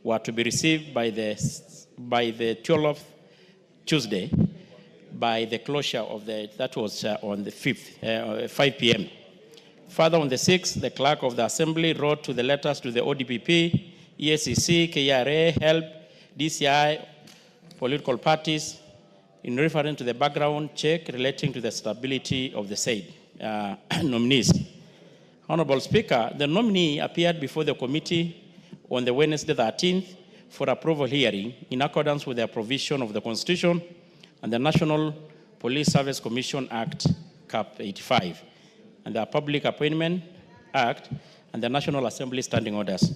were to be received by the 12th Tuesday, by the closure of that was on the 5th, 5 p.m. Further, on the 6th, the clerk of the assembly wrote to the letters to the ODPP, EACC, KRA, HELP, DCI, political parties, in reference to the background check relating to the stability of the said nominees. Honorable Speaker, the nominee appeared before the committee on the Wednesday 13th for approval hearing in accordance with the provision of the Constitution and the National Police Service Commission Act, Cap 85, and the Public Appointment Act and the National Assembly Standing Orders.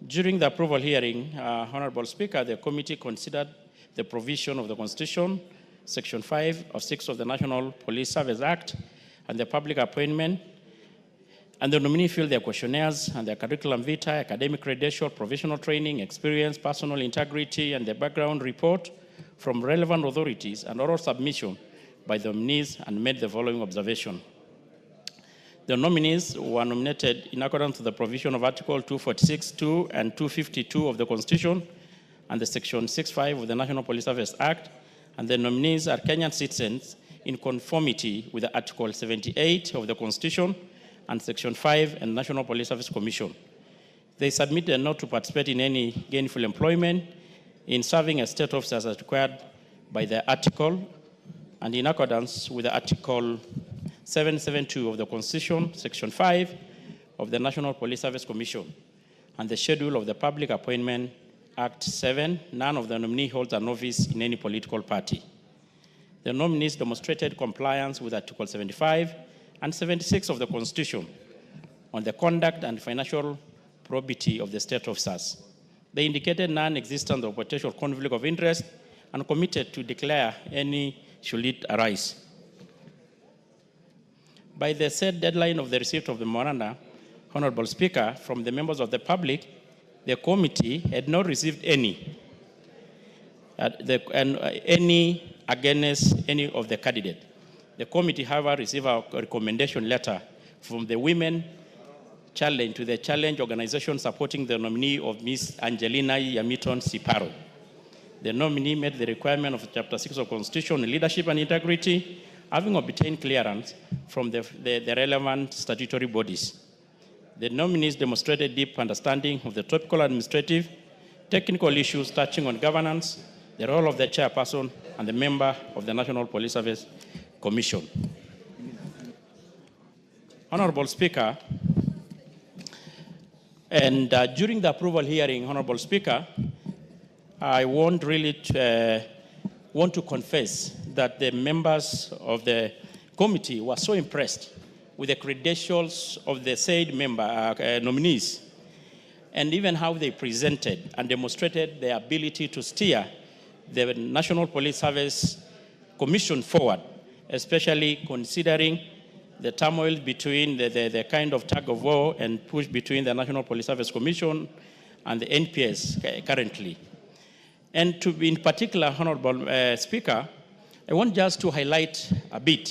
During the approval hearing, Honorable Speaker, the committee considered the provision of the Constitution, Section 5 of 6 of the National Police Service Act, and the public appointment, and the nominee filled their questionnaires and their curriculum vitae, academic credential, professional training, experience, personal integrity, and the background report from relevant authorities and oral submission by the nominees, and made the following observation. The nominees were nominated in accordance to the provision of Article 246(2) and 252 of the Constitution and the Section 65 of the National Police Service Act, and the nominees are Kenyan citizens in conformity with Article 78 of the Constitution and Section 5 and National Police Service Commission. They submitted not to participate in any gainful employment in serving as state officers as required by the article and in accordance with the Article 772 of the Constitution, Section 5 of the National Police Service Commission, and the schedule of the Public Appointment Act 7, none of the nominees holds an office in any political party. The nominees demonstrated compliance with Article 75 and 76 of the Constitution on the conduct and financial probity of the state officers. They indicated non-existence of potential conflict of interest and committed to declare any should it arise. By the said deadline of the receipt of the memoranda, Honorable Speaker, from the members of the public, the committee had not received any against any of the candidates. The committee, however, received a recommendation letter from the Women Challenge to the Challenge organization supporting the nominee of Ms. Angelina Yamiton Siparo. The nominee met the requirement of Chapter 6 of Constitution, leadership and integrity, having obtained clearance from the relevant statutory bodies. The nominees demonstrated deep understanding of the topical administrative, technical issues touching on governance, the role of the chairperson, and the member of the National Police Service Commission. Honorable Speaker, and during the approval hearing, Honorable Speaker, I want to confess that the members of the committee were so impressed with the credentials of the said nominees, and even how they presented and demonstrated their ability to steer the National Police Service Commission forward, especially considering the turmoil between the kind of tug of war and push between the National Police Service Commission and the NPS currently. And to be in particular, Honorable Speaker, I want just to highlight a bit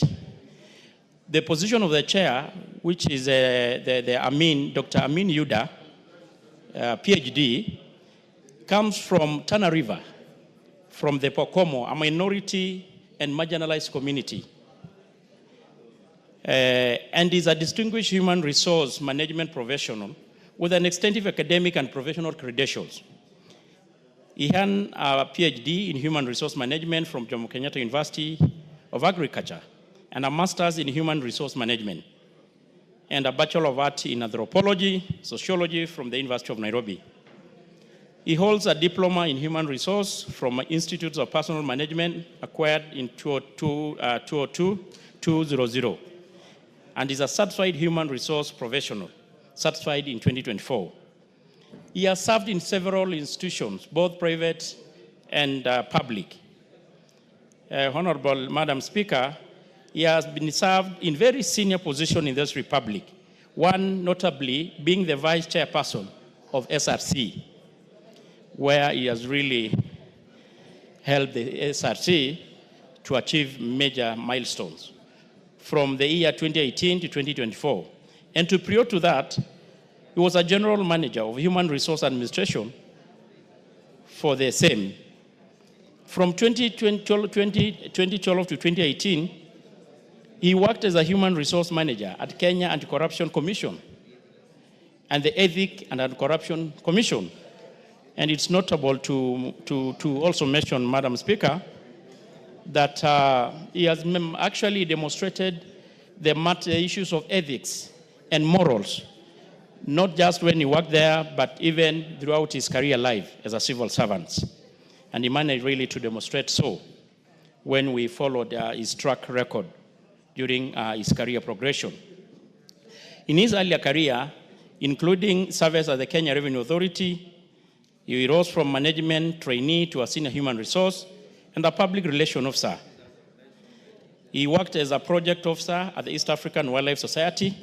the position of the chair, which is Dr. Amin Yuda, PhD, comes from Tana River, from the Pokomo, a minority and marginalized community, and is a distinguished human resource management professional with an extensive academic and professional credentials. He earned a PhD in Human Resource Management from Jomo Kenyatta University of Agriculture and a Master's in Human Resource Management and a Bachelor of Arts in Anthropology, Sociology from the University of Nairobi. He holds a Diploma in Human Resource from Institutes of Personal Management acquired in 2002-2000 and is a Certified Human Resource Professional, certified in 2024. He has served in several institutions, both private and public. Honorable Madam Speaker, he has been served in very senior positions in this republic, one notably being the vice chairperson of SRC, where he has really helped the SRC to achieve major milestones from the year 2018 to 2024. And prior to that, he was a general manager of Human Resource Administration for the same. From 2012 to 2018, he worked as a human resource manager at Kenya Anti-Corruption Commission and the Ethics and Anti-Corruption Commission. And it's notable to also mention, Madam Speaker, that he has actually demonstrated the issues of ethics and morals, not just when he worked there, but even throughout his career life as a civil servant. And he managed really to demonstrate so when we followed his track record during his career progression. In his earlier career, including service at the Kenya Revenue Authority, he rose from management trainee to a senior human resource and a public relations officer. He worked as a project officer at the East African Wildlife Society.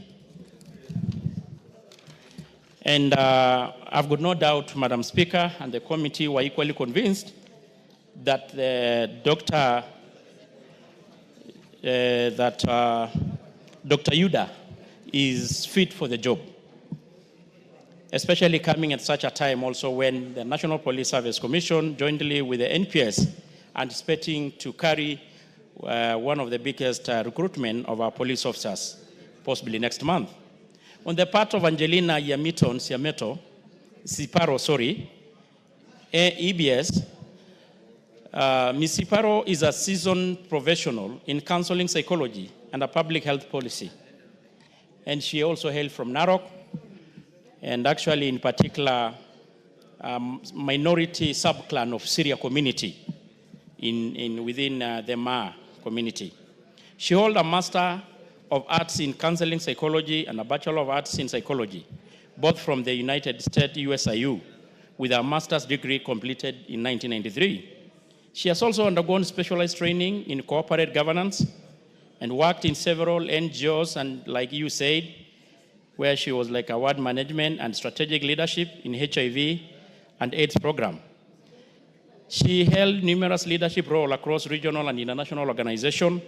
And I've got no doubt, Madam Speaker, and the committee were equally convinced that Dr. Yuda is fit for the job, especially coming at such a time also when the National Police Service Commission, jointly with the NPS, anticipating to carry one of the biggest recruitment of our police officers, possibly next month. On the part of Angelina Siparo, EBS, Ms. Siparo is a seasoned professional in counseling psychology and a public health policy. And she also hailed from Narok, and actually in particular, minority subclan of Syria community within the Ma community. She holds a Master of Arts in Counseling Psychology and a Bachelor of Arts in Psychology, both from the United States USIU, with a master's degree completed in 1993. She has also undergone specialized training in corporate governance and worked in several NGOs, and like you said, where she was like award management and strategic leadership in HIV and AIDS program. She held numerous leadership roles across regional and international organizations.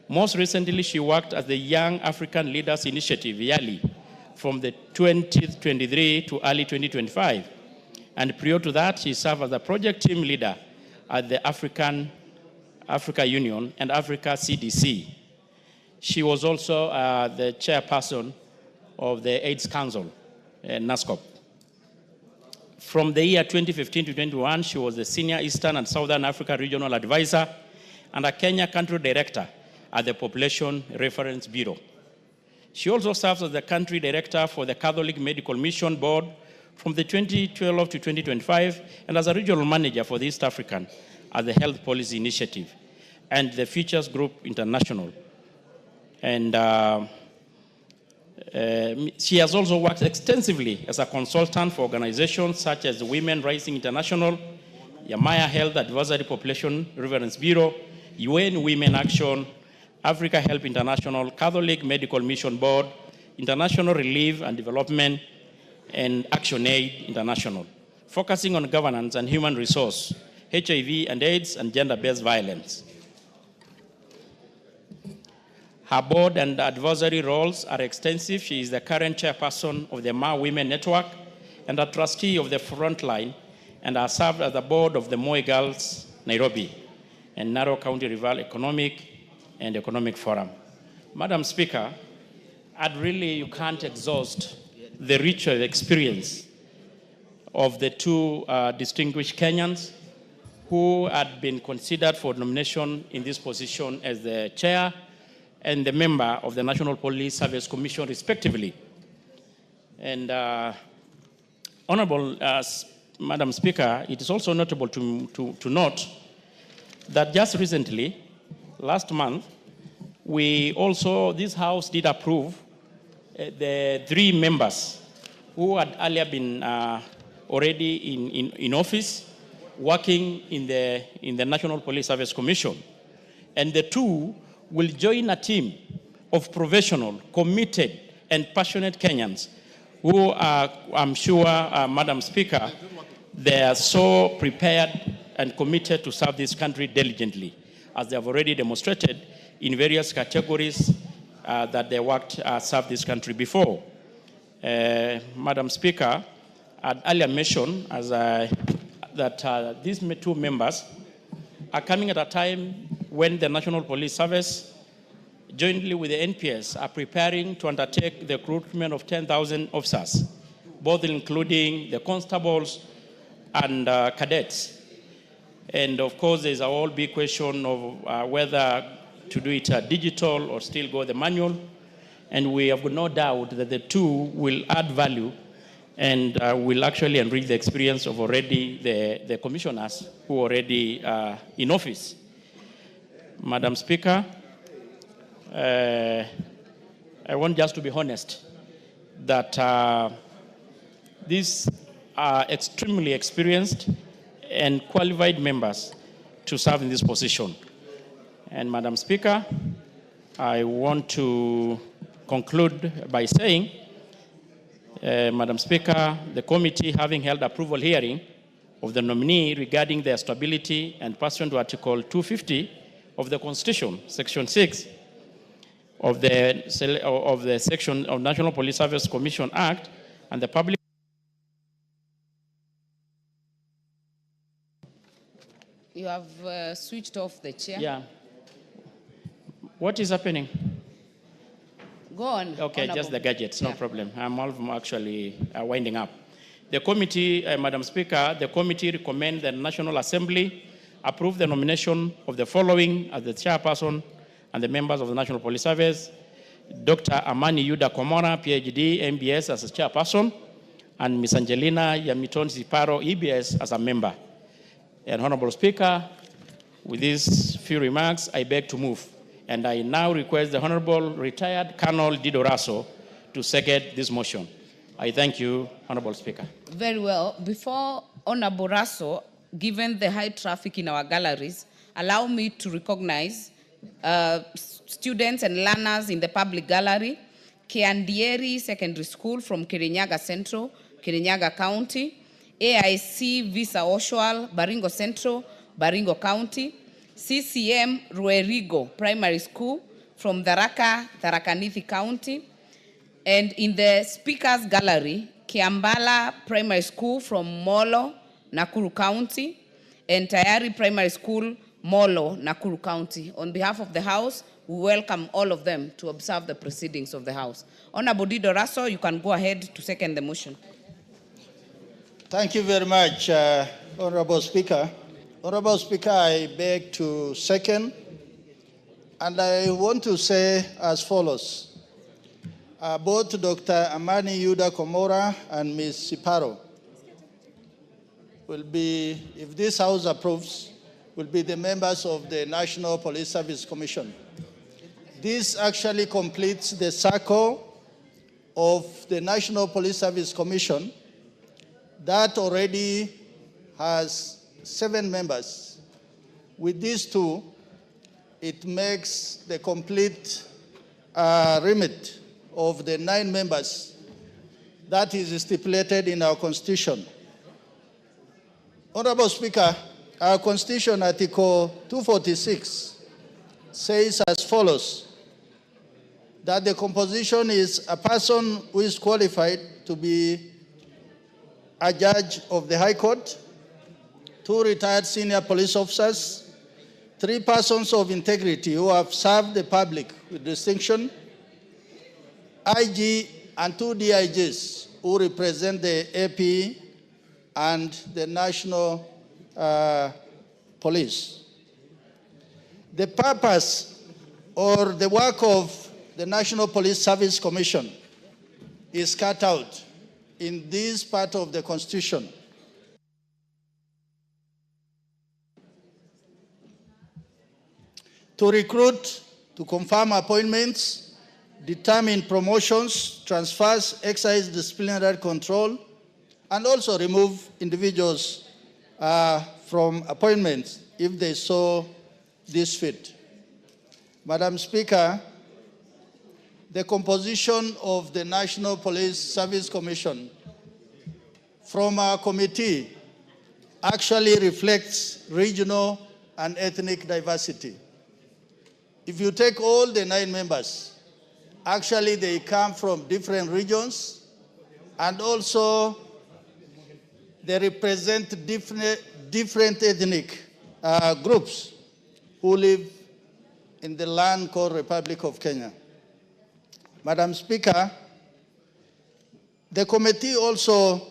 Most recently, she worked at the Young African Leaders Initiative, YALI, from the 2023 to early 2025. And prior to that, she served as the project team leader at the Africa Union and Africa CDC. She was also the chairperson of the AIDS Council, NASCOP. From the year 2015 to 2021, she was the Senior Eastern and Southern Africa Regional Advisor and a Kenya Country Director at the Population Reference Bureau. She also serves as the Country Director for the Catholic Medical Mission Board from the 2012 to 2025, and as a Regional Manager for the East African at the Health Policy Initiative and the Futures Group International. And she has also worked extensively as a consultant for organizations such as the Women Rising International, Yamaya Health Advisory Population Reference Bureau, UN Women Action, Africa Help International, Catholic Medical Mission Board, International Relief and Development, and ActionAid International, focusing on governance and human resource, HIV and AIDS, and gender-based violence. Her board and advisory roles are extensive. She is the current chairperson of the Ma Women Network and a trustee of the Frontline, and has served as the board of the Moi Girls Nairobi and Narok County Rival Economic Forum. Madam Speaker, you can't exhaust the rich experience of the two distinguished Kenyans who had been considered for nomination in this position as the chair and the member of the National Police Service Commission, respectively. And Honorable Madam Speaker, it is also notable to note that just recently, last month, this House did approve the 3 members who had earlier been already in office, working in the National Police Service Commission. And the 2 will join a team of professional, committed, and passionate Kenyans who are, I'm sure, Madam Speaker, they are so prepared and committed to serve this country diligently, as they have already demonstrated in various categories that they served this country before. Madam Speaker, I'd earlier mentioned that these two members are coming at a time when the National Police Service, jointly with the NPS, are preparing to undertake the recruitment of 10,000 officers, both including the constables and cadets. And of course, there's a whole big question of whether to do it digital or still go the manual. And we have no doubt that the two will add value and will actually enrich the experience of already the commissioners who are already in office. Madam Speaker, I want just to be honest that these are extremely experienced and qualified members to serve in this position. And Madam Speaker, I want to conclude by saying, Madam Speaker, the committee, having held approval hearing of the nominee regarding their stability and pursuant to Article 250 of the Constitution, Section 6 of the section of National Police Service Commission Act, and the public. You have switched off the chair. Yeah. What is happening? Go on. Okay, Honorable. just the gadgets, no problem. I'm actually winding up. The committee, Madam Speaker, the committee recommends the National Assembly approve the nomination of the following as the chairperson and the members of the National Police Service: Dr. Amani Yuda Komora, PhD, MBS as a chairperson, and Ms. Angelina Yamiton Ziparo, EBS as a member. And Honorable Speaker, with these few remarks, I beg to move. And I now request the Honorable Retired Colonel Dido Raso to second this motion. I thank you, Honorable Speaker. Very well. Before Honorable Raso, given the high traffic in our galleries, allow me to recognize students and learners in the public gallery, Kiandieri Secondary School from Kirinyaga Central, Kirinyaga County, AIC Visa Oshual, Baringo Central, Baringo County, CCM Ruerigo Primary School from Tharaka Nithi County, and in the Speaker's Gallery, Kiambala Primary School from Molo, Nakuru County, and Tayari Primary School, Molo, Nakuru County. On behalf of the House, we welcome all of them to observe the proceedings of the House. Honorable Dido Raso, you can go ahead to second the motion. Thank you very much, Honorable Speaker. Honorable Speaker, I beg to second, and I want to say as follows. Both Dr. Amani Yuda Komora and Ms. Siparo will be, if this House approves, will be the members of the National Police Service Commission. This actually completes the circle of the National Police Service Commission that already has 7 members. With these two, it makes the complete remit of the 9 members that is stipulated in our Constitution. Honorable Speaker, our Constitution, Article 246, says as follows, that the composition is a person who is qualified to be a judge of the High Court, 2 retired senior police officers, 3 persons of integrity who have served the public with distinction, IG and 2 DIGs who represent the AP and the National Police. The purpose or the work of the National Police Service Commission is cut out in this part of the Constitution. To recruit, to confirm appointments, determine promotions, transfers, exercise disciplinary control, and also remove individuals from appointments if they so this fit. Madam Speaker, the composition of the National Police Service Commission from our committee actually reflects regional and ethnic diversity. If you take all the 9 members, actually they come from different regions, and also they represent different ethnic groups who live in the land called Republic of Kenya. Madam Speaker, the committee also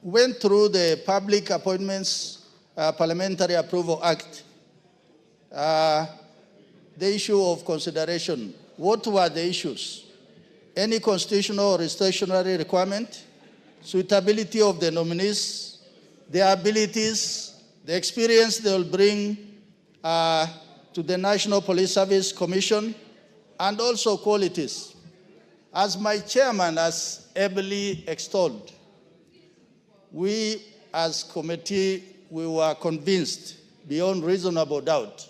went through the Public Appointments Parliamentary Approval Act. The issue of consideration. What were the issues? Any constitutional or statutory requirement, suitability of the nominees, their abilities, the experience they will bring to the National Police Service Commission, and also qualities. As my chairman has ably extolled, we as committee, we were convinced beyond reasonable doubt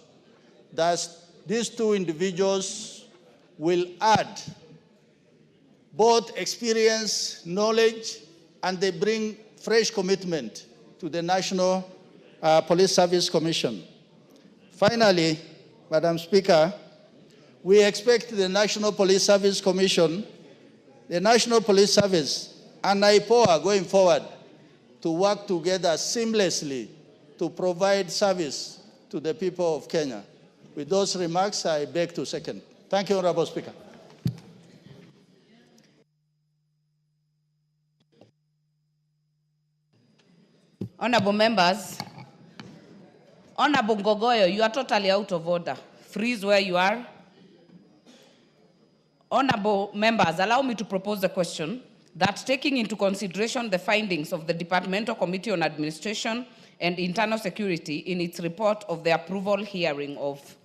that these 2 individuals will add both experience, knowledge, and they bring fresh commitment to the National Police Service Commission. Finally, Madam Speaker, we expect the National Police Service Commission, the National Police Service, and IPOA going forward to work together seamlessly to provide service to the people of Kenya. With those remarks, I beg to second. Thank you, Honorable Speaker. Honorable members, Honorable Ngogoyo, you are totally out of order. Freeze where you are. Honorable members, allow me to propose the question that taking into consideration the findings of the Departmental Committee on Administration and Internal Security in its report of the approval hearing of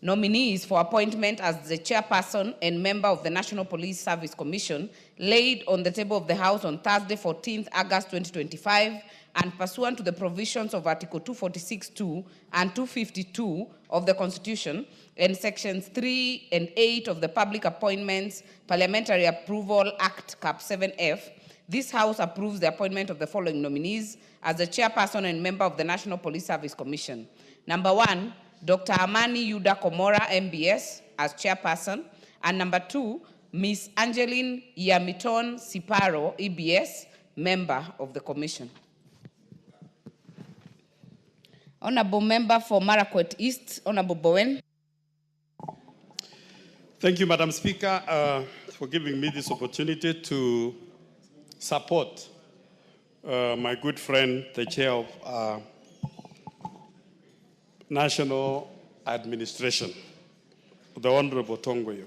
nominees for appointment as the chairperson and member of the National Police Service Commission laid on the table of the House on Thursday, 14th August 2025, and pursuant to the provisions of Article 246(2) and 252 of the Constitution and Sections 3 and 8 of the Public Appointments Parliamentary Approval Act, Cap 7F, this House approves the appointment of the following nominees as the chairperson and member of the National Police Service Commission. Number 1, Dr. Amani Yuda Komora, MBS, as chairperson, and number 2, Ms. Angeline Yamiton Siparo, EBS, member of the commission. Honorable member for Marakwet East, Honorable Bowen. Thank you, Madam Speaker, for giving me this opportunity to support my good friend, the chair of National Administration, the Honorable Tongoyo.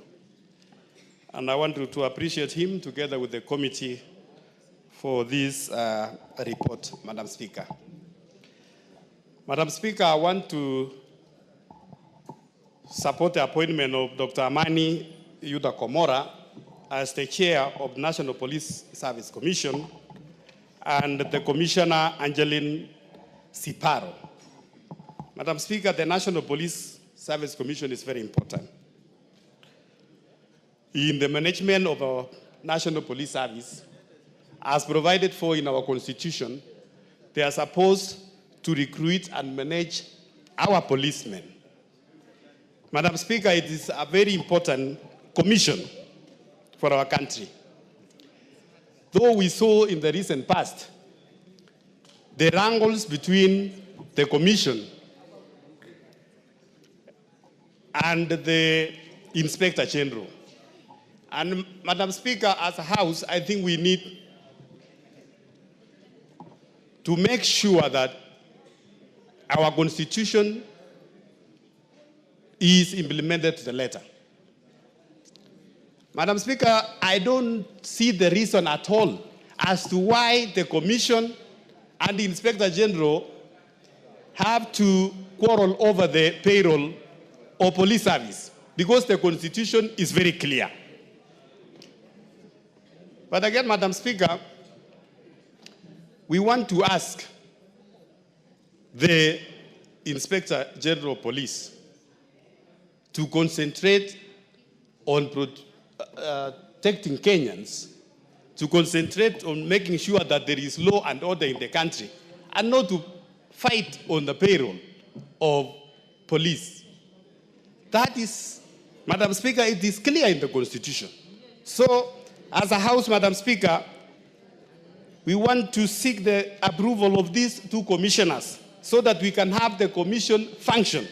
And I want to appreciate him together with the committee for this report, Madam Speaker. Madam Speaker, I want to support the appointment of Dr. Amani Yuda Komora as the chair of National Police Service Commission and the Commissioner Angeline Siparo. Madam Speaker, the National Police Service Commission is very important. In the management of our National Police Service, as provided for in our Constitution, they are supposed to recruit and manage our policemen. Madam Speaker, it is a very important commission for our country. Though we saw in the recent past the wrangles between the commission and the Inspector General. And Madam Speaker, as a House, I think we need to make sure that our Constitution is implemented to the letter. Madam Speaker, I don't see the reason at all as to why the Commission and the Inspector General have to quarrel over the payroll or police service, because the Constitution is very clear. But again, Madam Speaker, we want to ask the Inspector General of Police to concentrate on protecting Kenyans to concentrate on making sure that there is law and order in the country, and not to fight on the payroll of police. That is, Madam Speaker, it is clear in the Constitution. So, as a House, Madam Speaker, we want to seek the approval of these two commissioners so that we can have the commission function,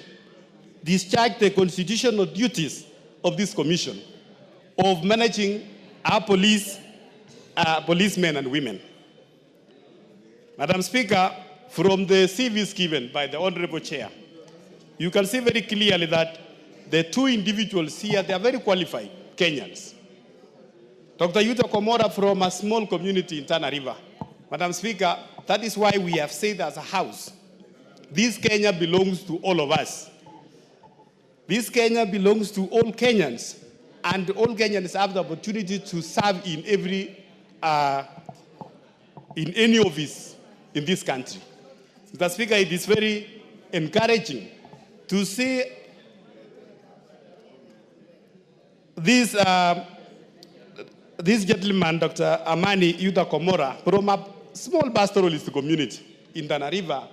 discharge the constitutional duties of this commission of managing our policemen and women. Madam Speaker, from the CVs given by the Honorable Chair, you can see very clearly that the two individuals here, they are very qualified Kenyans. Dr. Yuta Komora from a small community in Tana River. Madam Speaker, that is why we have said as a House, this Kenya belongs to all of us. This Kenya belongs to all Kenyans, and all Kenyans have the opportunity to serve in any office in this country. Mr. Speaker, it is very encouraging to see this gentleman, Dr. Amani Yuta Komora, from a small pastoralist community in Tana River,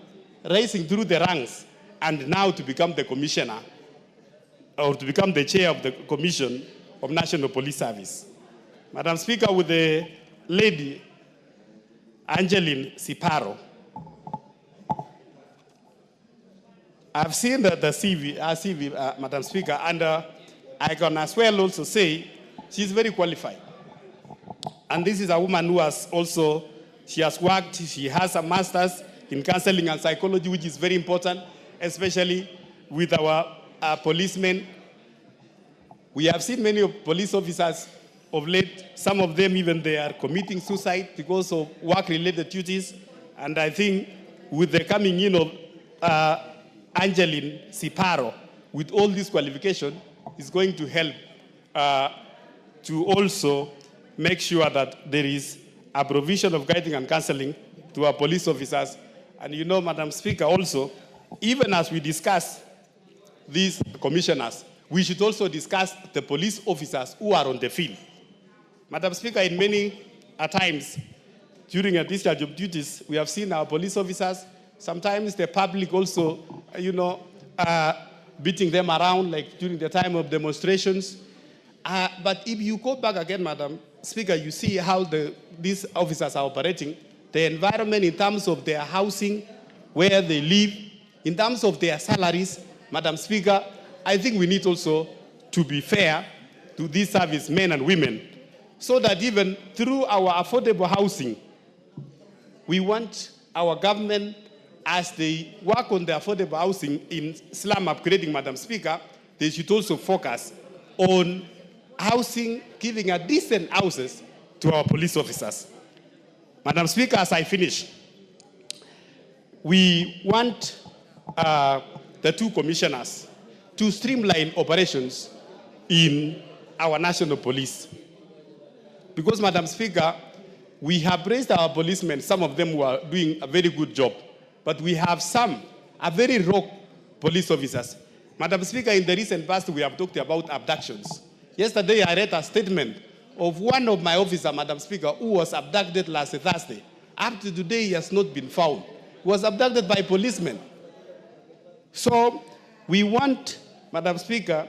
rising through the ranks and now to become the commissioner or to become the chair of the Commission of National Police Service. Madam Speaker, with the lady, Angeline Siparo, I've seen the CV, Madam Speaker, and I can as well also say she's very qualified. And this is a woman who has also, she has worked, she has a master's in counseling and psychology, which is very important, especially with our policemen. We have seen many police officers of late, some of them even they are committing suicide because of work-related duties. And I think with the coming in of Angeline Siparo, with all this qualification, is going to help to also make sure that there is a provision of guiding and counseling to our police officers. And you know, Madam Speaker, also, even as we discuss these commissioners, we should also discuss the police officers who are on the field. Madam Speaker, in many times during a discharge of duties, we have seen our police officers, sometimes the public also, beating them around, like during the time of demonstrations. But if you go back again, Madam Speaker, you see how these officers are operating. The environment in terms of their housing, where they live, in terms of their salaries, Madam Speaker, I think we need also to be fair to these servicemen and women, so that even through our affordable housing, we want our government, as they work on the affordable housing in slum upgrading, Madam Speaker, they should also focus on housing, giving a decent houses to our police officers. Madam Speaker, as I finish, we want the two commissioners to streamline operations in our national police. Because, Madam Speaker, we have praised our policemen, some of them who are doing a very good job, but we have some, a very rogue police officers. Madam Speaker, in the recent past, we have talked about abductions. Yesterday, I read a statement of one of my officers, Madam Speaker, who was abducted last Thursday. Up to today, he has not been found. He was abducted by policemen. So, we want, Madam Speaker,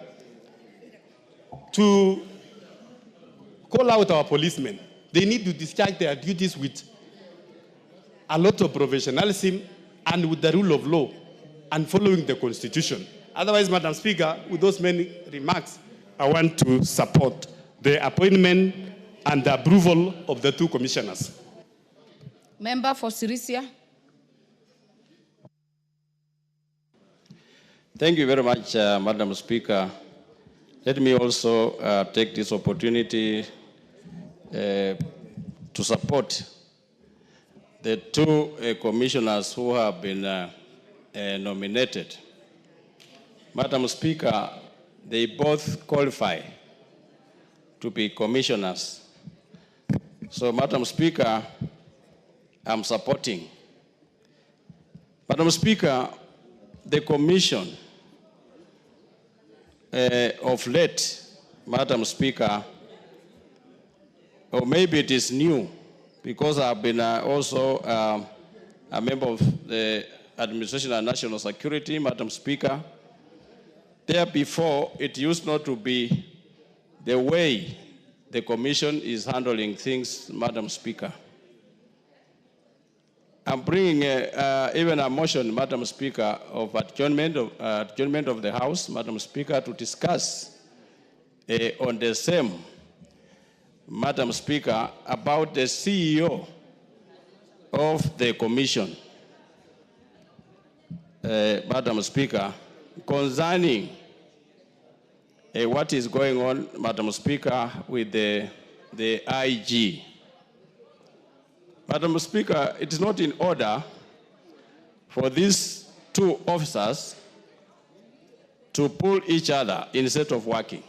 to call out our policemen. They need to discharge their duties with a lot of professionalism and with the rule of law and following the Constitution. Otherwise, Madam Speaker, with those many remarks, I want to support the appointment and the approval of the two commissioners. Member for Sirisia. Thank you very much, Madam Speaker. Let me also take this opportunity to support the two commissioners who have been nominated. Madam Speaker, they both qualify to be commissioners. So, Madam Speaker, I'm supporting. Madam Speaker, the commission of late, Madam Speaker, or maybe it is new, because I've been also a member of the Administration and National Security, Madam Speaker. There before, it used not to be the way the Commission is handling things, Madam Speaker. I'm bringing even a motion, Madam Speaker, of adjournment of the House, Madam Speaker, to discuss on the same, Madam Speaker, about the CEO of the Commission, Madam Speaker, concerning what is going on, Madam Speaker, with the IG. Madam Speaker, it is not in order for these two officers to pull each other instead of working.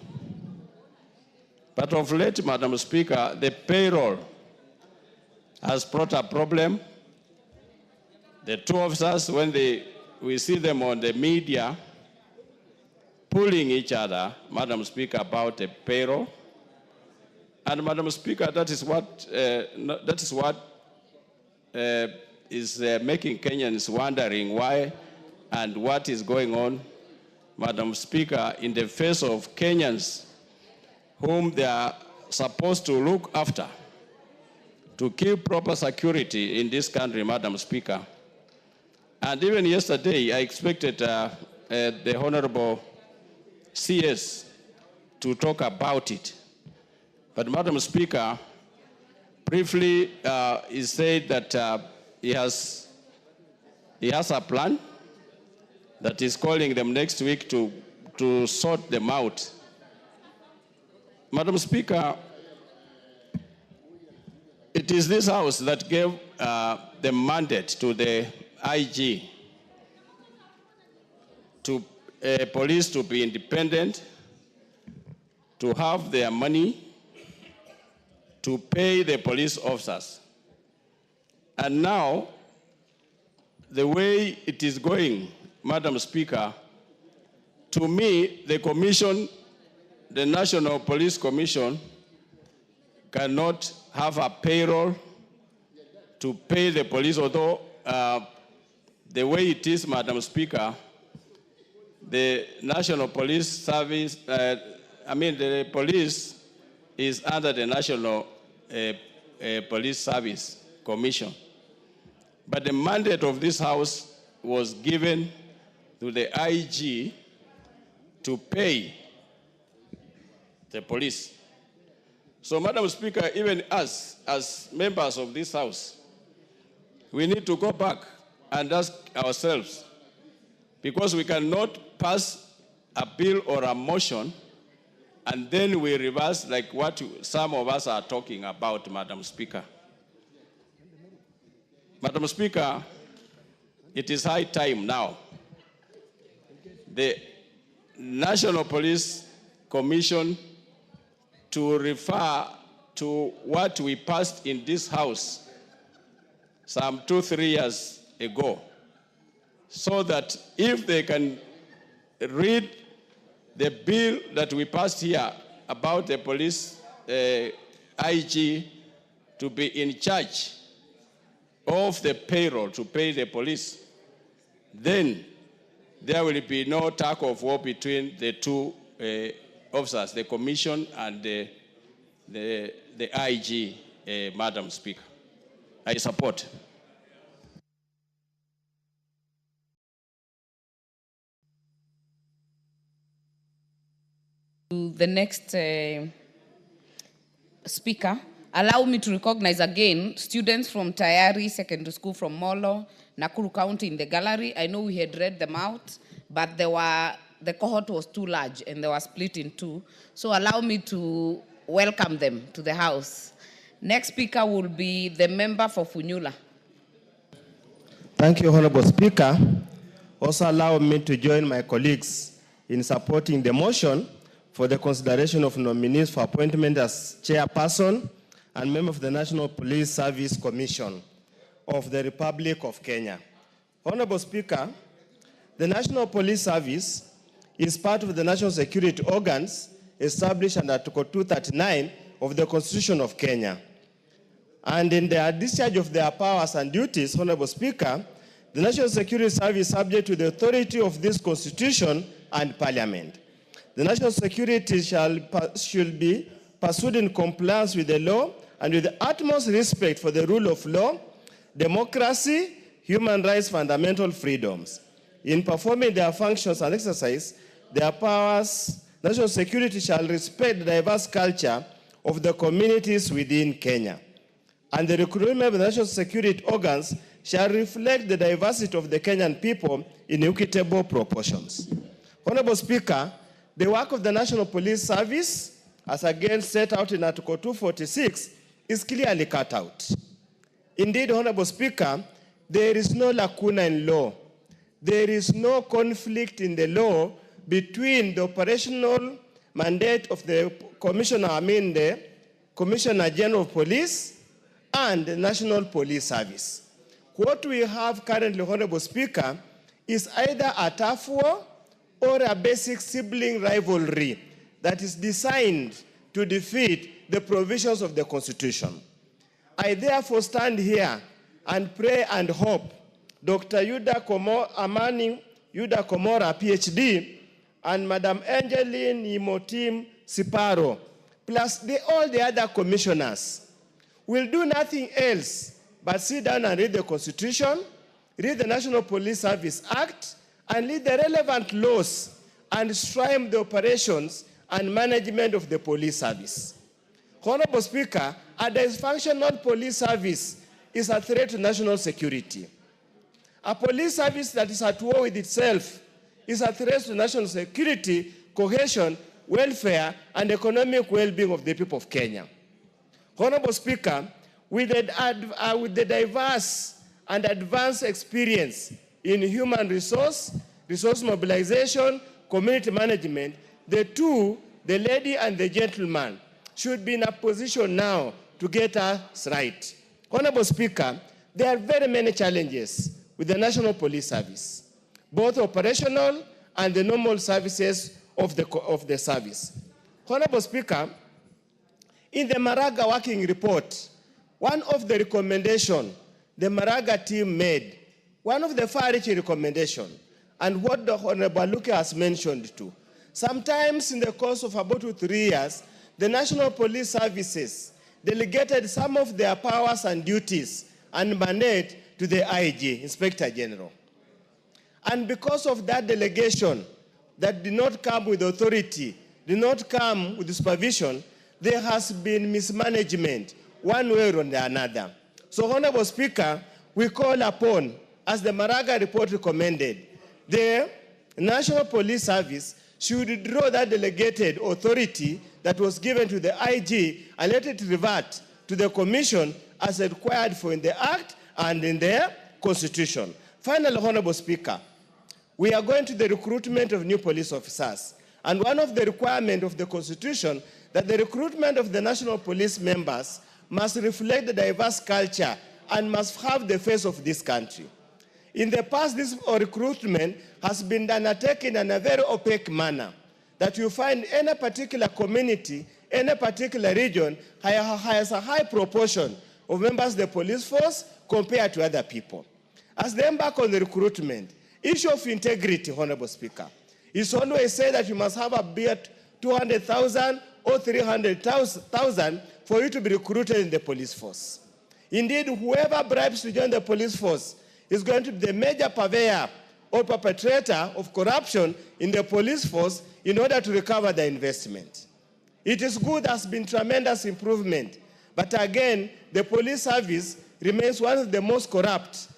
But of late, Madam Speaker, the payroll has brought a problem. The two officers, when we see them on the media, pulling each other, Madam Speaker, about the payroll. And Madam Speaker, that is what is making Kenyans wondering why and what is going on, Madam Speaker, in the face of Kenyans whom they are supposed to look after, to keep proper security in this country, Madam Speaker. And even yesterday, I expected the Honorable CS to talk about it. But Madam Speaker, briefly, he said that he has a plan that is calling them next week to sort them out. Madam Speaker, it is this House that gave the mandate to the IG to police to be independent, to have their money, to pay the police officers. And now, the way it is going, Madam Speaker, to me, the Commission, the National Police Commission, cannot have a payroll to pay the police, although the way it is, Madam Speaker, the National Police Service, the police is under the National Police Service Commission. But the mandate of this House was given to the IG to pay the police. So, Madam Speaker, even us, as members of this House, we need to go back and ask ourselves, because we cannot pass a bill or a motion and then we reverse like what some of us are talking about, Madam Speaker. Madam Speaker, it is high time now. The National Police Commission to refer to what we passed in this House some 2-3 years ago, so that if they can read the bill that we passed here about the police IG to be in charge of the payroll to pay the police, then there will be no tug of war between the two officers, the Commission and the IG, Madam Speaker. I support. The next speaker, allow me to recognize again students from Tayari Secondary School from Molo, Nakuru County in the gallery. I know we had read them out, but the cohort was too large and they were split in two. So allow me to welcome them to the House. Next speaker will be the member for Funyula. Thank you, Honorable Speaker. Also allow me to join my colleagues in supporting the motion for the consideration of nominees for appointment as chairperson and member of the National Police Service Commission of the Republic of Kenya. Honorable Speaker, the National Police Service is part of the national security organs established under Article 239 of the Constitution of Kenya. And in their discharge of their powers and duties, Honorable Speaker, the National Security Service is subject to the authority of this Constitution and Parliament. The national security should be pursued in compliance with the law and with the utmost respect for the rule of law, democracy, human rights, fundamental freedoms. In performing their functions and exercise their powers, national security shall respect the diverse culture of the communities within Kenya. And the recruitment of the national security organs shall reflect the diversity of the Kenyan people in equitable proportions. Honorable Speaker, the work of the National Police Service, as again set out in Article 246, is clearly cut out. Indeed, Honorable Speaker, there is no lacuna in law. There is no conflict in the law between the operational mandate of the the Commissioner General of Police and the National Police Service. What we have currently, Honorable Speaker, is either a tough war or a basic sibling rivalry that is designed to defeat the provisions of the Constitution. I therefore stand here and pray and hope Dr. Yuda Komora, PhD, and Madam Angeline Imotim Siparo, plus all the other commissioners, will do nothing else but sit down and read the Constitution, read the National Police Service Act, and read the relevant laws and streamline the operations and management of the police service. Honorable Speaker, a dysfunctional police service is a threat to national security. A police service that is at war with itself is a threat to national security, cohesion, welfare, and economic well-being of the people of Kenya. Honorable Speaker, with the diverse and advanced experience in human resource mobilization, community management, the lady and the gentleman, should be in a position now to get us right. Honorable Speaker, there are very many challenges with the National Police Service, both operational and the normal services of the service. Honorable Speaker, in the Maraga working report, one of the recommendations the Maraga team made, one of the far-reaching recommendations, and what the Honorable Luke has mentioned too, sometimes in the course of about 2 to 3 years, the National Police Services delegated some of their powers and duties and mandate to the IG, Inspector General. And because of that delegation that did not come with authority, did not come with supervision, there has been mismanagement one way or another. So, Honorable Speaker, we call upon, as the Maraga report recommended, the National Police Service should withdraw that delegated authority that was given to the IG and let it revert to the Commission as required for in the Act and in the Constitution. Finally, Honorable Speaker, we are going to the recruitment of new police officers. And one of the requirements of the Constitution that the recruitment of the National Police members must reflect the diverse culture and must have the face of this country. In the past, this recruitment has been undertaken in a very opaque manner, that you find any particular community, any particular region has a high proportion of members of the police force compared to other people. As they embark on the recruitment, issue of integrity, Honorable Speaker, is always said that you must have about 200,000 or 300,000 for you to be recruited in the police force. Indeed, whoever bribes to join the police force is going to be the major purveyor or perpetrator of corruption in the police force in order to recover the investment. It is good, there has been tremendous improvement, but again, the police service remains one of the most corrupt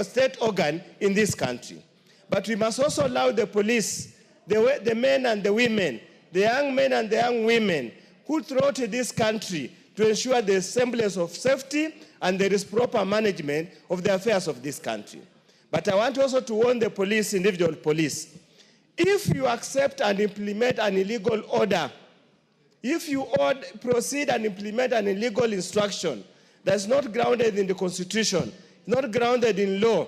state organ in this country. But we must also allow the police, the men and the women, the young men and the young women who throughout this country to ensure the semblance of safety and there is proper management of the affairs of this country. But I want also to warn the police, individual police, if you accept and implement an illegal order, if you proceed and implement an illegal instruction that's not grounded in the Constitution, not grounded in law,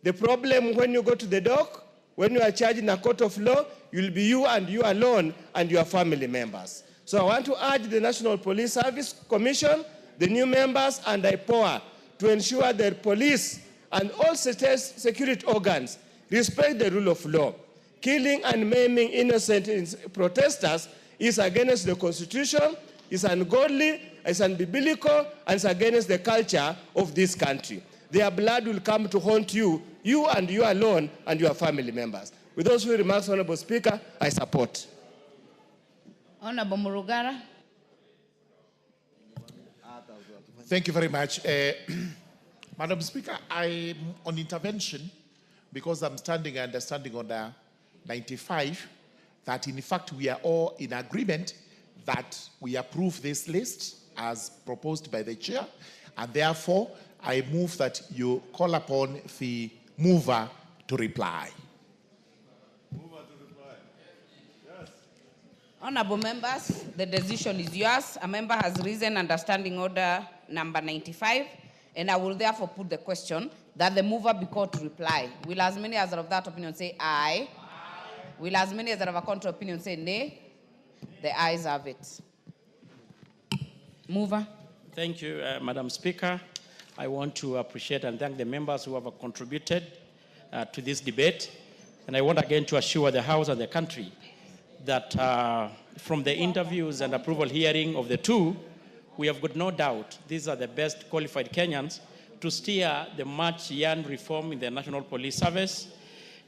the problem when you go to the dock, when you are charged in a court of law, you'll be you and you alone and your family members. So I want to urge the National Police Service Commission, the new members, and IPOA to ensure that police and all state security organs respect the rule of law. Killing and maiming innocent protesters is against the Constitution, is ungodly, is unbiblical, and is against the culture of this country. Their blood will come to haunt you, you and you alone, and your family members. With those few remarks, Honorable Speaker, I support. Honorable Murugara. Thank you very much. Madam Speaker, I'm on intervention because I'm standing and understanding on 95 that in fact we are all in agreement that we approve this list as proposed by the chair, and therefore I move that you call upon the mover to reply. Honorable members, the decision is yours. A member has risen under standing order number 95, and I will therefore put the question that the mover be called to reply. Will as many as are of that opinion say aye? Aye. Will as many as are of a contrary opinion say nay? The ayes have it. Mover. Thank you, Madam Speaker. I want to appreciate and thank the members who have contributed to this debate. And I want again to assure the House and the country that from the interviews and approval hearing of the two, we have got no doubt these are the best qualified Kenyans to steer the much-yearned reform in the National Police Service,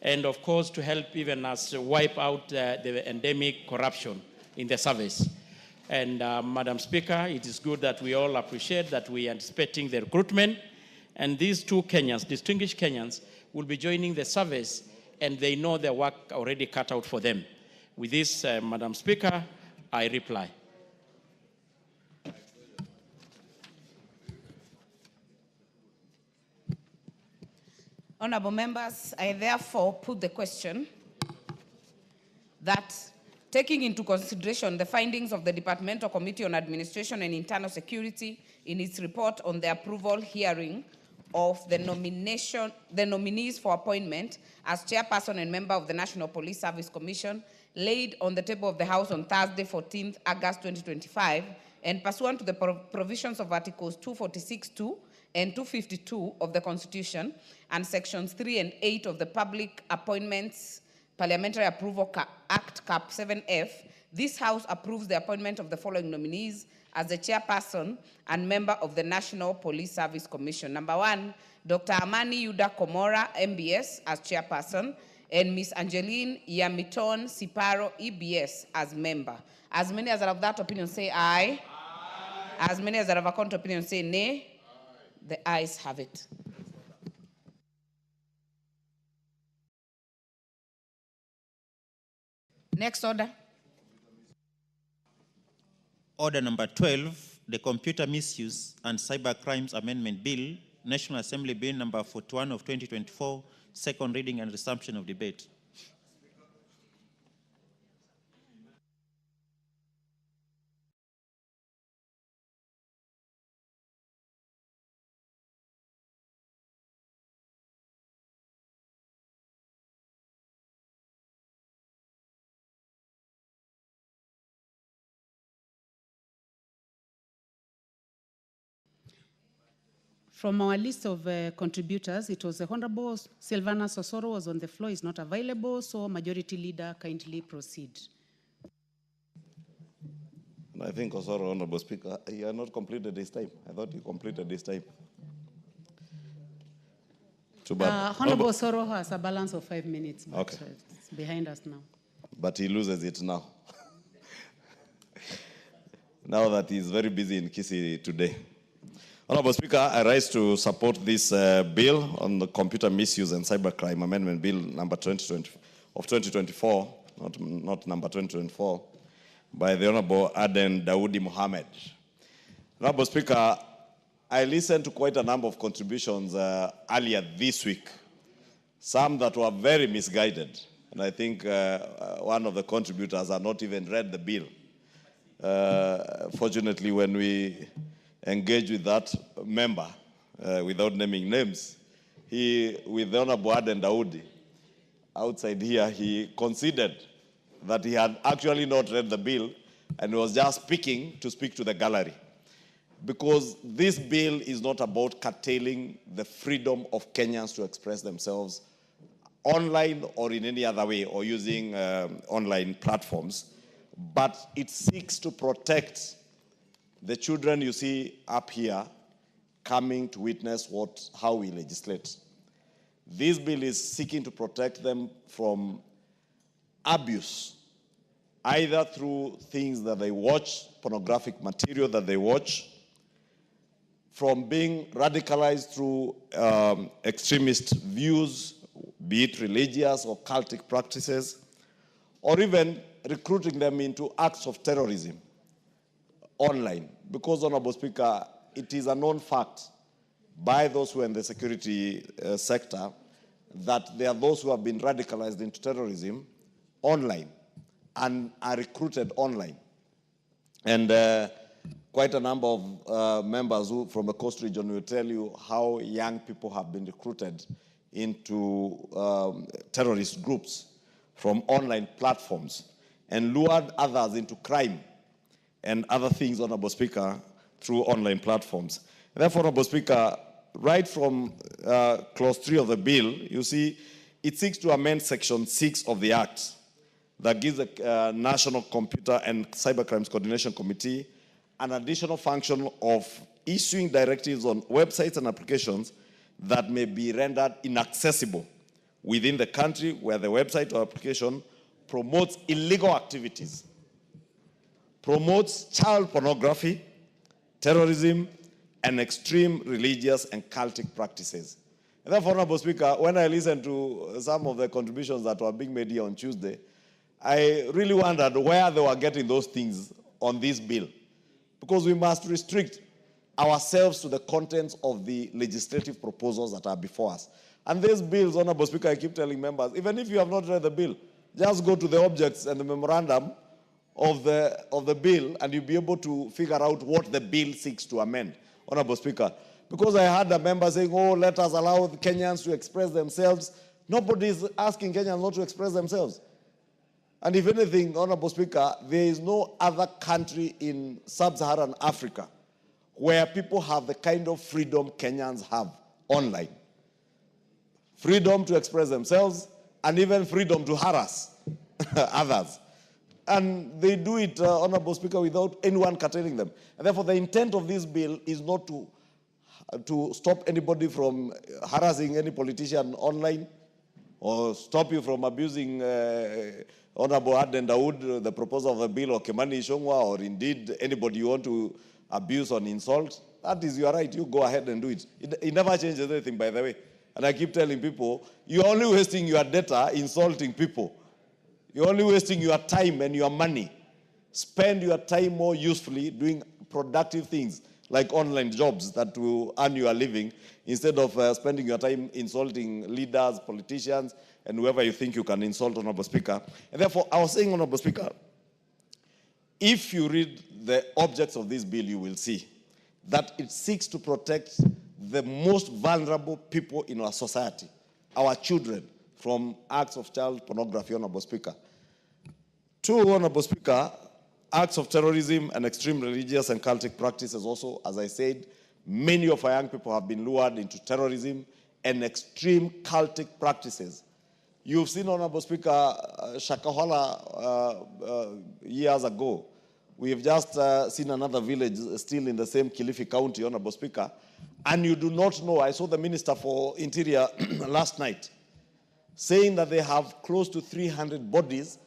and of course to help even us wipe out the endemic corruption in the service. And Madam Speaker, it is good that we all appreciate that we are anticipating the recruitment, and these two Kenyans, distinguished Kenyans, will be joining the service, and they know their work already cut out for them. With this, Madam Speaker, I reply. Honorable members, I therefore put the question that, taking into consideration the findings of the Departmental Committee on Administration and Internal Security in its report on the approval hearing of the nominees for appointment as chairperson and member of the National Police Service Commission, laid on the table of the House on Thursday, 14th August 2025, and pursuant to the provisions of Articles 246(2) and 252 of the Constitution and Sections 3 and 8 of the Public Appointments Parliamentary Approval Act, Cap 7F, this House approves the appointment of the following nominees as the chairperson and member of the National Police Service Commission. Number 1, Dr. Amani Yuda Komora, MBS, as chairperson, and Ms. Angeline Yamiton Siparo, EBS, as member. As many as are of that opinion say aye. Aye. As many as are of a contrary opinion say nay. Aye. The ayes have it. Next order. Order number 12, the Computer Misuse and Cybercrimes Amendment Bill, National Assembly Bill number 41 of 2024, second reading and resumption of debate. From our list of contributors, it was the Honorable Sylvanus Osoro was on the floor, is not available, so Majority Leader, kindly proceed. I think Osoro, Honorable Speaker, you have not completed this time. I thought you completed this time. Too bad. Honorable Osoro has a balance of 5 minutes, but okay. It's behind us now. But he loses it now. Now that he's very busy in Kisii today. Honorable Speaker, I rise to support this bill on the Computer Misuse and Cybercrime Amendment Bill number 2024, not number 2024, by the Honorable Aden Dawoodi Mohammed. Honorable Speaker, I listened to quite a number of contributions earlier this week, some that were very misguided, and I think one of the contributors had not even read the bill. Fortunately, when we engage with that member, without naming names, with the Honorable Aden Dawoodi, outside here, he conceded that he had actually not read the bill and was just speaking to speak to the gallery. Because this bill is not about curtailing the freedom of Kenyans to express themselves online or in any other way, or using online platforms, but it seeks to protect the children you see up here coming to witness how we legislate. This bill is seeking to protect them from abuse, either through things that they watch, pornographic material that they watch, from being radicalized through extremist views, be it religious or cultic practices, or even recruiting them into acts of terrorism online. Because, Honorable Speaker, it is a known fact by those who are in the security sector that there are those who have been radicalized into terrorism online and are recruited online. And quite a number of members from the Coast region will tell you how young people have been recruited into terrorist groups from online platforms and lured others into crime and other things, Honorable Speaker, through online platforms. Therefore, Honorable Speaker, right from clause 3 of the bill, you see, it seeks to amend section 6 of the Act that gives the National Computer and Cybercrimes Coordination Committee an additional function of issuing directives on websites and applications that may be rendered inaccessible within the country where the website or application promotes illegal activities, promotes child pornography, terrorism, and extreme religious and cultic practices. And therefore, Honorable Speaker, when I listened to some of the contributions that were being made here on Tuesday, I really wondered where they were getting those things on this bill. Because we must restrict ourselves to the contents of the legislative proposals that are before us. And these bills, Honorable Speaker, I keep telling members, even if you have not read the bill, just go to the objects and the memorandum of the bill, and you'll be able to figure out what the bill seeks to amend, Honorable Speaker. Because I had a member saying, oh, let us allow the Kenyans to express themselves. Nobody is asking Kenyans not to express themselves. And if anything, Honorable Speaker, there is no other country in sub-Saharan Africa where people have the kind of freedom Kenyans have online. Freedom to express themselves, and even freedom to harass others. And they do it, Honorable Speaker, without anyone curtailing them. And therefore, the intent of this bill is not to stop anybody from harassing any politician online, or stop you from abusing Honorable Aden Daoud, the proposer of the bill, or Kimani Ichung'wah, or indeed anybody you want to abuse or insult. That is your right. You go ahead and do it. It never changes anything, by the way. And I keep telling people, you're only wasting your data insulting people. You're only wasting your time and your money. Spend your time more usefully doing productive things like online jobs that will earn you a living, instead of spending your time insulting leaders, politicians, and whoever you think you can insult, Honorable Speaker. And therefore, I was saying, Honorable Speaker, if you read the objects of this bill, you will see that it seeks to protect the most vulnerable people in our society, our children, from acts of child pornography, Honorable Speaker. 2, Honorable Speaker, acts of terrorism and extreme religious and cultic practices also, as I said, many of our young people have been lured into terrorism and extreme cultic practices. You've seen, Honorable Speaker, Shakahola years ago. We've just seen another village still in the same Kilifi County, Honorable Speaker, and you do not know, I saw the Minister for Interior last night, saying that they have close to 300 bodies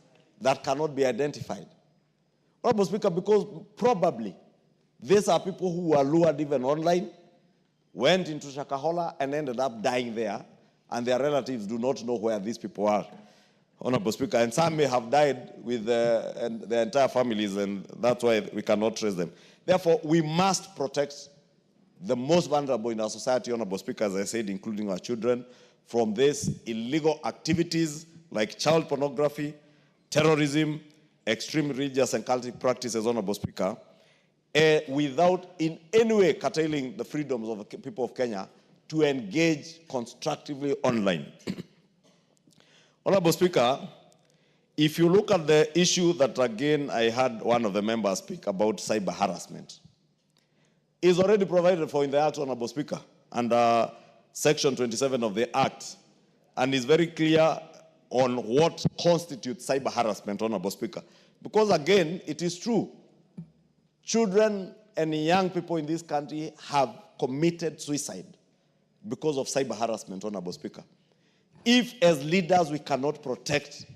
that cannot be identified. Honorable Speaker, because probably these are people who were lured even online, went into Shakahola and ended up dying there, and their relatives do not know where these people are, Honorable Speaker. And some may have died with their entire families, and that's why we cannot trace them. Therefore, we must protect the most vulnerable in our society, Honorable Speaker, as I said, including our children, from these illegal activities like child pornography, terrorism, extreme religious and cultic practices, Honorable Speaker, without in any way curtailing the freedoms of the people of Kenya to engage constructively online. Honorable Speaker, if you look at the issue that, again, I had one of the members speak about cyber harassment, is already provided for in the Act, Honorable Speaker, under Section 27 of the Act, and is very clear on what constitutes cyber harassment, Honorable Speaker. Because, again, it is true, children and young people in this country have committed suicide because of cyber harassment, Honorable Speaker. If, as leaders, we cannot protect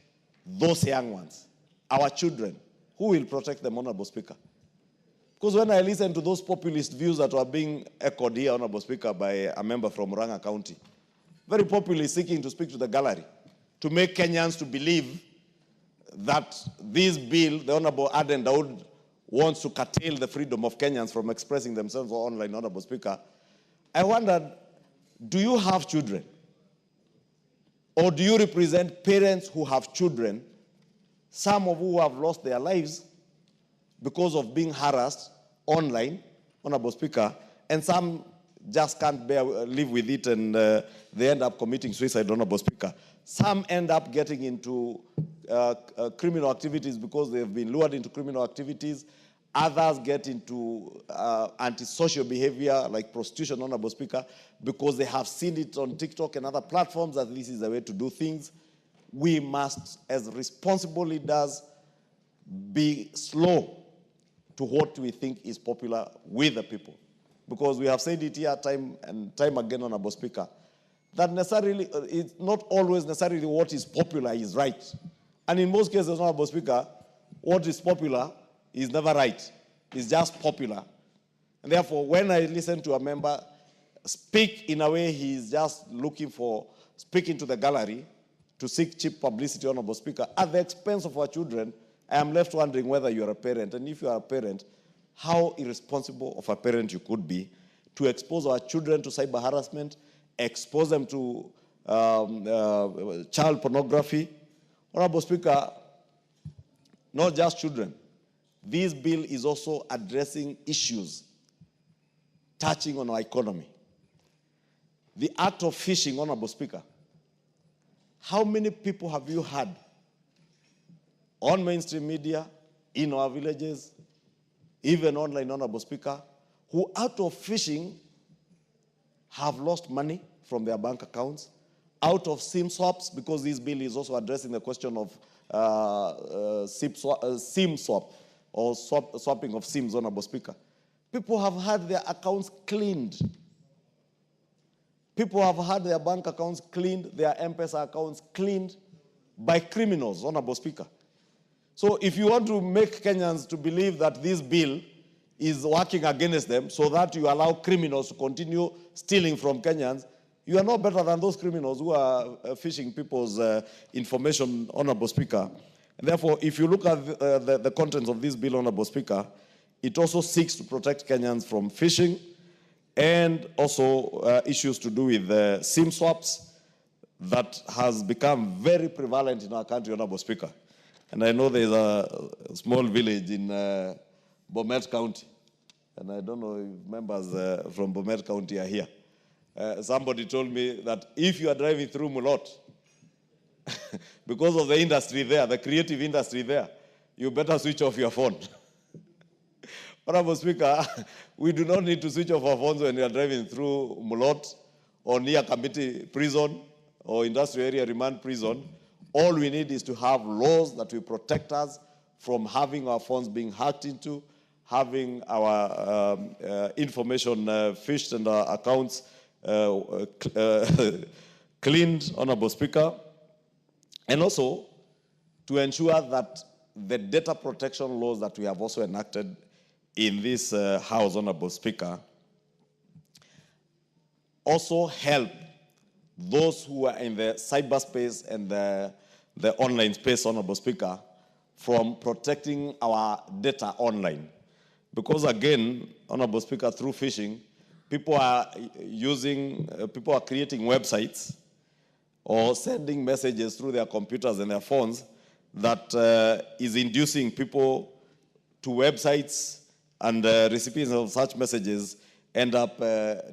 those young ones, our children, who will protect them, Honorable Speaker? Because when I listen to those populist views that were being echoed here, Honorable Speaker, by a member from Murang'a County, very populist, seeking to speak to the gallery, to make Kenyans to believe that this bill, the Honorable Aden Daud, wants to curtail the freedom of Kenyans from expressing themselves online, Honorable Speaker. I wondered, do you have children? Or do you represent parents who have children, some of who have lost their lives because of being harassed online, Honorable Speaker, and some just can't live with it, and they end up committing suicide, Honorable Speaker. Some end up getting into criminal activities because they've been lured into criminal activities. Others get into antisocial behavior like prostitution, Honorable Speaker, because they have seen it on TikTok and other platforms that this is the way to do things. We must, as responsible leaders, be slow to what we think is popular with the people. Because we have said it here time and time again, Honorable Speaker, that necessarily, it's not always necessarily what is popular is right. And in most cases, Honorable Speaker, what is popular is never right. It's just popular. And therefore, when I listen to a member speak in a way he's just looking for, speaking to the gallery to seek cheap publicity, Honorable Speaker, at the expense of our children, I am left wondering whether you're a parent. And if you are a parent, how irresponsible of a parent you could be to expose our children to cyber harassment, expose them to child pornography. Honorable Speaker, not just children. This bill is also addressing issues touching on our economy. The act of fishing, Honorable Speaker. How many people have you had on mainstream media, in our villages, even online, Honorable Speaker, who out of fishing have lost money from their bank accounts, out of SIM swaps, because this bill is also addressing the question of SIM swap, or swapping of SIMs, Honorable Speaker. People have had their accounts cleaned. People have had their bank accounts cleaned, their M-Pesa accounts cleaned by criminals, Honorable Speaker. So if you want to make Kenyans to believe that this bill is working against them so that you allow criminals to continue stealing from Kenyans, you are no better than those criminals who are fishing people's information, Honorable Speaker. And therefore, if you look at the contents of this bill, Honorable Speaker, it also seeks to protect Kenyans from phishing and also issues to do with SIM swaps that has become very prevalent in our country, Honorable Speaker. And I know there's a small village in Bomet County, and I don't know if members from Bomet County are here. Somebody told me that if you are driving through Mulot, because of the industry there, the creative industry there, you better switch off your phone. Honorable Speaker, we do not need to switch off our phones when we are driving through Mulot or near Commitee prison or industrial area remand prison. All we need is to have laws that will protect us from having our phones being hacked into, having our information fished and our accounts cleaned, Honorable Speaker, and also to ensure that the data protection laws that we have also enacted in this House, Honorable Speaker, also help those who are in the cyberspace and the online space, Honorable Speaker, from protecting our data online. Because again, Honorable Speaker, through phishing, people are creating websites or sending messages through their computers and their phones that is inducing people to websites, and recipients of such messages end up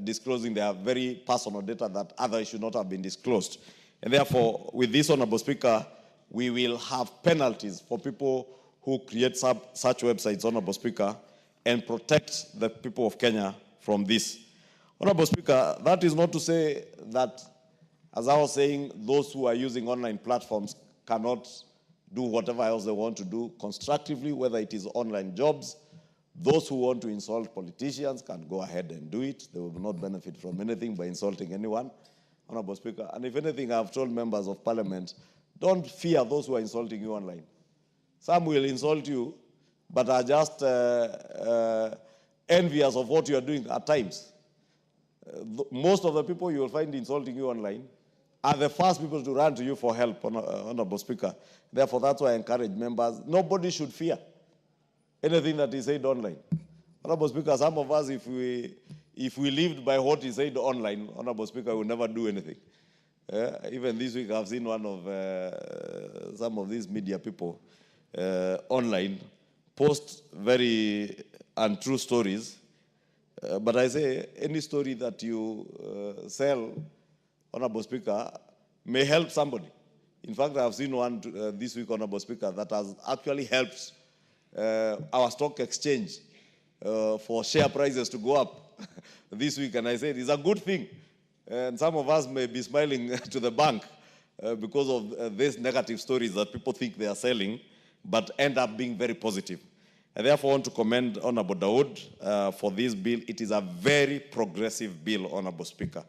disclosing their very personal data that others should not have been disclosed. And therefore, with this, Honorable Speaker, we will have penalties for people who create such websites, Honorable Speaker, and protect the people of Kenya from this. Honorable Speaker, that is not to say that, as I was saying, those who are using online platforms cannot do whatever else they want to do constructively, whether it is online jobs. Those who want to insult politicians can go ahead and do it. They will not benefit from anything by insulting anyone, Honorable Speaker. And if anything, I've told members of Parliament, don't fear those who are insulting you online. Some will insult you, but are just envious of what you are doing at times. Most of the people you will find insulting you online are the first people to run to you for help, Honorable Speaker. Therefore, that's why I encourage members, nobody should fear anything that is said online. Honorable Speaker, some of us, if we lived by what is said online, Honorable Speaker, we would never do anything. Even this week, I've seen one of some of these media people online post very untrue stories. But I say, any story that you sell, Honorable Speaker, may help somebody. In fact, I've seen one this week, Honorable Speaker, that has actually helped our stock exchange for share prices to go up this week. And I said, it's a good thing. And some of us may be smiling to the bank because of these negative stories that people think they are selling, but end up being very positive. I therefore want to commend Honorable Dawood for this bill. It is a very progressive bill, Honorable Speaker.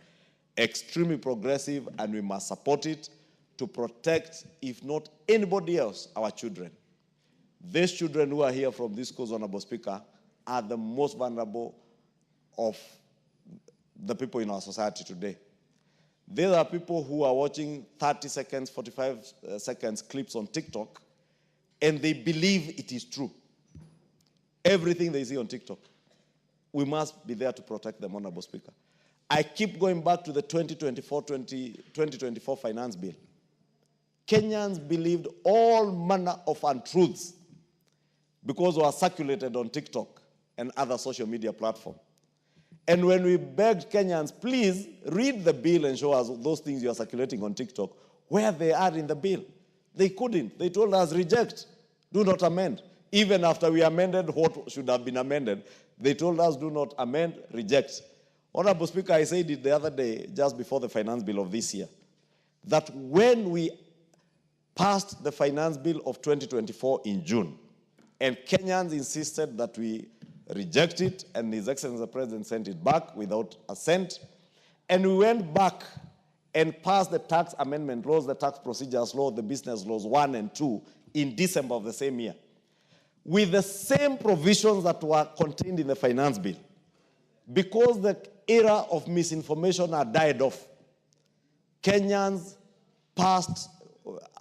Extremely progressive, and we must support it to protect, if not anybody else, our children. These children who are here from this cause, Honorable Speaker, are the most vulnerable of the people in our society today. These are people who are watching 30 seconds, 45 seconds clips on TikTok, and they believe it is true. Everything they see on TikTok. We must be there to protect them, Honorable Speaker. I keep going back to the 2024 finance bill. Kenyans believed all manner of untruths because they were circulated on TikTok and other social media platforms. And when we begged Kenyans, please read the bill and show us those things you are circulating on TikTok, where they are in the bill. They couldn't. They told us, reject, do not amend. Even after we amended what should have been amended, they told us, do not amend, reject. Honorable Speaker, I said it the other day, just before the finance bill of this year, that when we passed the finance bill of 2024 in June, and Kenyans insisted that we reject it, and His Excellency the President sent it back without assent, and we went back and passed the tax amendment laws, the tax procedures law, the business laws 1 and 2 in December of the same year, with the same provisions that were contained in the finance bill. Because the era of misinformation had died off, Kenyans passed,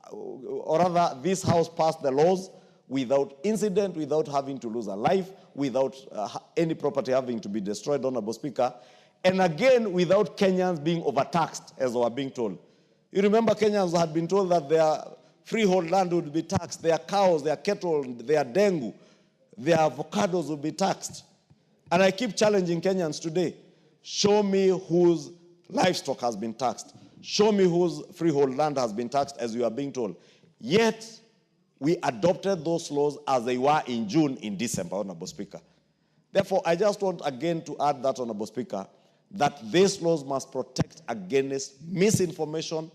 or rather this House passed the laws without incident, without having to lose a life, without any property having to be destroyed, Honorable Speaker, and again without Kenyans being overtaxed, as they were being told. You remember Kenyans had been told that their freehold land would be taxed, their cows, their cattle, their dengu, their avocados would be taxed. And I keep challenging Kenyans today, show me whose livestock has been taxed. Show me whose freehold land has been taxed, as you are being told. Yet, we adopted those laws as they were in June, in December, Honorable Speaker. Therefore, I just want again to add that, Honorable Speaker, that these laws must protect against misinformation,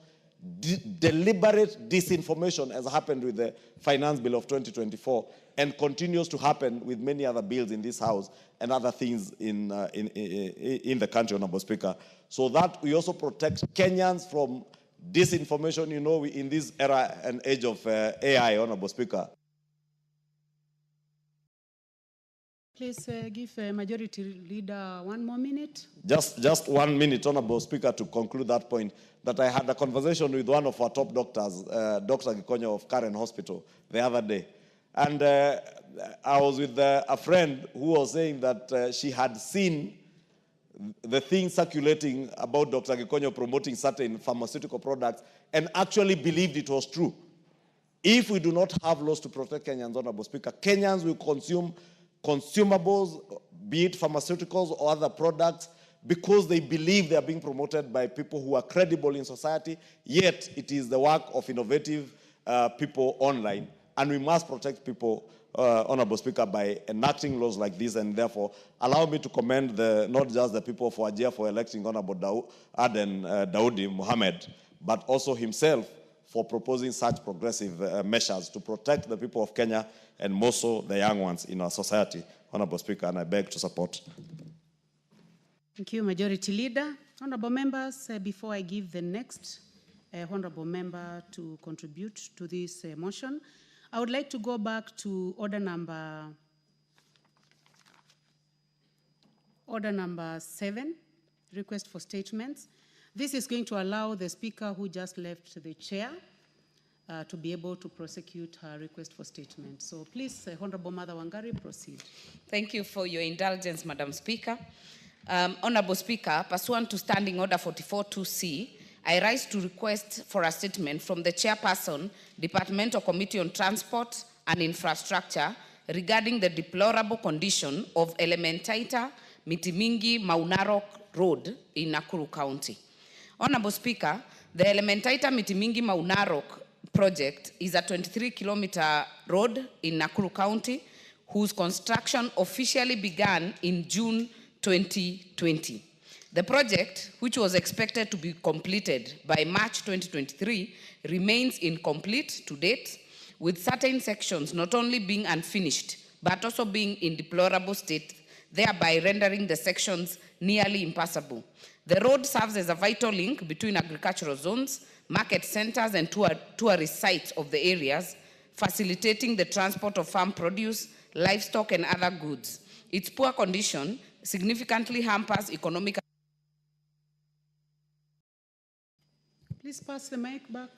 deliberate disinformation, as happened with the finance bill of 2024, and continues to happen with many other bills in this House and other things in the country, Honorable Speaker, so that we also protect Kenyans from disinformation, you know, in this era and age of AI, Honorable Speaker. Please give Majority Leader 1 more minute. Just 1 minute, Honorable Speaker, to conclude that point, that I had a conversation with one of our top doctors, Dr. Gikonyo of Karen Hospital, the other day. And I was with a friend who was saying that she had seen the thing circulating about Dr. Gikonyo promoting certain pharmaceutical products and actually believed it was true. If we do not have laws to protect Kenyans, Honorable Speaker, Kenyans will consume consumables, be it pharmaceuticals or other products, because they believe they are being promoted by people who are credible in society, yet it is the work of innovative people online, and we must protect people, Honorable Speaker, by enacting laws like this. And therefore, allow me to commend not just the people of Wajir for electing Honorable Aden Daudi Mohammed, but also himself for proposing such progressive measures to protect the people of Kenya and more so the young ones in our society. Honorable Speaker, and I beg to support. Thank you, Majority Leader. Honorable members, before I give the next honorable member to contribute to this motion, I would like to go back to order number 7, request for statements. This is going to allow the speaker who just left the chair to be able to prosecute her request for statement. So please, Honorable Mother Wangari, proceed. Thank you for your indulgence, Madam Speaker. Honorable Speaker, pursuant to Standing Order 44.2c, I rise to request for a statement from the Chairperson, Departmental Committee on Transport and Infrastructure regarding the deplorable condition of Elementaita Mitimingi Maunarok Road in Nakuru County. Honorable Speaker, the Elementaita Mitimingi Maunarok project is a 23-kilometer road in Nakuru County whose construction officially began in June 2020. The project, which was expected to be completed by March 2023, remains incomplete to date, with certain sections not only being unfinished, but also being in deplorable state, thereby rendering the sections nearly impassable. The road serves as a vital link between agricultural zones, market centers, and tourist sites of the areas, facilitating the transport of farm produce, livestock, and other goods. Its poor condition significantly hampers economic. Please pass the mic back.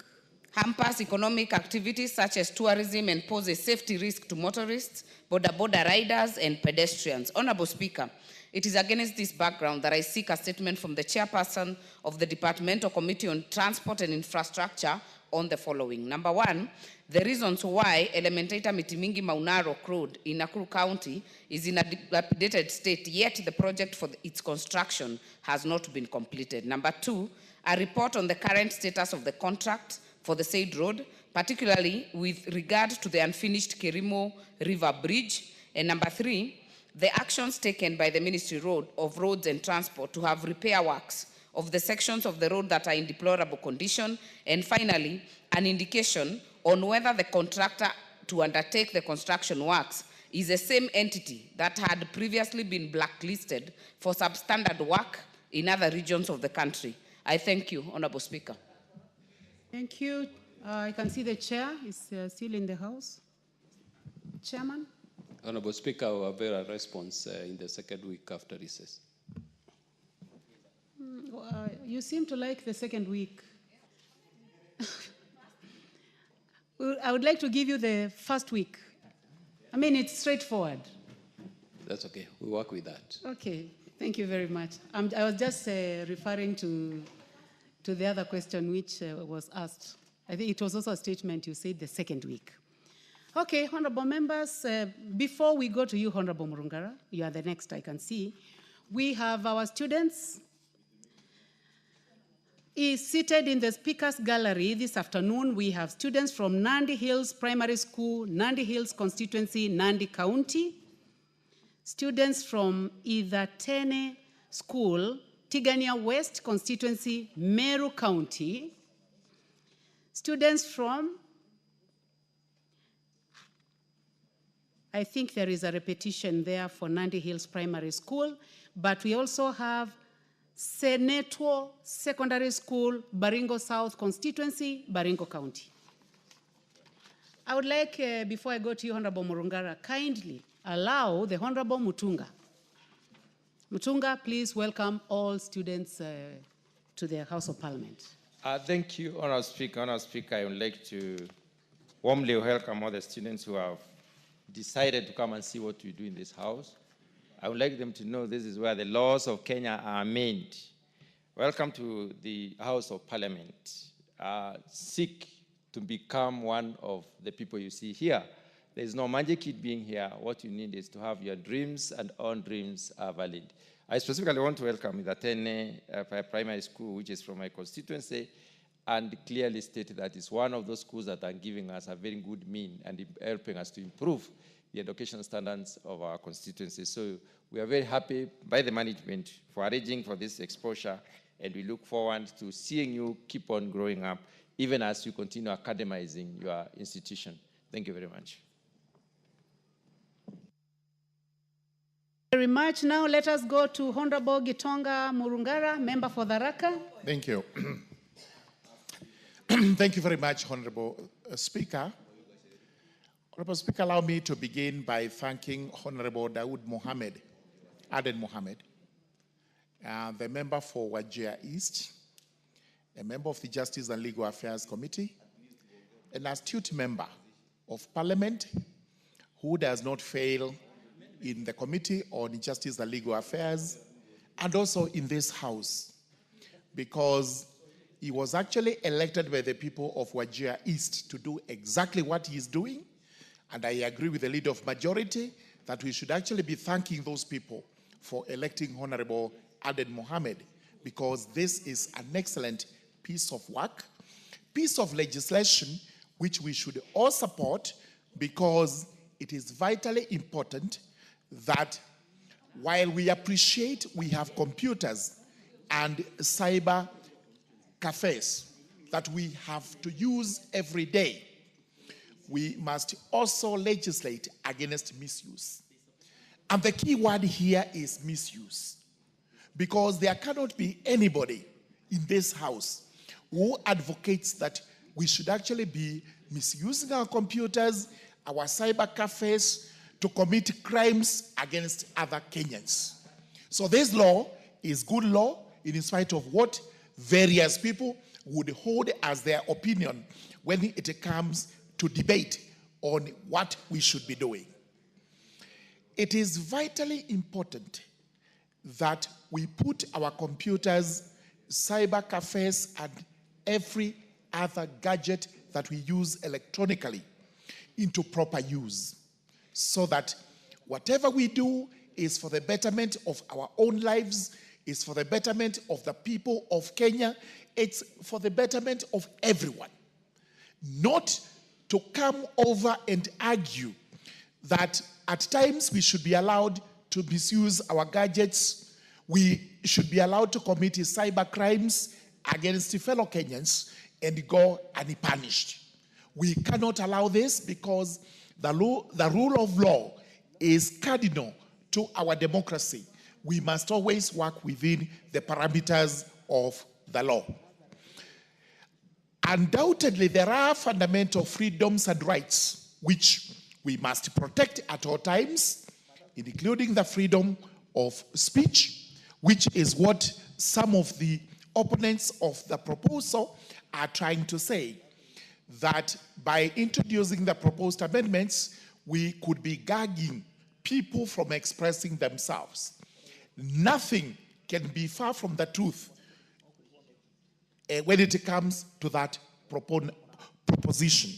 Hampers economic activities such as tourism and pose a safety risk to motorists, border riders, and pedestrians. Honorable Speaker, it is against this background that I seek a statement from the Chairperson of the Departmental Committee on Transport and Infrastructure on the following. Number 1, the reasons why Elementaita Mitimingi Maunarok Road in Nakuru County is in a dilapidated state, yet the project for its construction has not been completed. Number 2, a report on the current status of the contract for the said road, particularly with regard to the unfinished Kerimo River Bridge. And number 3, the actions taken by the Ministry of Roads and Transport to have repair works of the sections of the road that are in deplorable condition. And finally, an indication on whether the contractor to undertake the construction works is the same entity that had previously been blacklisted for substandard work in other regions of the country. I thank you, Honorable Speaker. Thank you. I can see the chair is still in the house. Chairman? Honorable Speaker, I will avail a response in the second week after recess. You seem to like the second week. I would like to give you the first week. I mean, it's straightforward. That's okay. We'll work with that. Okay. Thank you very much. I was just referring to the other question which was asked. I think it was also a statement you said the second week. Okay, honorable members, before we go to you, Honorable Murungara, you are the next I can see. We have our students seated in the speakers gallery this afternoon. We have students from Nandi Hills Primary School, Nandi Hills constituency, Nandi County. Students from Idatene School, Tigania West constituency, Meru County. Students from, I think there is a repetition there for Nandi Hills Primary School, but we also have Seneto Secondary School, Baringo South constituency, Baringo County. I would like, before I go to you, Honorable Murungara, kindly allow the Honorable Mutunga. Mutunga, please welcome all students to the House of Parliament. Thank you, Honourable Speaker. Honourable Speaker, I would like to warmly welcome all the students who have decided to come and see what we do in this house. I would like them to know this is where the laws of Kenya are made. Welcome to the House of Parliament. Seek to become one of the people you see here. There is no magic in being here. What you need is to have your dreams, and all dreams are valid. I specifically want to welcome Idatene Primary School, which is from my constituency, and clearly stated that it's one of those schools that are giving us a very good mean and helping us to improve the education standards of our constituency. So we are very happy by the management for arranging for this exposure, and we look forward to seeing you keep on growing up, even as you continue academizing your institution. Thank you very much. Very much. Now let us go to Honorable Gitonga Murungara, member for Tharaka. Thank you. Thank you very much, Honorable Speaker. Honorable Speaker, allow me to begin by thanking Honorable Aden Mohammed, the member for Wajir East, a member of the Justice and Legal Affairs Committee, an astute member of Parliament who does not fail in the Committee on Justice and Legal Affairs, and also in this House, because he was actually elected by the people of Wajir East to do exactly what he is doing. And I agree with the leader of majority that we should actually be thanking those people for electing Honorable Aden Mohammed, because this is an excellent piece of work, piece of legislation, which we should all support, because it is vitally important that while we appreciate we have computers and cyber cafes that we have to use every day, we must also legislate against misuse. And the key word here is misuse, because there cannot be anybody in this House who advocates that we should actually be misusing our computers, our cyber cafes, to commit crimes against other Kenyans. So this law is good law in spite of what various people would hold as their opinion when it comes to debate on what we should be doing. It is vitally important that we put our computers, cyber cafes, and every other gadget that we use electronically into proper use, so that whatever we do is for the betterment of our own lives, is for the betterment of the people of Kenya, it's for the betterment of everyone. Not to come over and argue that at times we should be allowed to misuse our gadgets, we should be allowed to commit cyber crimes against fellow Kenyans and go unpunished. We cannot allow this, because the rule of law is cardinal to our democracy. We must always work within the parameters of the law. Undoubtedly, there are fundamental freedoms and rights which we must protect at all times, including the freedom of speech, which is what some of the opponents of the proposal are trying to say, that by introducing the proposed amendments, we could be gagging people from expressing themselves. Nothing can be far from the truth when it comes to that proposition.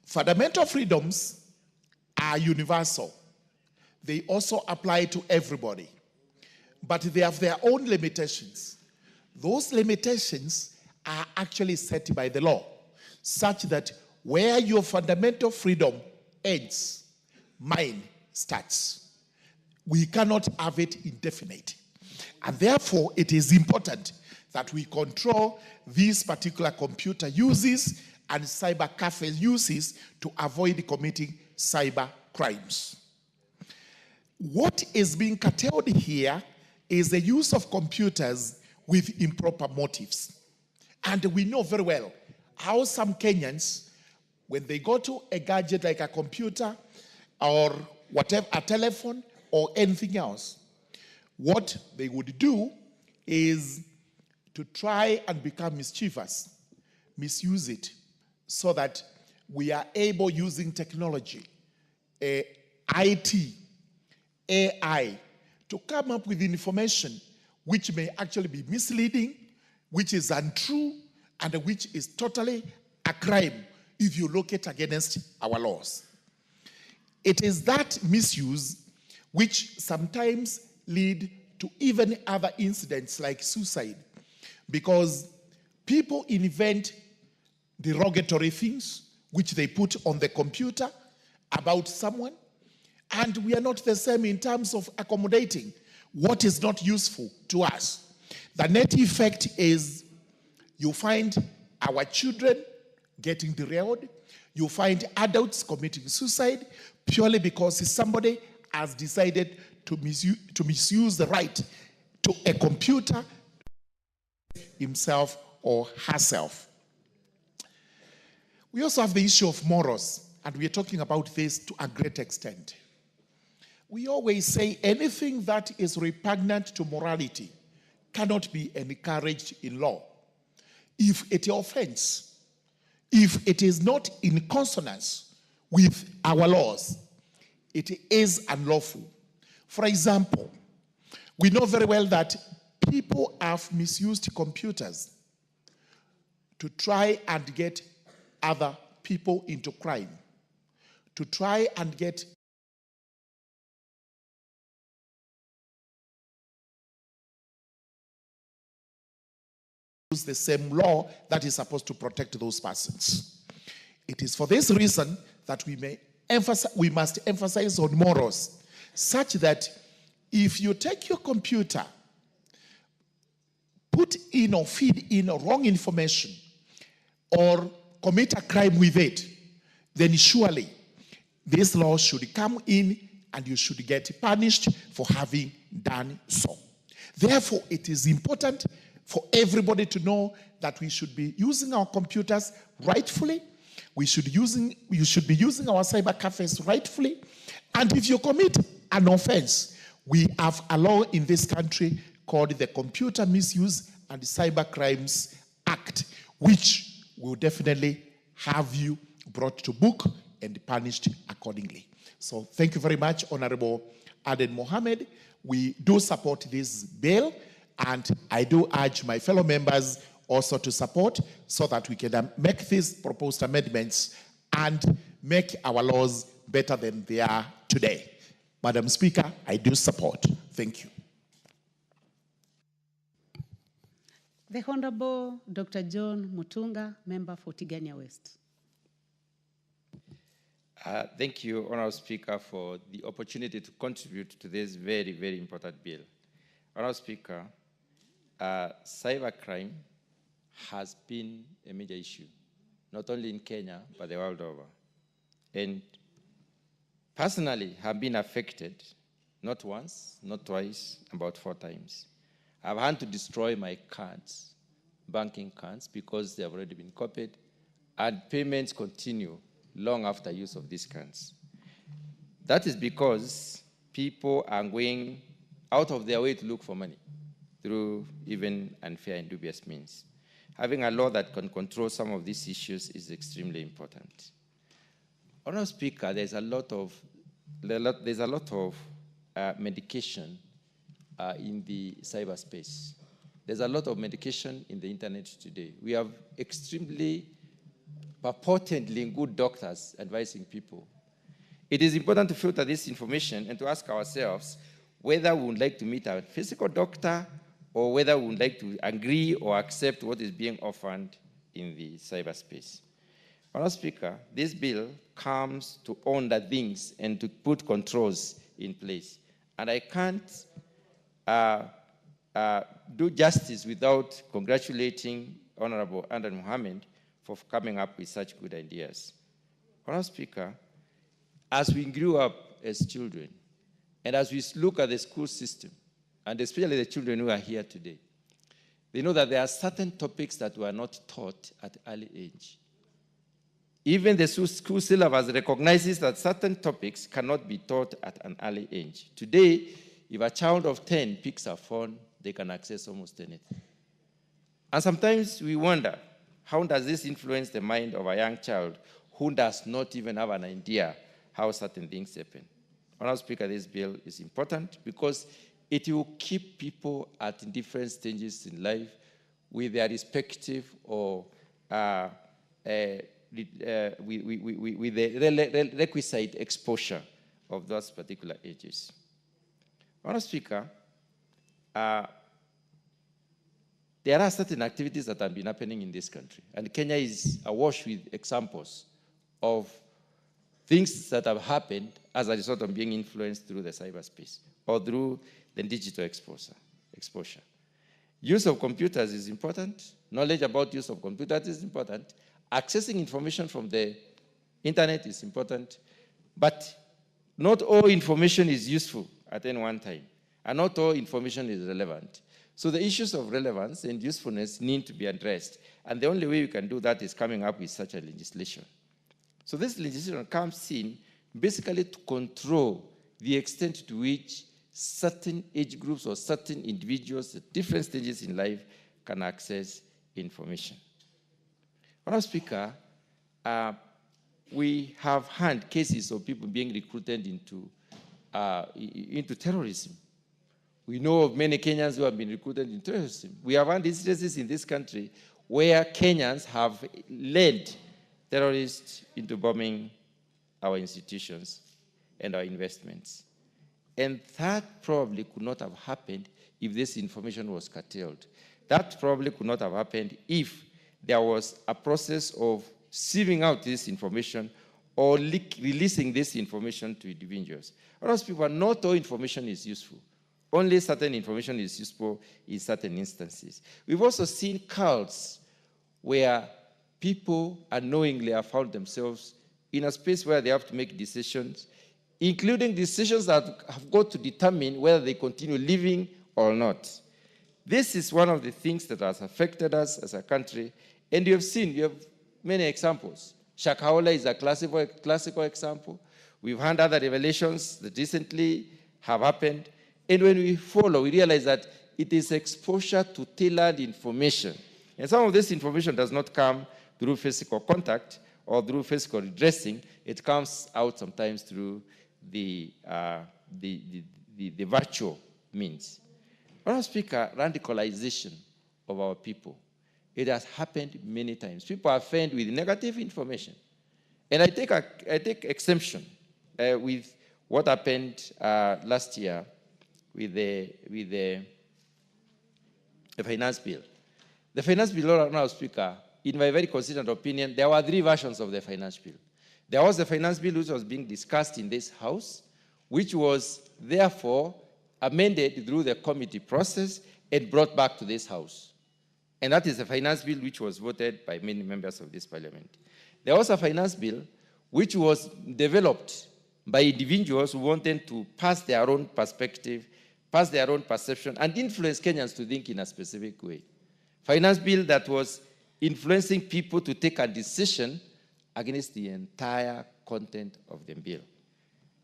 Fundamental freedoms are universal. They also apply to everybody, but they have their own limitations. Those limitations are actually set by the law, such that where your fundamental freedom ends, mine starts. We cannot have it indefinite. And therefore, it is important that we control these particular computer uses and cyber cafe uses to avoid committing cyber crimes. What is being curtailed here is the use of computers with improper motives. And we know very well how some Kenyans, when they go to a gadget like a computer or whatever, a telephone or anything else, what they would do is to try and become mischievous, misuse it, so that we are able, using technology, IT, AI, to come up with information which may actually be misleading, which is untrue, and which is totally a crime if you look at against our laws. It is that misuse which sometimes lead to even other incidents like suicide, because People invent derogatory things which they put on the computer about someone, and we are not the same in terms of accommodating what is not useful to us. The net effect is you find our children getting derailed, you find adults committing suicide purely because somebody has decided to misuse the right to a computer himself or herself. We also have the issue of morals, and we are talking about this to a great extent. We always say anything that is repugnant to morality cannot be encouraged in law. If it offends, if it is not in consonance with our laws, it is unlawful. For example, we know very well that people have misused computers to try and get other people into crime, to try and get the same law that is supposed to protect those persons. It is for this reason that we must emphasize on morals, such that if you take your computer, put in or feed in wrong information, or commit a crime with it, then surely this law should come in and you should get punished for having done so. Therefore, it is important for everybody to know that we should be using our computers rightfully. You should be using our cyber cafes rightfully. And if you commit an offense, we have a law in this country called the Computer Misuse and Cyber Crimes Act, which will definitely have you brought to book and punished accordingly. So thank you very much, Honorable Aden Mohammed. We do support this bill, and I do urge my fellow members also to support so that we can make these proposed amendments and make our laws better than they are today. Madam Speaker, I do support. Thank you. The Honorable Dr. John Mutunga, member for Tigania West. Thank you, Honorable Speaker, for the opportunity to contribute to this very, very important bill. Honorable Speaker, cybercrime has been a major issue, not only in Kenya, but the world over. And personally, have been affected, not once, not twice, about 4 times. I've had to destroy my cards, banking cards, because they have already been copied, and payments continue long after use of these cards. That is because people are going out of their way to look for money through even unfair and dubious means. Having a law that can control some of these issues is extremely important. Honorable Speaker, there's a lot of medication in the cyberspace. There's a lot of medication in the internet today. We have extremely purportedly good doctors advising people. It is important to filter this information and to ask ourselves whether we would like to meet a physical doctor or whether we would like to agree or accept what is being offered in the cyberspace. Honorable Speaker, this bill comes to own the things and to put controls in place. And I can't do justice without congratulating Honorable Aden Mohammed for coming up with such good ideas. Honorable Speaker, as we grew up as children, and as we look at the school system, and especially the children who are here today, they know that there are certain topics that were not taught at early age. Even the school syllabus recognizes that certain topics cannot be taught at an early age. Today, if a child of 10 picks a phone, they can access almost anything. And sometimes we wonder, how does this influence the mind of a young child who does not even have an idea how certain things happen? Honorable Speaker, this bill is important because it will keep people at different stages in life with their respective or with the requisite exposure of those particular ages. Honorable Speaker, the there are certain activities that have been happening in this country. And Kenya is awash with examples of things that have happened as a result of being influenced through the cyberspace or through the digital exposure. Use of computers is important. Knowledge about use of computers is important. Accessing information from the internet is important. But not all information is useful at any one time. And not all information is relevant. So the issues of relevance and usefulness need to be addressed. And the only way we can do that is coming up with such a legislation. So this legislation comes in basically to control the extent to which certain age groups or certain individuals at different stages in life can access information. Madam Speaker, we have had cases of people being recruited into terrorism. We know of many Kenyans who have been recruited into terrorism. We have had instances in this country where Kenyans have led terrorists into bombing our institutions and our investments. And that probably could not have happened if this information was curtailed. That probably could not have happened if there was a process of sieving out this information or releasing this information to individuals. Other people, not all information is useful. Only certain information is useful in certain instances. We've also seen cults where people unknowingly have found themselves in a space where they have to make decisions, including decisions that have got to determine whether they continue living or not. This is one of the things that has affected us as a country, and you have many examples. Shakahola is a classical example. We've had other revelations that recently have happened, and when we follow, we realize that it is exposure to tailored information. And some of this information does not come through physical contact or through physical redressing. It comes out sometimes through the virtual means. Madam Speaker, radicalization of our people. It has happened many times. People are fed with negative information. And I take exemption with what happened last year with the finance bill. The finance bill, Madam Speaker, in my very considered opinion, there were 3 versions of the finance bill. There was the finance bill which was being discussed in this House, which was therefore amended through the committee process and brought back to this House. And that is the finance bill which was voted by many members of this parliament. There was a finance bill which was developed by individuals who wanted to pass their own perspective, pass their own perception, and influence Kenyans to think in a specific way. Finance bill that was influencing people to take a decision against the entire content of the bill.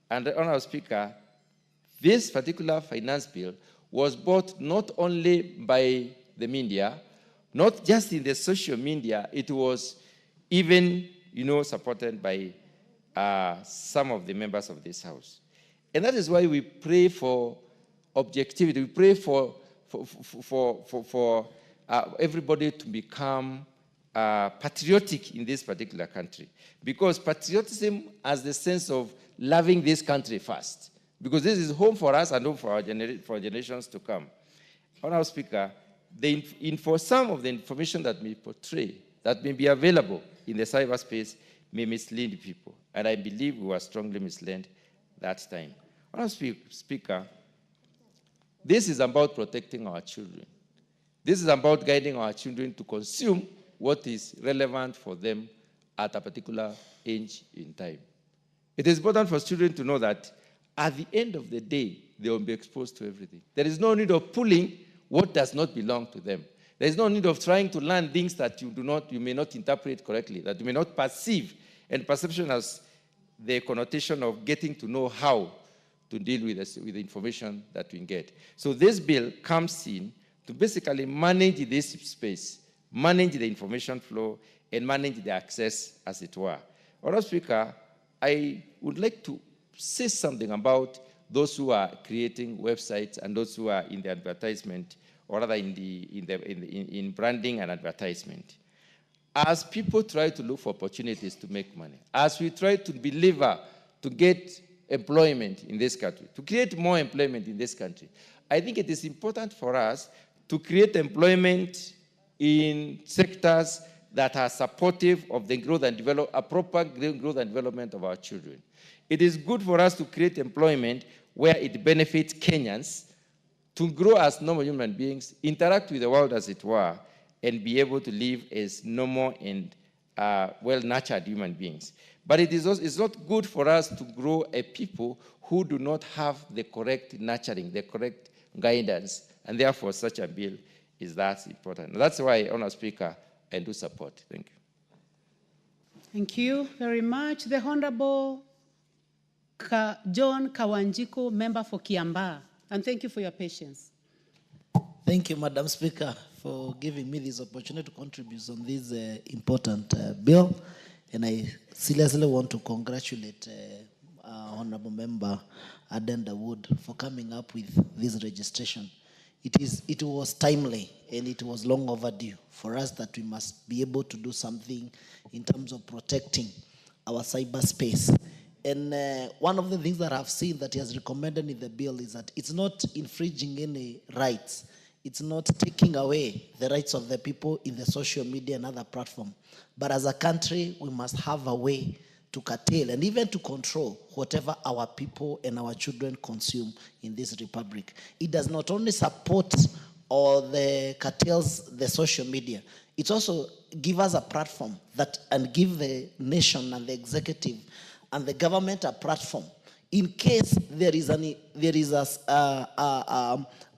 And, Honourable Speaker, this particular finance bill was bought not only by the media, not just in the social media, it was even, supported by some of the members of this House. And that is why we pray for objectivity. We pray for everybody to become patriotic in this particular country. Because patriotism has the sense of loving this country first. Because this is home for us and home for for generations to come. Honourable Speaker, for some of the information that may portray, that may be available in the cyberspace, may mislead people. And I believe we were strongly misled that time. Honourable Speaker, this is about protecting our children. This is about guiding our children to consume what is relevant for them at a particular age in time. It is important for children to know that at the end of the day, they will be exposed to everything. There is no need of pulling what does not belong to them. There is no need of trying to learn things that you may not interpret correctly, that you may not perceive. And perception has the connotation of getting to know how to deal with the information that we get. So this bill comes in to basically manage this space, manage the information flow, and manage the access, as it were. Honourable Speaker, I would like to say something about those who are creating websites and those who are in the advertisement, or rather in branding and advertisement. As people try to look for opportunities to make money, as we try to deliver, to get employment in this country, to create more employment in this country, I think it is important for us to create employment in sectors that are supportive of the growth and a proper growth and development of our children. It is good for us to create employment where it benefits Kenyans to grow as normal human beings, interact with the world as it were, and be able to live as normal and well-nurtured human beings. But it's not good for us to grow a people who do not have the correct nurturing, the correct guidance, and therefore such a bill is that important. That's why, Honourable Speaker, I do support. Thank you. Thank you very much. The Honorable John Kawanjiko, member for Kiambaa. And thank you for your patience. Thank you, Madam Speaker, for giving me this opportunity to contribute on this important bill. And I seriously want to congratulate Honorable Member Adenda Wood for coming up with this registration. It was timely and it was long overdue for us that we must be able to do something in terms of protecting our cyberspace. And one of the things that I've seen that he has recommended in the bill is that it's not infringing any rights. It's not taking away the rights of the people in the social media and other platforms. But as a country, we must have a way to curtail and even to control whatever our people and our children consume in this republic. It does not only support or the curtails the social media, it also gives us a platform that and give the nation and the executive and the government a platform in case there is a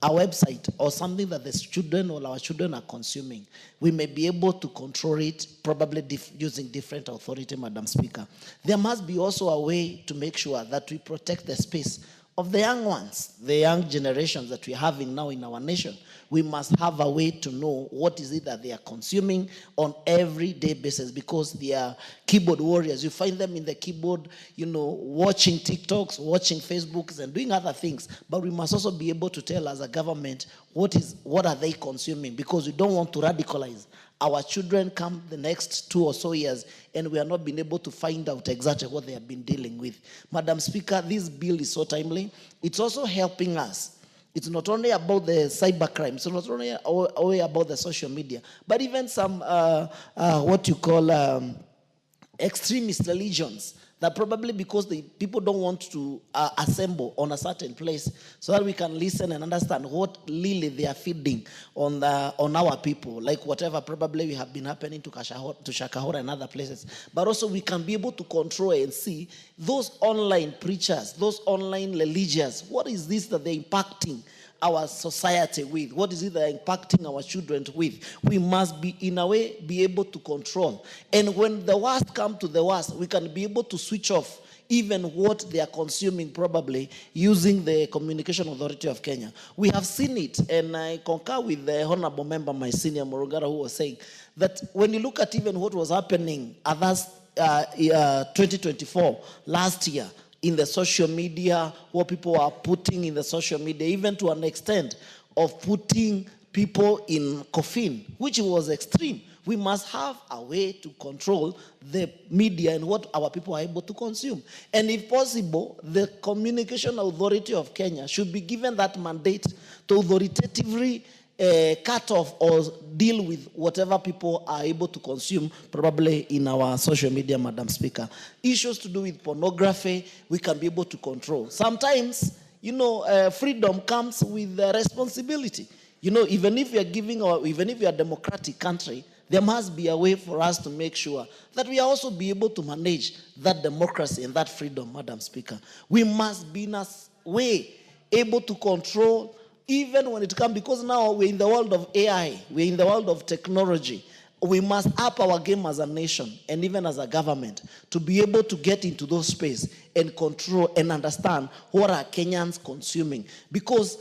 website or something that the children or our children are consuming, we may be able to control it, probably using different authority, Madam Speaker. There must be also a way to make sure that we protect the space of the young ones, the young generations that we're having now in our nation. We must have a way to know what is it that they are consuming on everyday basis, because they are keyboard warriors. You find them in the keyboard, watching TikToks, watching Facebooks, and doing other things. But we must also be able to tell as a government what are they consuming, because we don't want to radicalize our children come the next 2 or so years and we are not being able to find out exactly what they have been dealing with. Madam Speaker, this bill is so timely. It's also helping us. It's not only about the cybercrime, it's not only about the social media, but even some extremist religions that probably because the people don't want to assemble on a certain place so that we can listen and understand what really they are feeding on our people, like whatever probably we have been happening to Shakahora and other places. But also we can be able to control and see those online preachers, those online religious, what is this that they're impacting our society with? What is it they're impacting our children with? We must be, in a way, be able to control. And when the worst comes to the worst, we can be able to switch off even what they are consuming, probably using the Communication Authority of Kenya. We have seen it, and I concur with the honorable member, my senior Morugara, who was saying that when you look at even what was happening at 2024, last year, in the social media, what people are putting in the social media, even to an extent of putting people in coffin, which was extreme. We must have a way to control the media and what our people are able to consume. And if possible, the Communication Authority of Kenya should be given that mandate to authoritatively cut off or deal with whatever people are able to consume, probably in our social media, Madam Speaker. Issues to do with pornography, we can be able to control. Sometimes, freedom comes with responsibility. Even if even if we are a democratic country, there must be a way for us to make sure that we also be able to manage that democracy and that freedom, Madam Speaker. We must be in a way able to control even when it comes, because now we're in the world of AI, we're in the world of technology. We must up our game as a nation and even as a government to be able to get into those spaces and control and understand what are Kenyans consuming. Because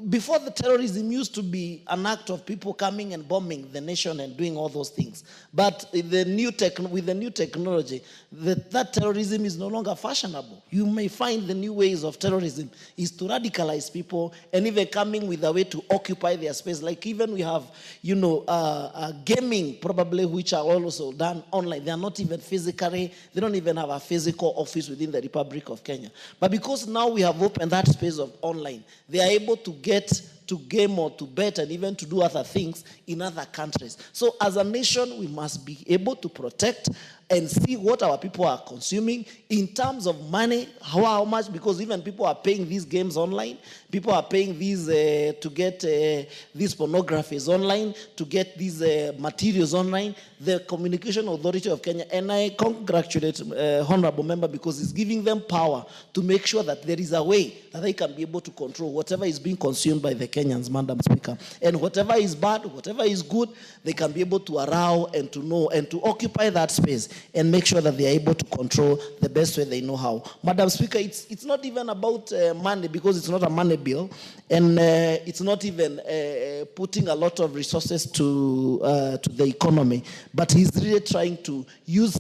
before, the terrorism used to be an act of people coming and bombing the nation and doing all those things. But with the new technology, that terrorism is no longer fashionable. You may find the new ways of terrorism is to radicalize people and even coming with a way to occupy their space. Like even we have, gaming probably, which are also done online. They are not even physically, they don't even have a physical office within the Republic of Kenya. But because now we have opened that space of online, they are able to get to game or to bet and even to do other things in other countries. So as a nation, we must be able to protect and see what our people are consuming in terms of money, how much, because even people are paying these games online, people are paying these to get these pornographies online, to get these materials online. The Communication Authority of Kenya, and I congratulate Honorable Member because it's giving them power to make sure that there is a way that they can be able to control whatever is being consumed by the Kenyans, Madam Speaker. And whatever is bad, whatever is good, they can be able to allow and to know and to occupy that space and make sure that they are able to control the best way they know how. Madam Speaker, it's not even about money because it's not a money bill, and it's not even putting a lot of resources to the economy, but he's really trying to use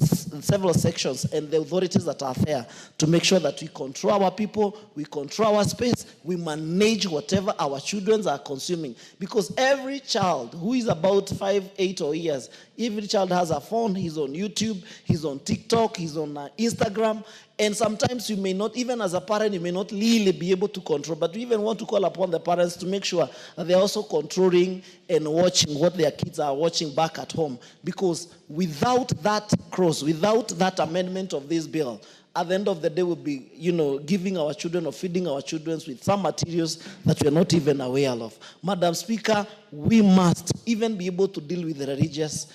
several sections and the authorities that are there to make sure that we control our people, we control our space, we manage whatever our children are consuming. Because every child who is about 5, 8 or years, every child has a phone, he's on YouTube, he's on TikTok, he's on Instagram, and sometimes you may not, even as a parent, you may not really be able to control, but we even want to call upon the parents to make sure that they're also controlling and watching what their kids are watching back at home. Because without that cross, without that amendment of this bill, at the end of the day, we'll be, giving our children or feeding our children with some materials that we're not even aware of. Madam Speaker, we must even be able to deal with the religious,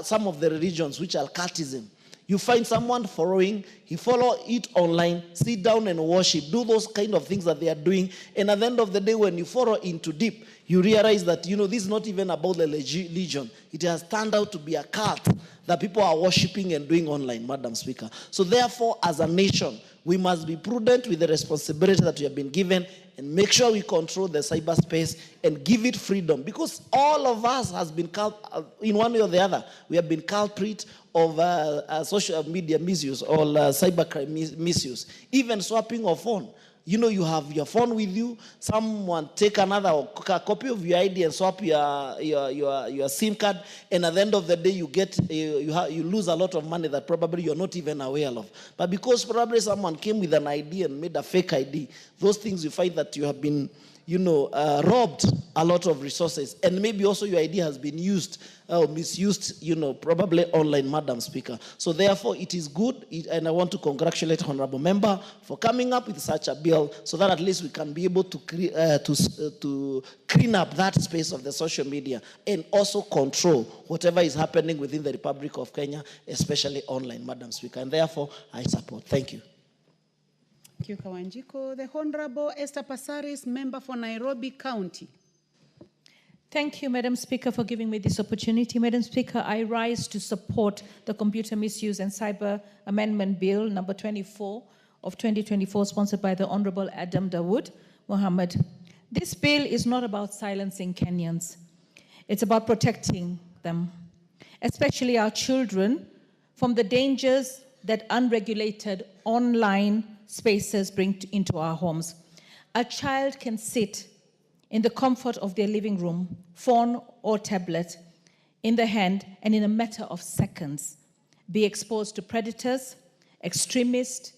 some of the religions which are cultism. You find someone following, he follow it online, sit down and worship, do those kind of things that they are doing. And at the end of the day, when you follow into deep, you realize that, this is not even about the religion. It has turned out to be a cult that people are worshiping and doing online, Madam Speaker. So therefore, as a nation, we must be prudent with the responsibility that we have been given and make sure we control the cyberspace and give it freedom. Because all of us has been, in one way or the other, we have been culprit of social media misuse or cybercrime misuse. Even swapping of phone. You have your phone with you, someone take another copy of your ID and swap your SIM card, and at the end of the day, you lose a lot of money that probably you're not even aware of. But because probably someone came with an ID and made a fake ID, those things you find that you have been robbed a lot of resources, and maybe also your ID has been used or misused, probably online, Madam Speaker. So therefore, it is good, and I want to congratulate Honorable Member for coming up with such a bill, so that at least we can be able to clean up that space of the social media and also control whatever is happening within the Republic of Kenya, especially online, Madam Speaker. And therefore, I support. Thank you. Thank you, Kawanjiko. The Honorable Esther Passaris, member for Nairobi County. Thank you, Madam Speaker, for giving me this opportunity. Madam Speaker, I rise to support the Computer Misuse and Cyber Amendment Bill number 24 of 2024, sponsored by the Honorable Adam Dawood Mohammed. This bill is not about silencing Kenyans. It's about protecting them, especially our children, from the dangers that unregulated online spaces bring into our homes. A child can sit in the comfort of their living room, phone or tablet in the hand, and in a matter of seconds, be exposed to predators, extremists,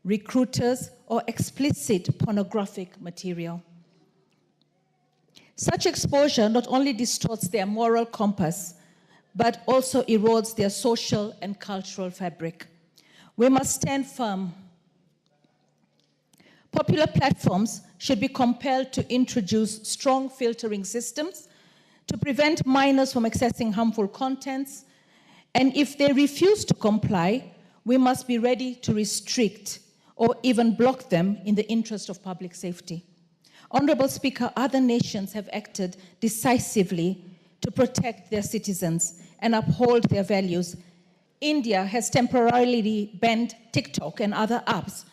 recruiters, or explicit pornographic material. Such exposure not only distorts their moral compass, but also erodes their social and cultural fabric. We must stand firm. Popular platforms should be compelled to introduce strong filtering systems to prevent minors from accessing harmful contents. And if they refuse to comply, we must be ready to restrict or even block them in the interest of public safety. Honorable Speaker, other nations have acted decisively to protect their citizens and uphold their values. India has temporarily banned TikTok and other apps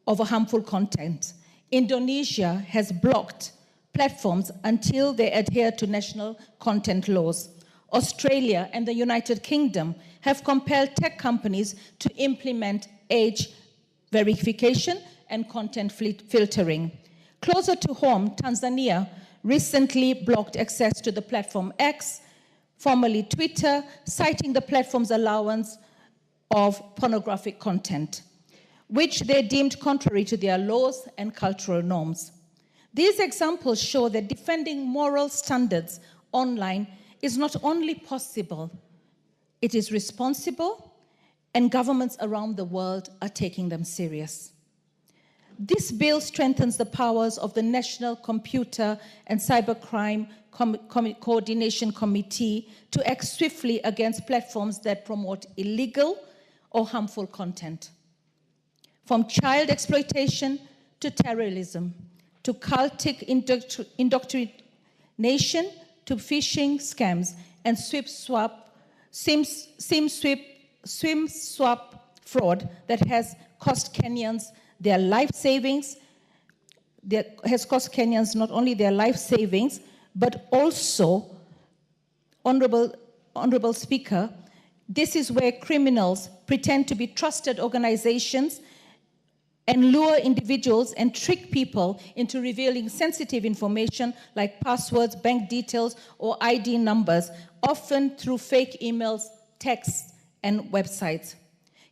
of harmful content. Indonesia has blocked platforms until they adhere to national content laws. Australia and the United Kingdom have compelled tech companies to implement age verification and content filtering. Closer to home, Tanzania recently blocked access to the platform X, formerly Twitter, citing the platform's allowance of pornographic content, which they deemed contrary to their laws and cultural norms. These examples show that defending moral standards online is not only possible, it is responsible, and governments around the world are taking them serious. This bill strengthens the powers of the National Computer and Cybercrime Coordination Committee to act swiftly against platforms that promote illegal or harmful content. From child exploitation to terrorism, to cultic indoctrination, to phishing scams and swim swap fraud that has cost Kenyans their life savings, that has cost Kenyans not only their life savings, but also, Honorable Speaker, this is where criminals pretend to be trusted organizations and lure individuals and trick people into revealing sensitive information like passwords, bank details, or ID numbers, often through fake emails, texts, and websites.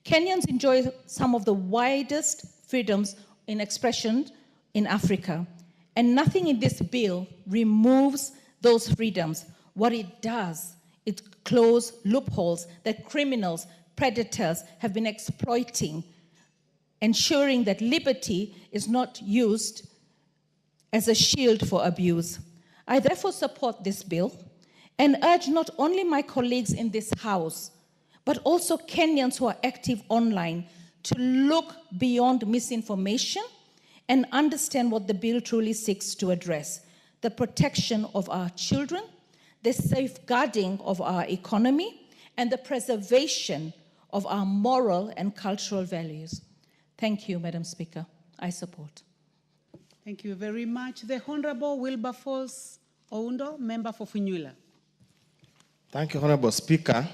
Kenyans enjoy some of the widest freedoms in expression in Africa, and nothing in this bill removes those freedoms. What it does, it closes loopholes that criminals, predators have been exploiting, ensuring that liberty is not used as a shield for abuse. I therefore support this bill and urge not only my colleagues in this House, but also Kenyans who are active online to look beyond misinformation and understand what the bill truly seeks to address: the protection of our children, the safeguarding of our economy, and the preservation of our moral and cultural values. Thank you, Madam Speaker. I support. Thank you very much. The Honorable Wilberforce Oundo, member for Funyula. Thank you, Honorable Speaker.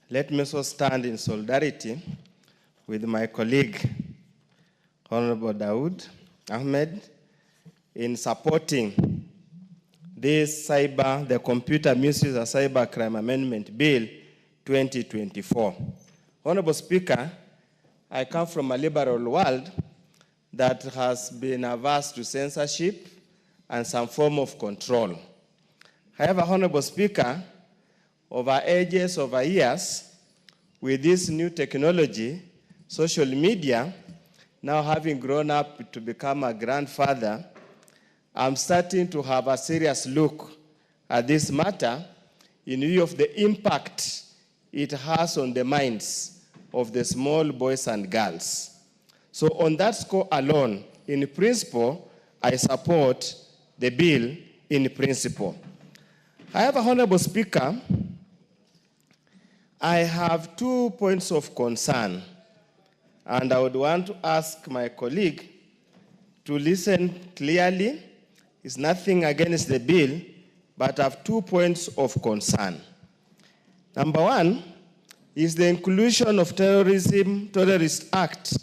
Let me also stand in solidarity with my colleague, Honorable Daud Ahmed, in supporting this the Computer Misuse and Cybercrime Amendment Bill 2024. Honorable Speaker, I come from a liberal world that has been averse to censorship and some form of control. However, Honorable Speaker, over ages, over years, with this new technology, social media, now having grown up to become a grandfather, I'm starting to have a serious look at this matter in view of the impact it has on the minds of the small boys and girls. So on that score alone, in principle, I support the bill in principle. However, Honorable Speaker, I have 2 points of concern, and I would want to ask my colleague to listen clearly. It's nothing against the bill, but I have 2 points of concern. Number one is the inclusion of terrorist act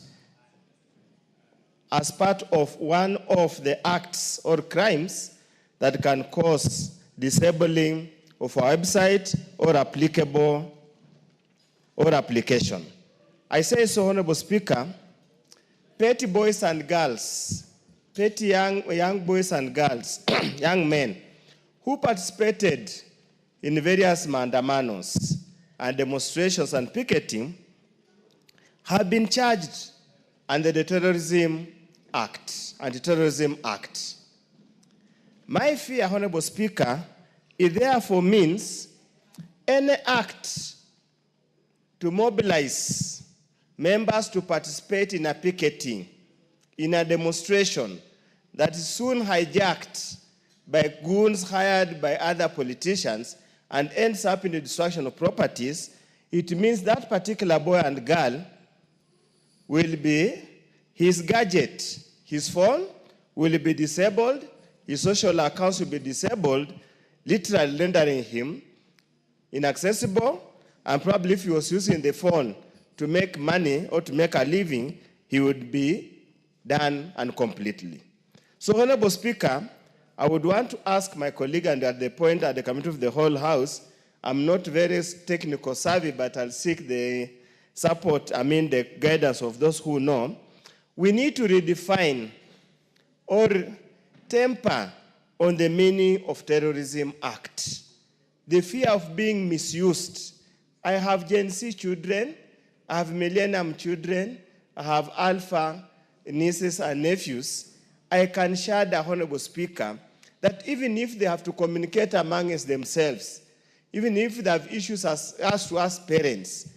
as part of one of the acts or crimes that can cause disabling of our website or applicable or application. I say so, Honorable Speaker, petty boys and girls, petty young boys and girls, young men who participated in various mandamanos and demonstrations and picketing have been charged under the Terrorism Act, Anti-Terrorism Act. My fear, Honorable Speaker, it therefore means any act to mobilize members to participate in a picketing, in a demonstration that is soon hijacked by goons hired by other politicians and ends up in the destruction of properties, it means that particular boy and girl will be, his gadget, his phone will be disabled, his social accounts will be disabled, literally rendering him inaccessible, and probably if he was using the phone to make money or to make a living, he would be done completely. So, Honorable Speaker, I would want to ask my colleague, and at the point at the Committee of the whole House, I'm not very technical savvy, but I'll seek the support, the guidance of those who know. We need to redefine or temper on the meaning of Terrorism Act. The fear of being misused. I have Gen Z children, I have millennium children, I have alpha nieces and nephews. I can share the Honorable Speaker that even if they have to communicate amongst themselves, even if they have issues as to us parents,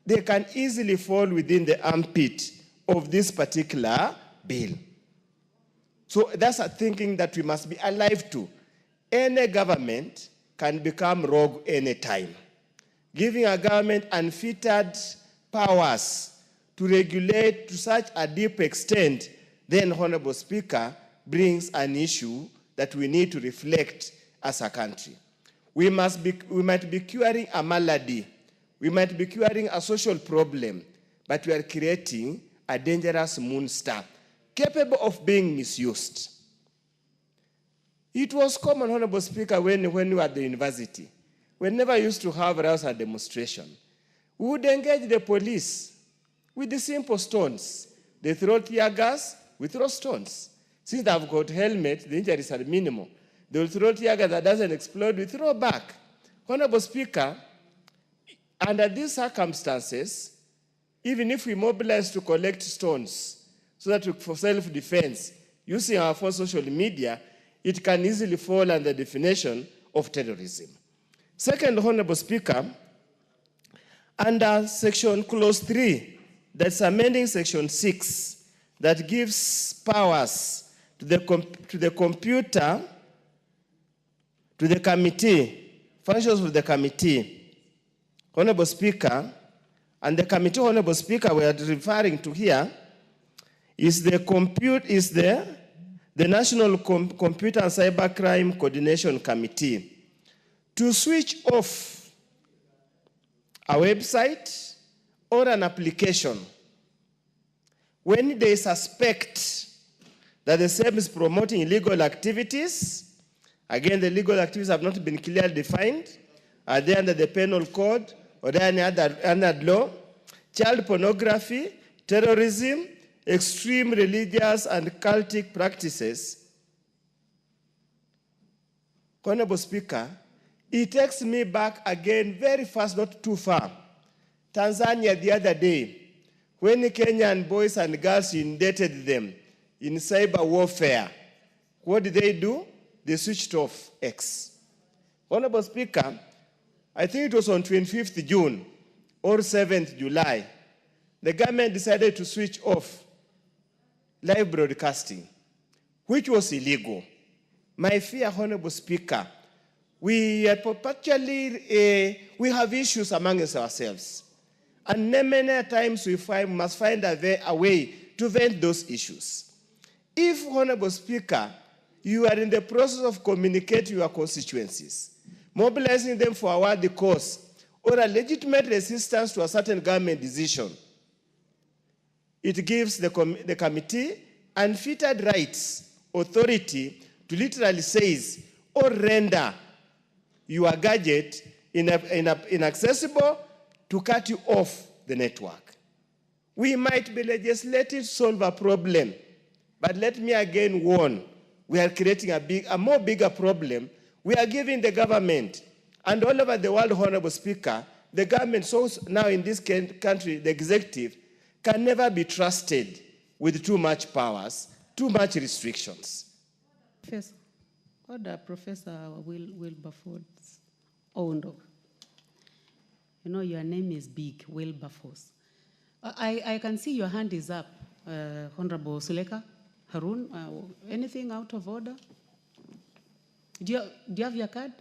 they can easily fall within the armpit of this particular bill. So that's a thinking that we must be alive to. Any government can become rogue anytime. Giving a government unfettered powers to regulate to such a deep extent, then, Honorable Speaker, brings an issue that we need to reflect as a country. We might be curing a malady, we might be curing a social problem, but we are creating a dangerous monster capable of being misused. It was common, Honorable Speaker, when we were at the university. We never used to have rouse and demonstration. We would engage the police with the simple stones. They throw tear gas, we throw stones. Since they've got helmets, the injuries are minimal. They will throw tear gas that doesn't explode, we throw back. Honorable Speaker, under these circumstances, even if we mobilize to collect stones so that for self-defense, using our phone social media, it can easily fall under the definition of terrorism. Second, Honorable Speaker, under Section Clause 3, that's amending Section 6, that gives powers to the committee, functions of the committee. Honorable Speaker, and the committee, Honorable Speaker, we are referring to here is the National Computer and Cybercrime Coordination Committee to switch off a website or an application when they suspect that the same is promoting illegal activities. Again, the illegal activities have not been clearly defined. Are they under the penal code or any other law? Child pornography, terrorism, extreme religious and cultic practices. Honorable Speaker, it takes me back again very fast, not too far. Tanzania the other day, when the Kenyan boys and girls indicted them in cyber warfare, what did they do? They switched off X. Honorable Speaker, I think it was on 25th June or 7th July, the government decided to switch off live broadcasting, which was illegal. My fear, Honorable Speaker, we have issues amongst ourselves. And many times we must find a way to vent those issues. If, Honorable Speaker, you are in the process of communicating your constituencies, mobilizing them for a worthy cause, or a legitimate resistance to a certain government decision, it gives the committee unfettered rights, authority to literally says or render your gadget inaccessible to cut you off the network. We might be legislative to solve a problem, but let me again warn, we are creating a more bigger problem. We are giving the government, and all over the world, Honorable Speaker, the government, so now in this country, the executive, can never be trusted with too much powers, too much restrictions. Professor, order Professor Wilberforce Oundo. You know, your name is big, Wilberforce. I can see your hand is up, Honorable Suleka Harun. Anything out of order? Do you have your card?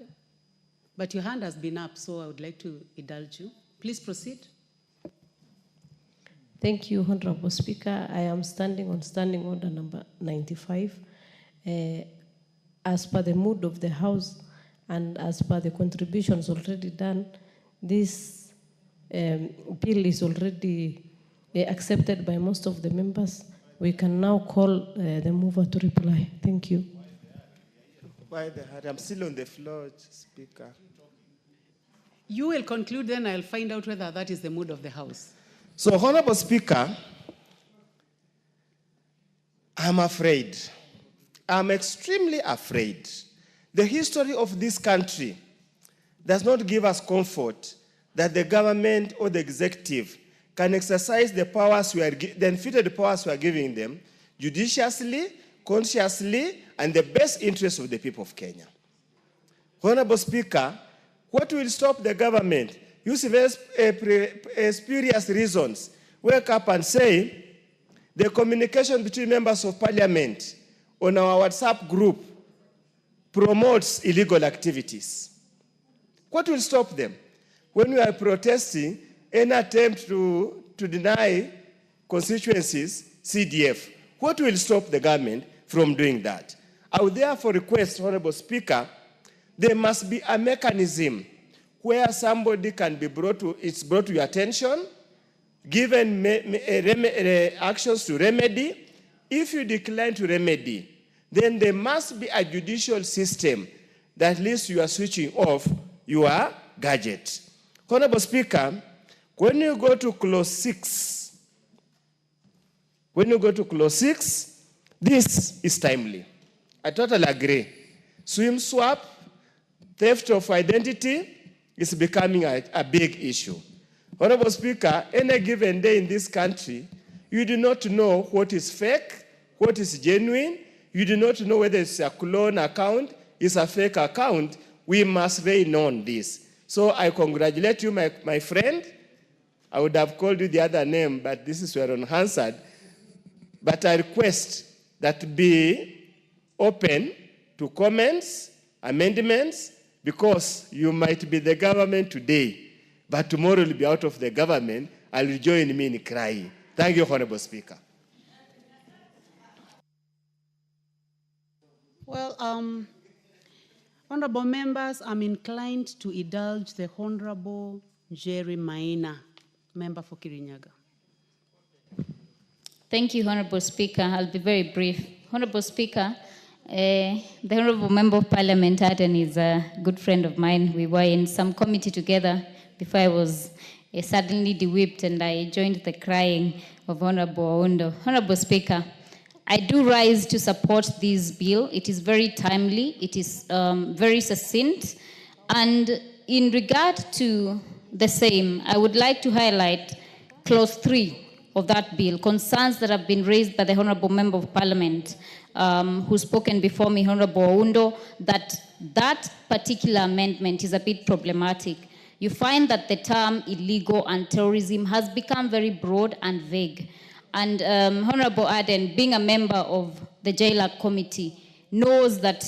But your hand has been up, so I would like to indulge you. Please proceed. Thank you, Honorable Speaker. I am standing on Standing Order number 95. As per the mood of the House and as per the contributions already done, this bill is already accepted by most of the members. We can now call the mover to reply. Thank you. Why the hurry? I'm still on the floor, Speaker. You will conclude, then I'll find out whether that is the mood of the House. So, Honorable Speaker, I'm afraid I'm extremely afraid. The history of this country does not give us comfort that the government or the executive can exercise the powers the unfettered powers we are giving them judiciously, consciously, and the best interest of the people of Kenya. Honorable Speaker, what will stop the government? Use very spurious reasons. Wake up and say the communication between members of parliament on our WhatsApp group promotes illegal activities. What will stop them? When we are protesting, any attempt to deny constituencies, CDF, what will stop the government from doing that? I would therefore request, Honorable Speaker, there must be a mechanism where somebody can be brought to your attention, given actions to remedy. If you decline to remedy, then there must be a judicial system that at least you are switching off your gadget. Honorable Speaker, when you go to clause 6, this is timely. I totally agree. Swim swap, theft of identity is becoming a big issue. Honorable Speaker, any given day in this country, you do not know what is fake, what is genuine. You do not know whether it's a clone account, it's a fake account. We must really know this. So I congratulate you, my friend. I would have called you the other name, but this is where unanswered. But I request that be open to comments, amendments, because you might be the government today, but tomorrow you'll be out of the government. I'll join me in crying. Thank you, Honorable Speaker. Well, honorable members, I'm inclined to indulge the Honorable Jerry Maina, member for Kirinyaga. Thank you, Honorable Speaker. I'll be very brief. Honorable Speaker, the Honorable Member of Parliament, Aden, is a good friend of mine. We were in some committee together before I was suddenly de-whipped and I joined the crying of Honorable Oundo. Honorable Speaker, I do rise to support this bill. It is very timely. It is very succinct. And in regard to the same, I would like to highlight clause 3 of that bill, concerns that have been raised by the Honorable Member of Parliament who spoken before me, Honorable Oundo, that particular amendment is a bit problematic. You find that the term illegal and terrorism has become very broad and vague. And Honorable Aden, being a member of the JLAC committee, knows that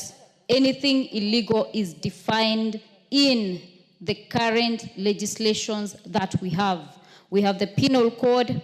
anything illegal is defined in the current legislations that we have. We have the penal code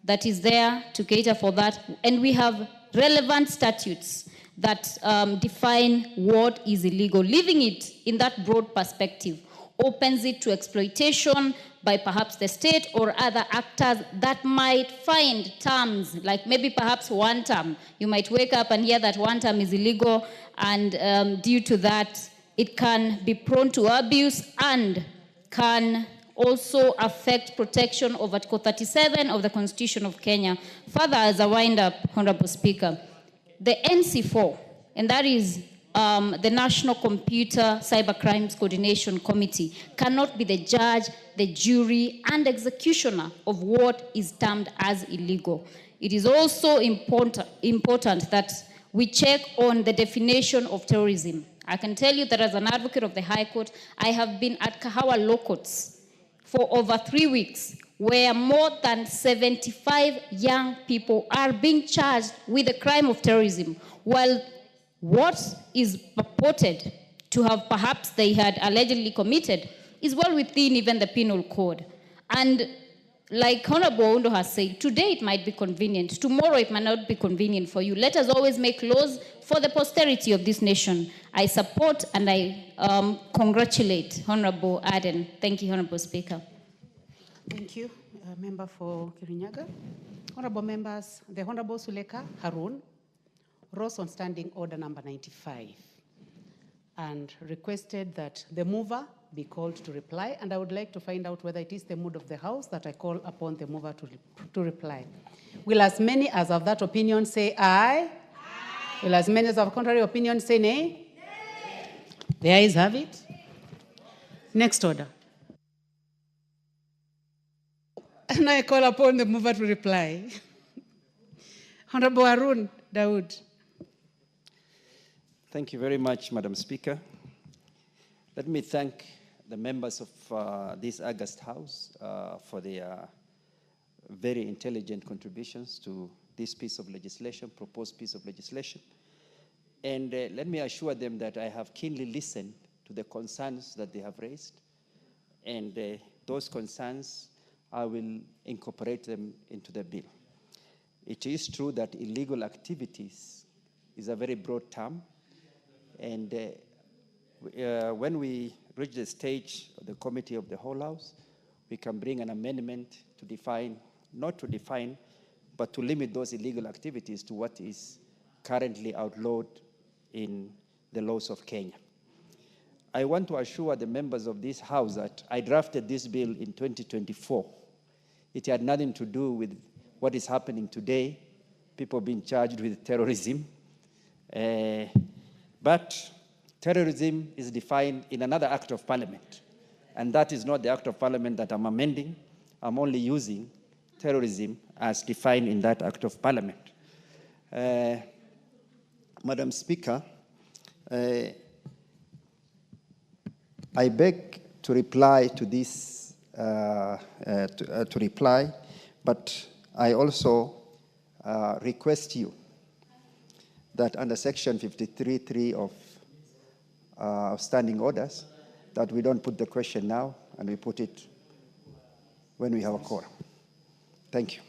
that is there to cater for that, and we have relevant statutes that define what is illegal. Leaving it in that broad perspective opens it to exploitation by perhaps the state or other actors that might find terms, like maybe perhaps one term. You might wake up and hear that one term is illegal, and due to that, it can be prone to abuse and can also affect protection of Article 37 of the Constitution of Kenya. Further, as a wind-up, Honorable Speaker, the NC4, and that is the National Computer Cybercrimes Coordination Committee, cannot be the judge, the jury, and executioner of what is termed as illegal. It is also important that we check on the definition of terrorism. I can tell you that as an advocate of the High Court, I have been at Kahawa Law Courts for over 3 weeks, where more than 75 young people are being charged with the crime of terrorism, while what is purported to have perhaps they had allegedly committed is well within even the penal code. And like Honorable Oundo has said, today it might be convenient, tomorrow it might not be convenient for you. Let us always make laws for the posterity of this nation. I support and I congratulate Honorable Aden. Thank you, Honorable Speaker. Thank you, member for Kirinyaga. Honorable members, the Honorable Suleka Harun rose on standing order number 95 and requested that the mover be called to reply, and I would like to find out whether it is the mood of the House that I call upon the mover to reply. Will as many as of that opinion say aye? Aye. Will as many as have contrary opinion say nay? The ayes have it. Next order. And I call upon the mover to reply. Honorable Arun Dawood. Thank you very much, Madam Speaker. Let me thank the members of this August House for their very intelligent contributions to this piece of legislation, proposed piece of legislation. And let me assure them that I have keenly listened to the concerns that they have raised. And those concerns, I will incorporate them into the bill. It is true that illegal activities is a very broad term. And when we reach the stage of the Committee of the Whole House, we can bring an amendment to define, not to define, but to limit those illegal activities to what is currently outlawed in the laws of Kenya. I want to assure the members of this House that I drafted this bill in 2024. It had nothing to do with what is happening today, people being charged with terrorism. But terrorism is defined in another act of parliament. And that is not the act of parliament that I'm amending. I'm only using terrorism as defined in that act of parliament. Madam Speaker, I beg to reply to this, but I also request you that under section 53.3 of standing orders, that we don't put the question now and we put it when we have a quorum. Thank you.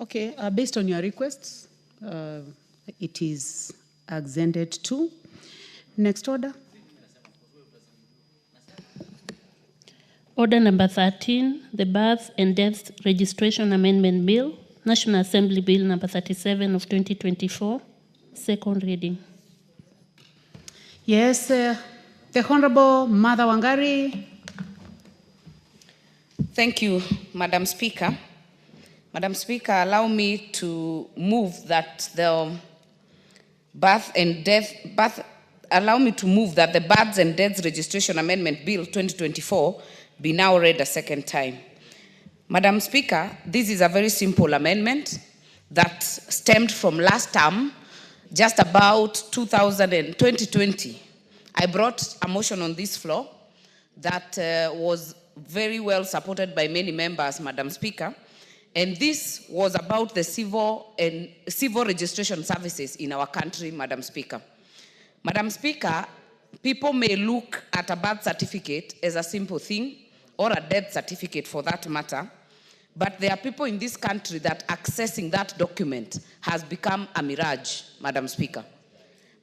Okay, based on your requests, it is extended to. Next order. Order number 13, the Birth and Death Registration Amendment Bill, National Assembly Bill number 37 of 2024, second reading. Yes, the Honorable Mother Wangari. Thank you, Madam Speaker. Madam Speaker, allow me to move that the Birth and Death Registration Amendment Bill 2024 be now read a second time. Madam Speaker, this is a very simple amendment that stemmed from last term, just about 2020. I brought a motion on this floor that was very well supported by many members, Madam Speaker. And this was about the civil registration services in our country, Madam Speaker. Madam Speaker, people may look at a birth certificate as a simple thing, or a death certificate for that matter, but there are people in this country that accessing that document has become a mirage, Madam Speaker.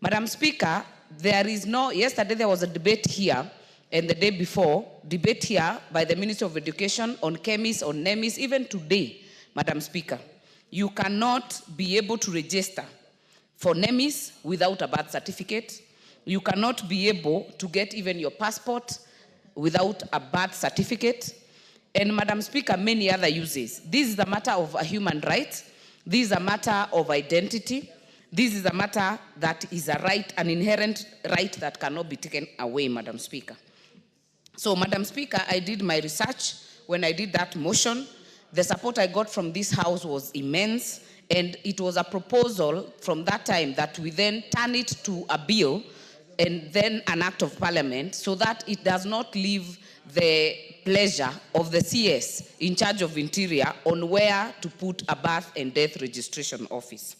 Madam Speaker, yesterday there was a debate here, and the day before, debate here by the Minister of Education on chemists, on NEMIS, even today, Madam Speaker. You cannot be able to register for NEMIS without a birth certificate. You cannot be able to get even your passport without a birth certificate. And Madam Speaker, many other uses. This is a matter of a human right. This is a matter of identity. This is a matter that is a right, an inherent right that cannot be taken away, Madam Speaker. So, Madam Speaker, I did my research when I did that motion. The support I got from this House was immense, and it was a proposal from that time that we then turn it to a bill and then an act of parliament, so that it does not leave the pleasure of the CS in charge of Interior on where to put a birth and death registration office.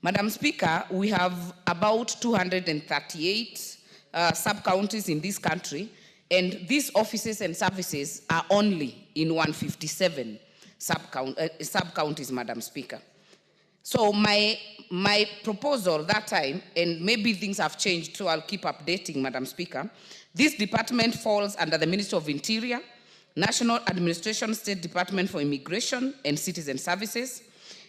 Madam Speaker, we have about 238 sub-counties in this country, and these offices and services are only in 157 sub-counties, Madam Speaker. So my proposal that time, and maybe things have changed, so I'll keep updating, Madam Speaker. This department falls under the Ministry of Interior. National Administration State Department for Immigration and Citizen Services.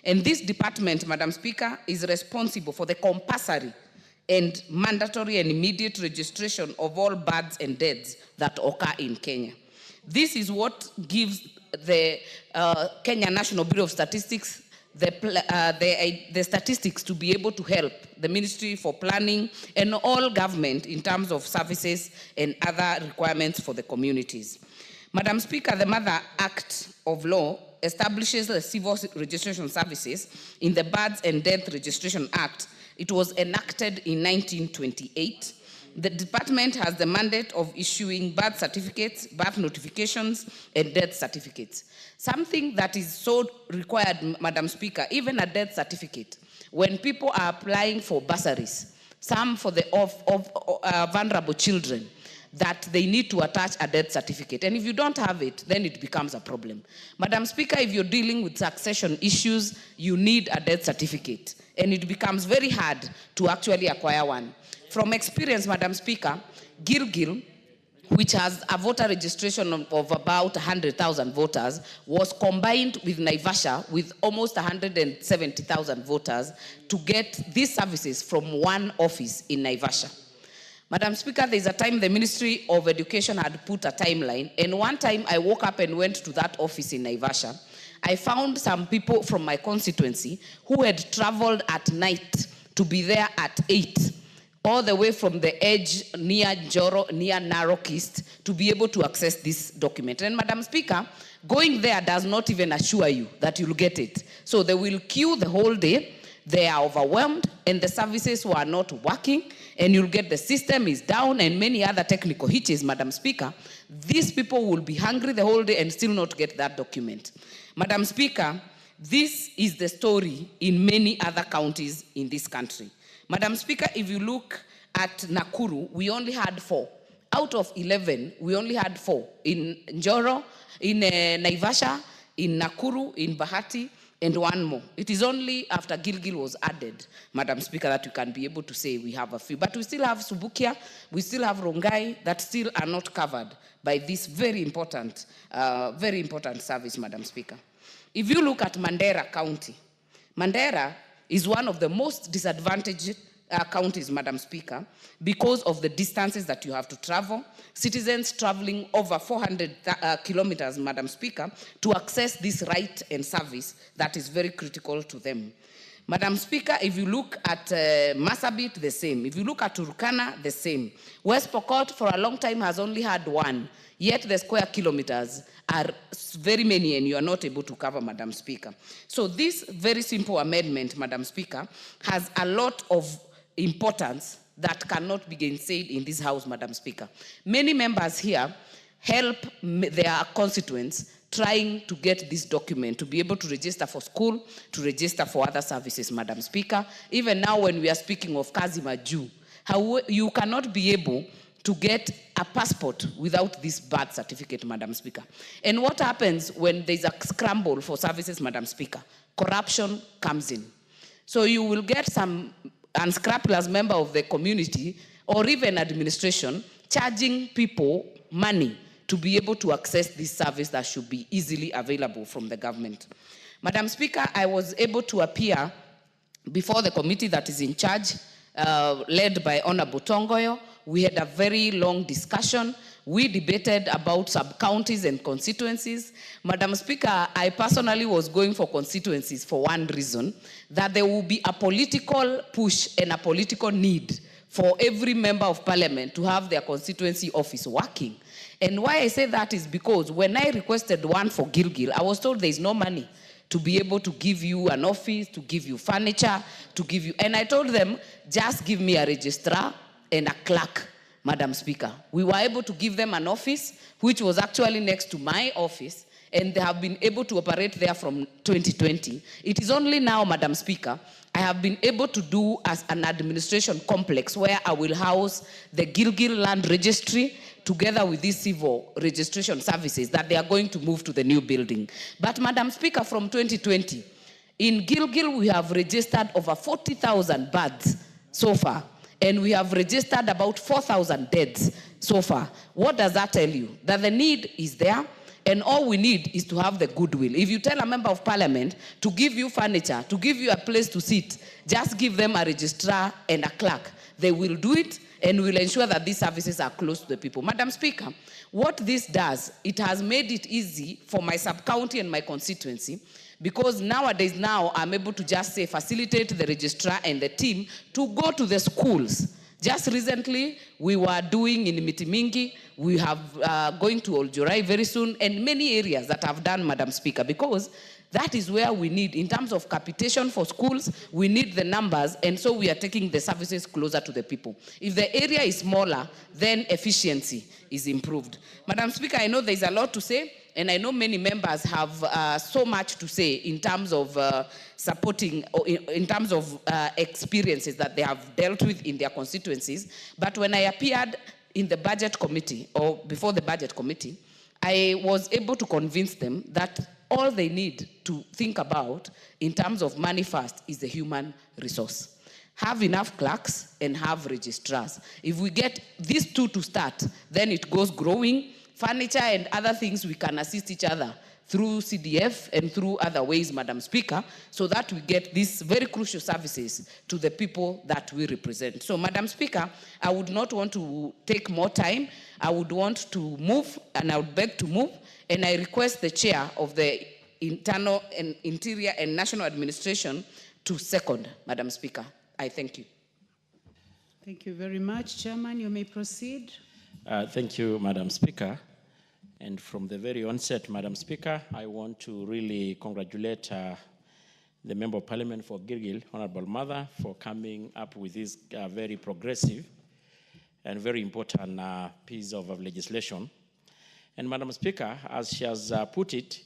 And this department, Madam Speaker, is responsible for the compulsory and mandatory and immediate registration of all births and deaths that occur in Kenya. This is what gives the Kenya National Bureau of Statistics the statistics to be able to help the Ministry for Planning and all government in terms of services and other requirements for the communities. Madam Speaker, the Mother Act of Law establishes the civil registration services in the Births and Death Registration Act. It was enacted in 1928. The department has the mandate of issuing birth certificates, birth notifications, and death certificates. Something that is so required, Madam Speaker, even a death certificate, when people are applying for bursaries, some for the vulnerable children, that they need to attach a death certificate. And if you don't have it, then it becomes a problem. Madam Speaker, if you're dealing with succession issues, you need a death certificate. And it becomes very hard to actually acquire one. From experience, Madam Speaker, Gilgil, which has a voter registration of about 100,000 voters, was combined with Naivasha with almost 170,000 voters to get these services from one office in Naivasha. Madam Speaker, there's a time the Ministry of Education had put a timeline, and one time I woke up and went to that office in Naivasha. I found some people from my constituency who had traveled at night to be there at 8, all the way from the edge near Njoro, near Narok East, to be able to access this document. And Madam Speaker, going there does not even assure you that you'll get it. So they will queue the whole day, they are overwhelmed, and the services were not working, and you'll get the system is down and many other technical hitches, Madam Speaker. These people will be hungry the whole day and still not get that document. Madam Speaker, this is the story in many other counties in this country. Madam Speaker, if you look at Nakuru, we only had 4. Out of 11, we only had 4. In Njoro, in Naivasha, in Nakuru, in Bahati, and one more. It is only after Gilgil was added, Madam Speaker, that you can be able to say we have a few. But we still have Subukia, we still have Rongai that still are not covered by this very important service, Madam Speaker. If you look at Mandera County, Mandera is one of the most disadvantaged counties, Madam Speaker, because of the distances that you have to travel. Citizens traveling over 400 kilometers, Madam Speaker, to access this right and service that is very critical to them. Madam Speaker, if you look at Marsabit, the same. If you look at Turkana, the same. West Pokot, for a long time, has only had 1, yet the square kilometers are very many and you are not able to cover, Madam Speaker. So this very simple amendment, Madam Speaker, has a lot of importance that cannot be gainsaid in this House, Madam Speaker. Many members here help their constituents trying to get this document to be able to register for school, to register for other services, Madam Speaker. Even now when we are speaking of Kazima Jew, how you cannot be able to get a passport without this birth certificate, Madam Speaker. And what happens when there's a scramble for services, Madam Speaker? Corruption comes in. So you will get some unscrupulous member of the community or even administration charging people money to be able to access this service that should be easily available from the government. Madam Speaker, I was able to appear before the committee that is in charge, led by Honorable Tongoyo. We had a very long discussion. We debated about sub-counties and constituencies. Madam Speaker, I personally was going for constituencies for one reason, that there will be a political push and a political need for every member of parliament to have their constituency office working. And why I say that is because when I requested one for Gilgil, I was told there is no money to be able to give you an office, to give you furniture, to give you, and I told them, just give me a registrar and a clerk, Madam Speaker. We were able to give them an office, which was actually next to my office, and they have been able to operate there from 2020. It is only now, Madam Speaker, I have been able to do as an administration complex where I will house the Gilgil Land Registry together with these civil registration services that they are going to move to the new building. But Madam Speaker, from 2020, in Gilgil we have registered over 40,000 births so far, and we have registered about 4,000 deaths so far. What does that tell you? That the need is there, And all we need is to have the goodwill. If you tell a member of parliament to give you furniture, to give you a place to sit, just give them a registrar and a clerk. They will do it, and will ensure that these services are close to the people. Madam Speaker, what this does, it has made it easy for my sub-county and my constituency, because nowadays I'm able to just say facilitate the registrar and the team to go to the schools. Just recently, we were doing in Mitimingi, we have going to Oljurai very soon, and many areas that have done, Madam Speaker, because that is where we need, in terms of capitation for schools, we need the numbers, and so we are taking the services closer to the people. If the area is smaller, then efficiency is improved. Madam Speaker, I know there's a lot to say, and I know many members have so much to say in terms of supporting, or in terms of experiences that they have dealt with in their constituencies. But when I appeared in the budget committee, or before the budget committee, I was able to convince them that all they need to think about in terms of money first is the human resource. Have enough clerks and have registrars. If we get these two to start, then it goes growing. Furniture and other things, we can assist each other through CDF and through other ways, Madam Speaker, so that we get these very crucial services to the people that we represent. So, Madam Speaker, I would not want to take more time. I would want to move, and I would beg to move, and I request the chair of the Internal and Interior and National Administration to second, Madam Speaker. I thank you. Thank you very much, Chairman. You may proceed. Thank you, Madam Speaker. And from the very onset, Madam Speaker, I want to really congratulate the Member of Parliament for Gilgil, Honorable Mother, for coming up with this very progressive and very important piece of legislation. And Madam Speaker, as she has put it,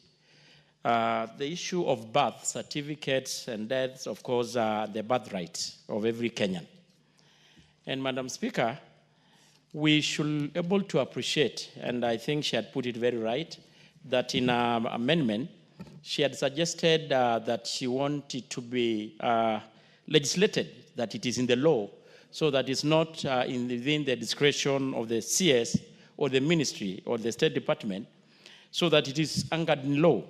the issue of birth certificates and deaths, of course, are the birthright of every Kenyan. And Madam Speaker, we should be able to appreciate, and I think she had put it very right, that in her amendment, she had suggested that she wanted to be legislated, that it is in the law, so that it's not within the discretion of the CS or the ministry or the State Department, so that it is anchored in law.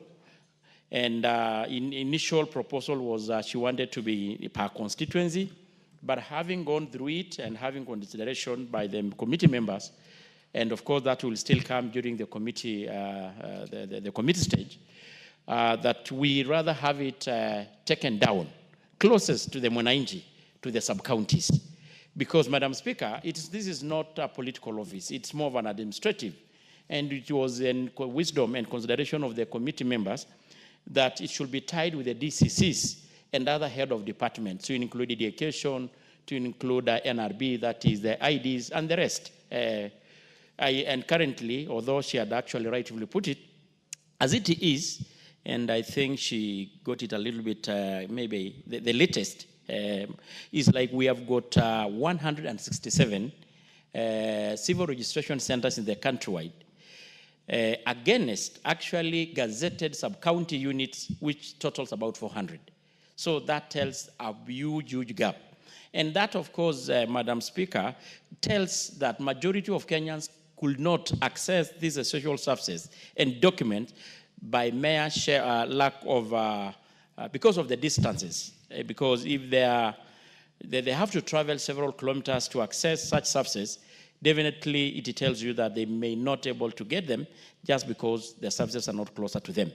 And initial proposal was she wanted to be per constituency, but having gone through it and having consideration by the committee members, and of course that will still come during the committee, the committee stage, that we rather have it taken down, closest to the mwananchi, to the sub-counties. Because, Madam Speaker, this is not a political office, it's more of an administrative. And it was in wisdom and consideration of the committee members that it should be tied with the DCCs and other head of departments, to include education, to include NRB, that is the IDs, and the rest. And currently, although she had actually rightfully put it, as it is, and I think she got it a little bit, maybe the latest, is like we have got 167 civil registration centers in the countrywide, against actually gazetted sub-county units, which totals about 400. So that tells a huge, huge gap. And that, of course, Madam Speaker, tells that majority of Kenyans could not access these essential services and documents by mere lack of, because of the distances. Because if they have to travel several kilometers to access such services, definitely it tells you that they may not be able to get them just because the services are not closer to them.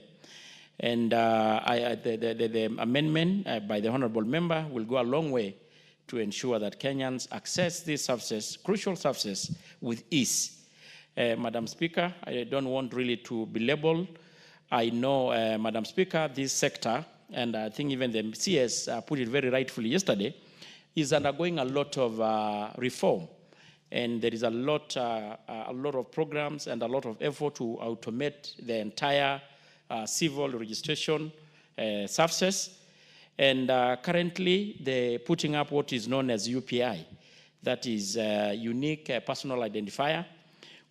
And the amendment by the honorable member will go a long way to ensure that Kenyans access these services, crucial services, with ease. Madam Speaker, I don't want really to be labeled. I know, Madam Speaker, this sector, and I think even the CS put it very rightfully yesterday, is undergoing a lot of reform. And there is a lot of programs and a lot of effort to automate the entire civil registration services. And currently, they're putting up what is known as UPI. That is unique personal identifier,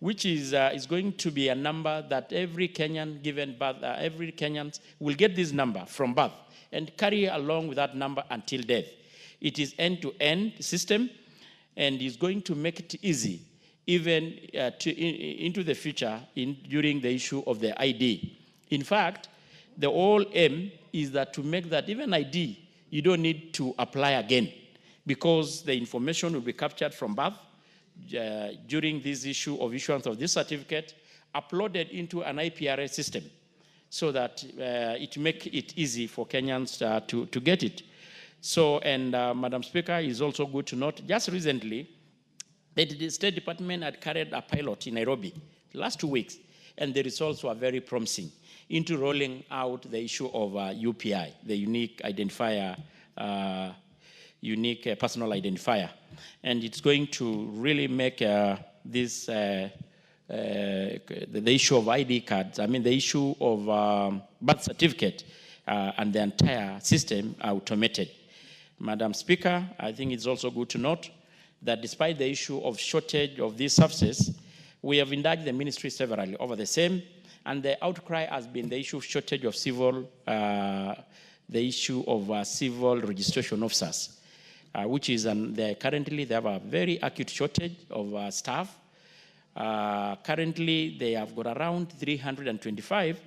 which is going to be a number that every Kenyan given birth, every Kenyan will get this number from birth and carry along with that number until death. It is end-to-end system and is going to make it easy even into the future during the issue of the ID. In fact, the whole aim is that to make that even ID, you don't need to apply again, because the information will be captured from birth during this issue of issuance of this certificate, uploaded into an IPRA system, so that it makes it easy for Kenyans to get it. So, and Madam Speaker, it's also good to note, just recently, the State Department had carried a pilot in Nairobi last 2 weeks, and the results were very promising into rolling out the issue of UPI, the unique identifier, unique personal identifier. And it's going to really make this, the issue of ID cards, I mean the issue of birth certificate and the entire system automated. Madam Speaker, I think it's also good to note that despite the issue of shortage of these services, we have indulged the ministry severally over the same, and the outcry has been the issue of shortage of civil, the issue of civil registration officers, which is, currently they have a very acute shortage of staff. Currently, they have got around 325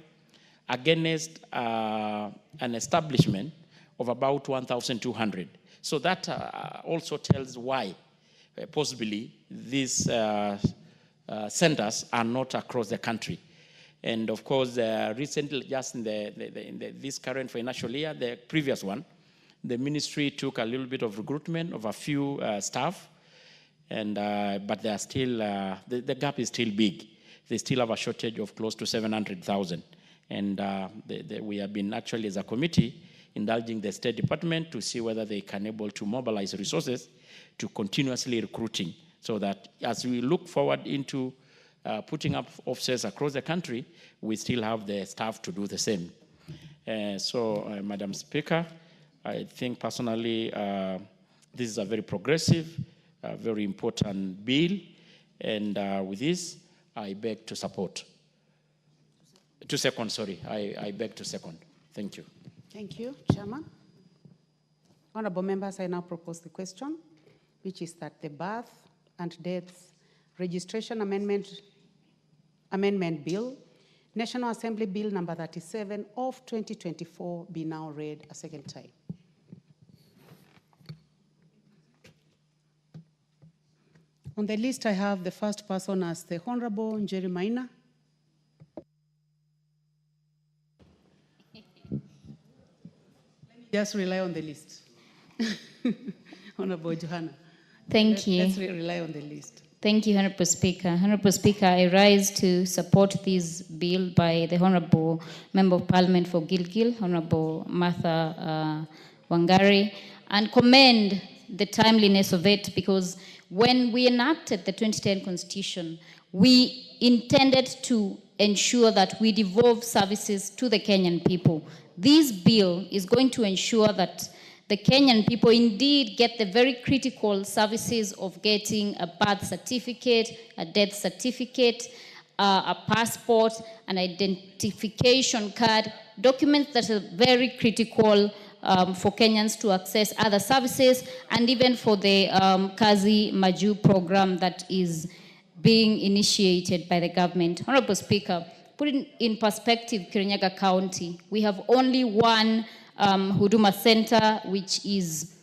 against an establishment of about 1,200. So that also tells why possibly these centers are not across the country. And of course, recently, just in this current financial year, the previous one, the ministry took a little bit of recruitment of a few staff, and but they are still, the gap is still big. They still have a shortage of close to 700,000. And we have been actually, as a committee, indulging the State Department to see whether they can able to mobilize resources to continuously recruiting, so that as we look forward into putting up offices across the country, we still have the staff to do the same. Madam Speaker, I think personally this is a very progressive, very important bill, and with this, I beg to support. To second, sorry, I beg to second. Thank you. Thank you, Chairman. Honorable members, I now propose the question, which is that the birth and death registration amendment bill, National Assembly Bill number 37 of 2024, be now read a second time. On the list, I have the first person as the Honorable Njeri Maina. Just rely on the list. Honorable Johanna. Thank you. Let's rely on the list. Thank you, Honorable Speaker. Honorable Speaker, I rise to support this bill by the Honorable Member of Parliament for Gilgil, Honorable Martha Wangari, and commend the timeliness of it, because when we enacted the 2010 Constitution, we intended to ensure that we devolve services to the Kenyan people. This bill is going to ensure that the Kenyan people indeed get the very critical services of getting a birth certificate, a death certificate, a passport, an identification card, documents that are very critical for Kenyans to access other services, and even for the Kazi Maju program that is being initiated by the government. Honorable Speaker, putting in perspective Kirinyaga County, we have only one Huduma Center, which is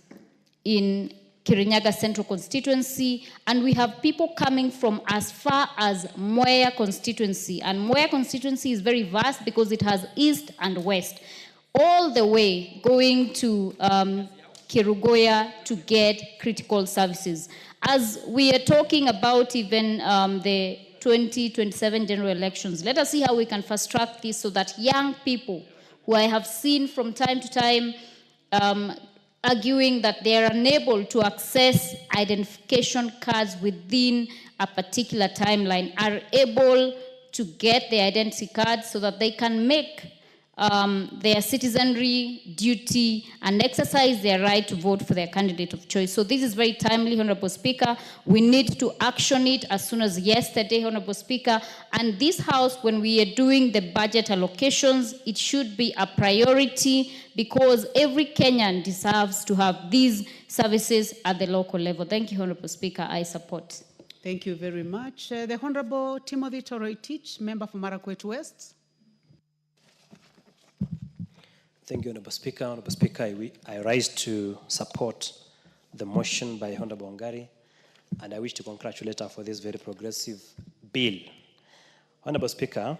in Kirinyaga Central Constituency, and we have people coming from as far as Mwea constituency, and Mwea constituency is very vast because it has east and west, all the way going to Kirugoya to get critical services. As we are talking about even the 2027 general elections, let us see how we can fast track this so that young people who I have seen from time to time arguing that they are unable to access identification cards within a particular timeline are able to get the identity card so that they can make their citizenry duty and exercise their right to vote for their candidate of choice. So this is very timely, Honorable Speaker. We need to action it as soon as yesterday, Honorable Speaker. And this House, when we are doing the budget allocations, it should be a priority because every Kenyan deserves to have these services at the local level. Thank you, Honorable Speaker. I support. Thank you very much. The Honorable Timothy Toroitich, member for Marakwet West. Thank you, Honorable Speaker. Honorable Speaker, I rise to support the motion by Honorable Wangari, and I wish to congratulate her for this very progressive bill. Honorable Speaker,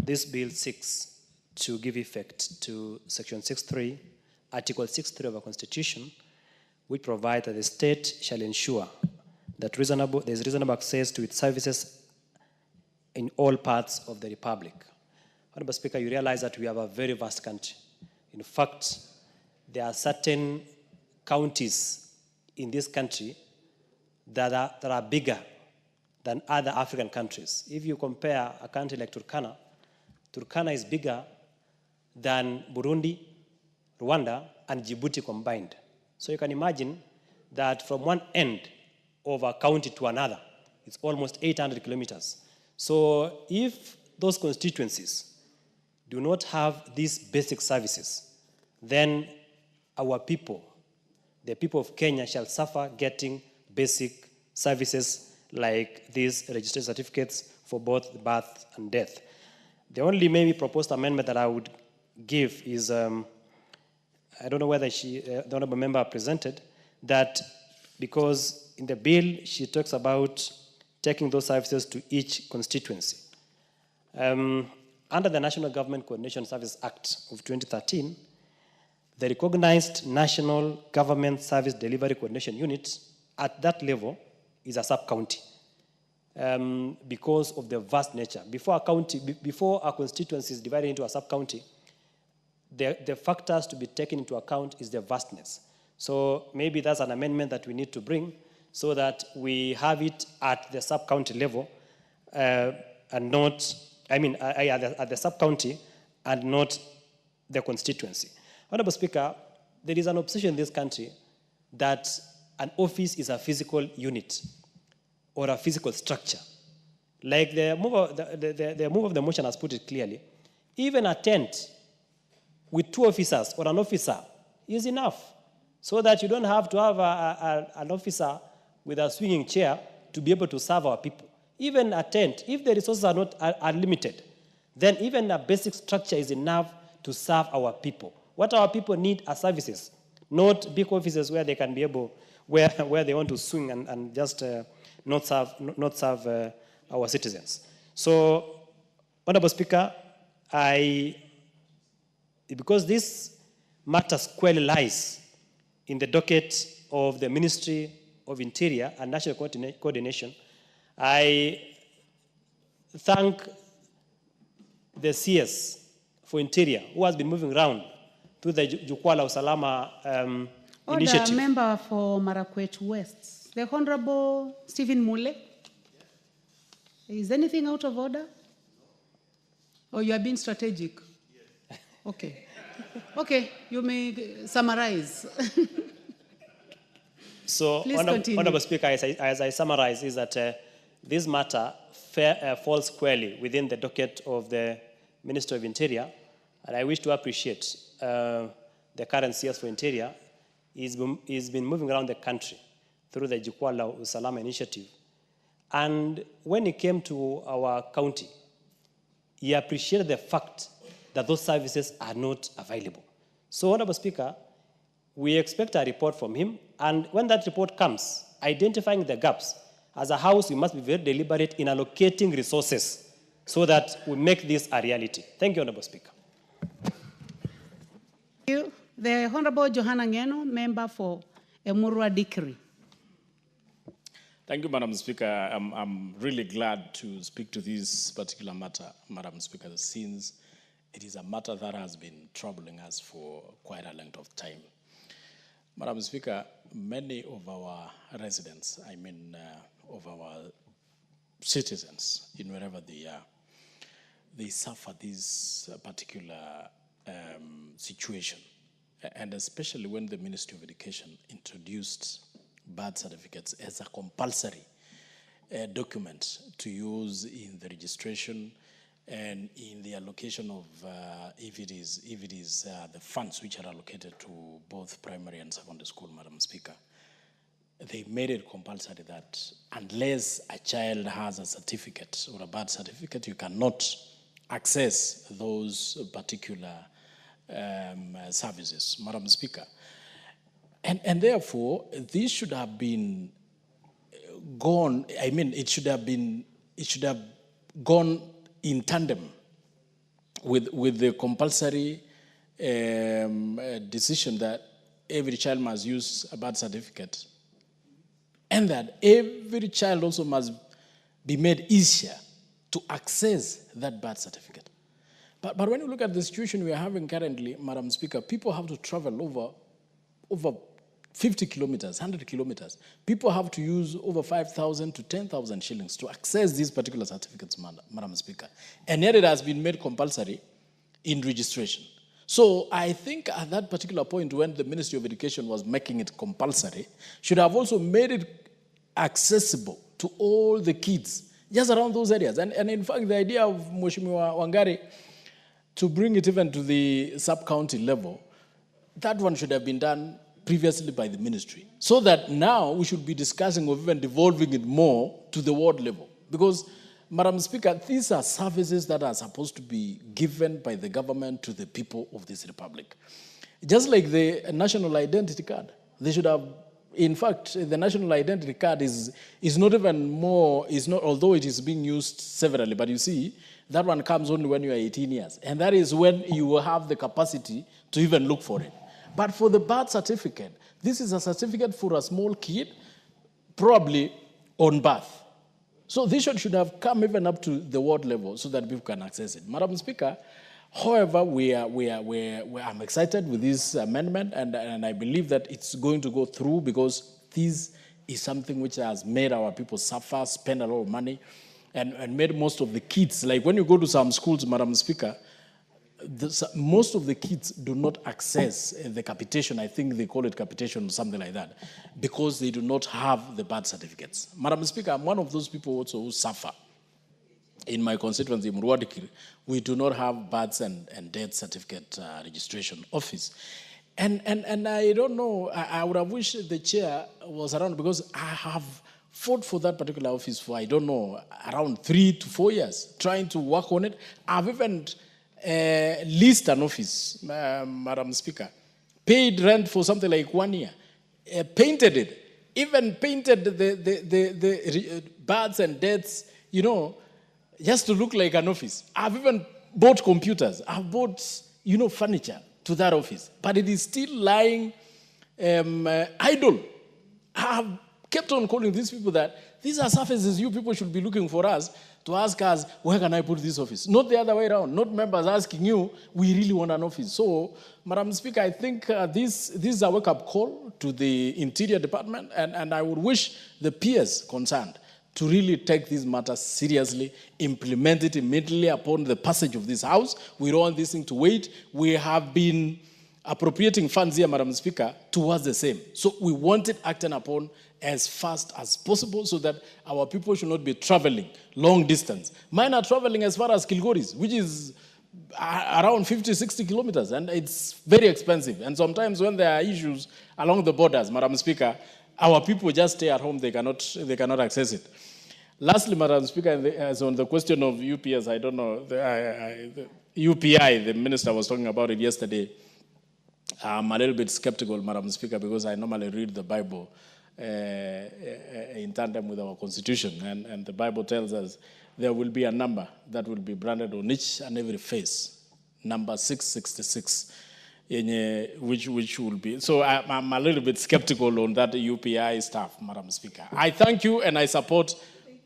this bill seeks to give effect to Section 6.3, Article 6.3 of our Constitution, which provides that the state shall ensure that there is reasonable access to its services in all parts of the Republic. Honorable Speaker, you realize that we have a very vast country. In fact, there are certain counties in this country that are bigger than other African countries. If you compare a country like Turkana, Turkana is bigger than Burundi, Rwanda, and Djibouti combined. So you can imagine that from one end of a county to another, it's almost 800 kilometers. So if those constituencies do not have these basic services, then our people, the people of Kenya, shall suffer getting basic services like these registration certificates for both birth and death. The only maybe proposed amendment that I would give is, I don't know whether the honorable member presented, that because in the bill she talks about taking those services to each constituency. Under the National Government Coordination Service Act of 2013, the recognized National Government Service Delivery Coordination Unit at that level is a sub-county because of the vast nature. Before a constituency is divided into a sub-county, the factors to be taken into account is the vastness. So maybe that's an amendment that we need to bring so that we have it at the sub-county level and not, at the sub-county and not the constituency. Honorable Speaker, there is an obsession in this country that an office is a physical unit or a physical structure. Like the move of the motion has put it clearly, even a tent with 2 officers or an officer is enough, so that you don't have to have an officer with a swinging chair to be able to serve our people. Even a tent, if the resources are not unlimited, then even a basic structure is enough to serve our people. What our people need are services, not big offices where they can be able, where they want to swing and just not serve our citizens. So, Honorable Speaker, because this matter squarely lies in the docket of the Ministry of Interior and National Coordination, I thank the CS for Interior, who has been moving around to the Jukwaa la Usalama initiative. Order, member for Marakwet West. The Honorable Stephen Mule. Is anything out of order? Or you are being strategic? Yes. Okay. Okay, you may summarize. So, Honorable Speaker, as I summarize, is that this matter falls squarely within the docket of the Minister of Interior, and I wish to appreciate the current CS for Interior. He's been moving around the country through the Jukwaa la Usalama initiative, and when he came to our county, he appreciated the fact that those services are not available. So, Honorable Speaker, we expect a report from him, and when that report comes, identifying the gaps, as a House, we must be very deliberate in allocating resources so that we make this a reality. Thank you, Honorable Speaker. Thank you. The Honorable Johanna Ngeno, member for Emurua Dikri. Thank you, Madam Speaker. I'm really glad to speak to this particular matter, Madam Speaker, since it is a matter that has been troubling us for quite a length of time. Madam Speaker, many of our residents, of our citizens, in wherever they are, they suffer this particular situation. And especially when the Ministry of Education introduced birth certificates as a compulsory document to use in the registration and in the allocation of, if it is the funds which are allocated to both primary and secondary school, Madam Speaker. they made it compulsory that unless a child has a certificate or a birth certificate, you cannot access those particular services, Madam Speaker. And therefore, this should have been gone, I mean, it should have gone in tandem with the compulsory decision that every child must use a birth certificate, and that every child also must be made easier to access that birth certificate. But when you look at the situation we are having currently, Madam Speaker, people have to travel over 50 kilometers, 100 kilometers. People have to use over 5,000 to 10,000 shillings to access these particular certificates, Madam Speaker. And yet it has been made compulsory in registration. So I think at that particular point when the Ministry of Education was making it compulsory, should have also made it accessible to all the kids just around those areas. And in fact, the idea of Mheshimiwa Wangari to bring it even to the sub-county level, that one should have been done previously by the ministry. So that now we should be discussing of even devolving it more to the ward level. Because, Madam Speaker, these are services that are supposed to be given by the government to the people of this republic. Just like the national identity card, they should have, in fact, the national identity card is not even more, although it is being used severally, but you see, that one comes only when you are 18 years. And that is when you will have the capacity to even look for it. But for the birth certificate, this is a certificate for a small kid, probably on birth. So this should have come even up to the ward level so that people can access it. Madam Speaker, however, I'm excited with this amendment, and I believe that it's going to go through because this is something which has made our people suffer, spend a lot of money, and made most of the kids, like when you go to some schools, Madam Speaker, most of the kids do not access the capitation. I think they call it capitation or something like that, because they do not have the birth certificates. Madam Speaker, I'm one of those people also who suffer. In my constituency, Murwadikiri, we do not have births and death certificate registration office. And I don't know, I would have wished the chair was around, because I have fought for that particular office for, I don't know, around 3 to 4 years, trying to work on it. I've even leased an office, Madam Speaker, paid rent for something like 1 year, painted it, even painted the births and deaths, you know, just to look like an office. I've even bought computers. I've bought, you know, furniture to that office, but it is still lying idle. I have kept on calling these people that these are surfaces you people should be looking for us to ask us, where can I put this office? Not the other way around, not members asking you, we really want an office. So, Madam Speaker, I think this is a wake-up call to the Interior Department, and I would wish the peers concerned to really take these matters seriously, implement it immediately upon the passage of this House. We don't want this thing to wait. We have been appropriating funds here, Madam Speaker, towards the same. So we want it acted upon as fast as possible so that our people should not be traveling long distance. Mine are traveling as far as Kilgoris, which is around 50, 60 kilometers, and it's very expensive. And sometimes when there are issues along the borders, Madam Speaker, our people just stay at home, they cannot access it. Lastly, Madam Speaker, as on the question of UPS, I don't know, the UPI, the minister was talking about it yesterday. I'm a little bit skeptical, Madam Speaker, because I normally read the Bible in tandem with our Constitution, and the Bible tells us there will be a number that will be branded on each and every face, number 666, which will be. So I'm a little bit skeptical on that UPI stuff, Madam Speaker. I thank you, and I support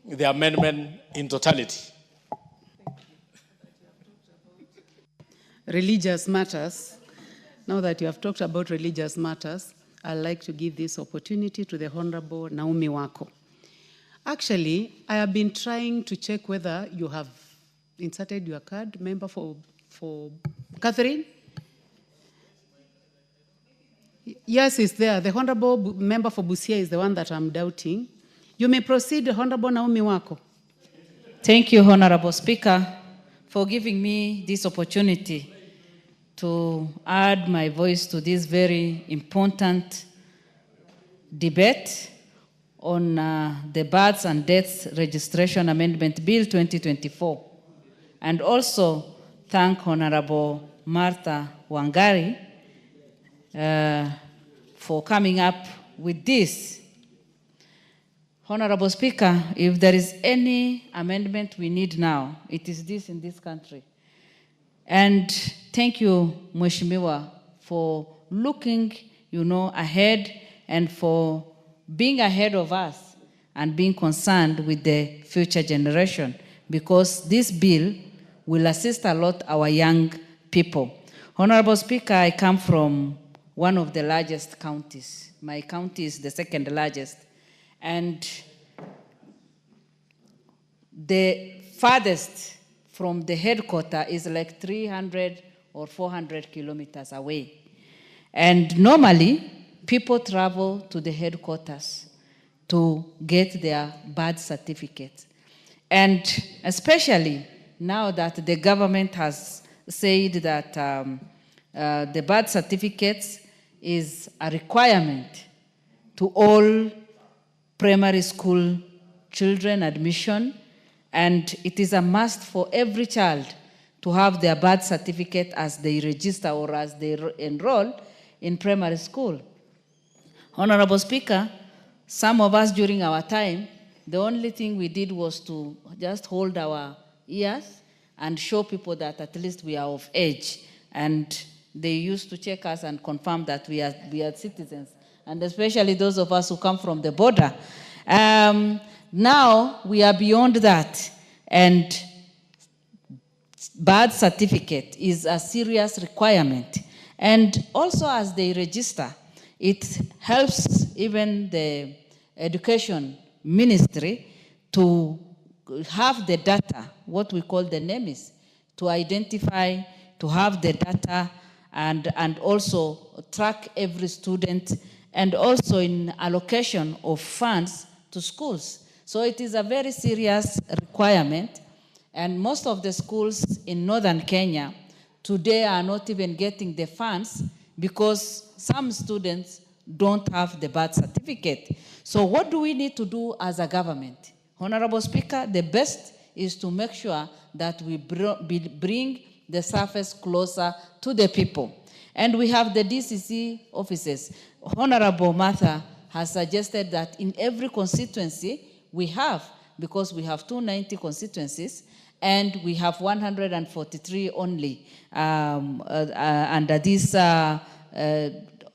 the amendment in totality. Religious matters. Now that you have talked about religious matters, I'd like to give this opportunity to the Honorable Naomi Wako. Actually, I have been trying to check whether you have inserted your card, member for Catherine. Yes, it's there. The Honorable member for Busia is the one that I'm doubting. You may proceed, Honorable Naomi Wako. Thank you, Honorable Speaker, for giving me this opportunity to add my voice to this very important debate on the Births and Deaths Registration Amendment Bill 2024, and also thank Honorable Martha Wangari for coming up with this. Honorable Speaker, if there is any amendment we need now, it is this in this country. And thank you, Mheshimiwa, for looking, ahead and for being ahead of us and being concerned with the future generation, because this bill will assist a lot our young people. Honorable Speaker, I come from one of the largest counties. My county is the second largest. And the farthest from the headquarters is like 300 or 400 kilometers away. And normally, people travel to the headquarters to get their birth certificate. And especially now that the government has said that the birth certificate is a requirement to all primary school children admission, and it is a must for every child to have their birth certificate as they register or as they enroll in primary school. Honorable Speaker, some of us during our time, the only thing we did was to just hold our ears and show people that at least we are of age. And they used to check us and confirm that we are citizens, and especially those of us who come from the border. Now we are beyond that, and birth certificate is a serious requirement. And also as they register, it helps even the education ministry to have the data, what we call the names, to identify, to have the data, and also track every student, and also in allocation of funds to schools. So it is a very serious requirement, and most of the schools in northern Kenya today are not even getting the funds because some students don't have the birth certificate. So what do we need to do as a government? Honorable Speaker, the best is to make sure that we bring the service closer to the people. And we have the DCC offices. Honorable Martha has suggested that in every constituency we have, because we have 290 constituencies, and we have 143 only under this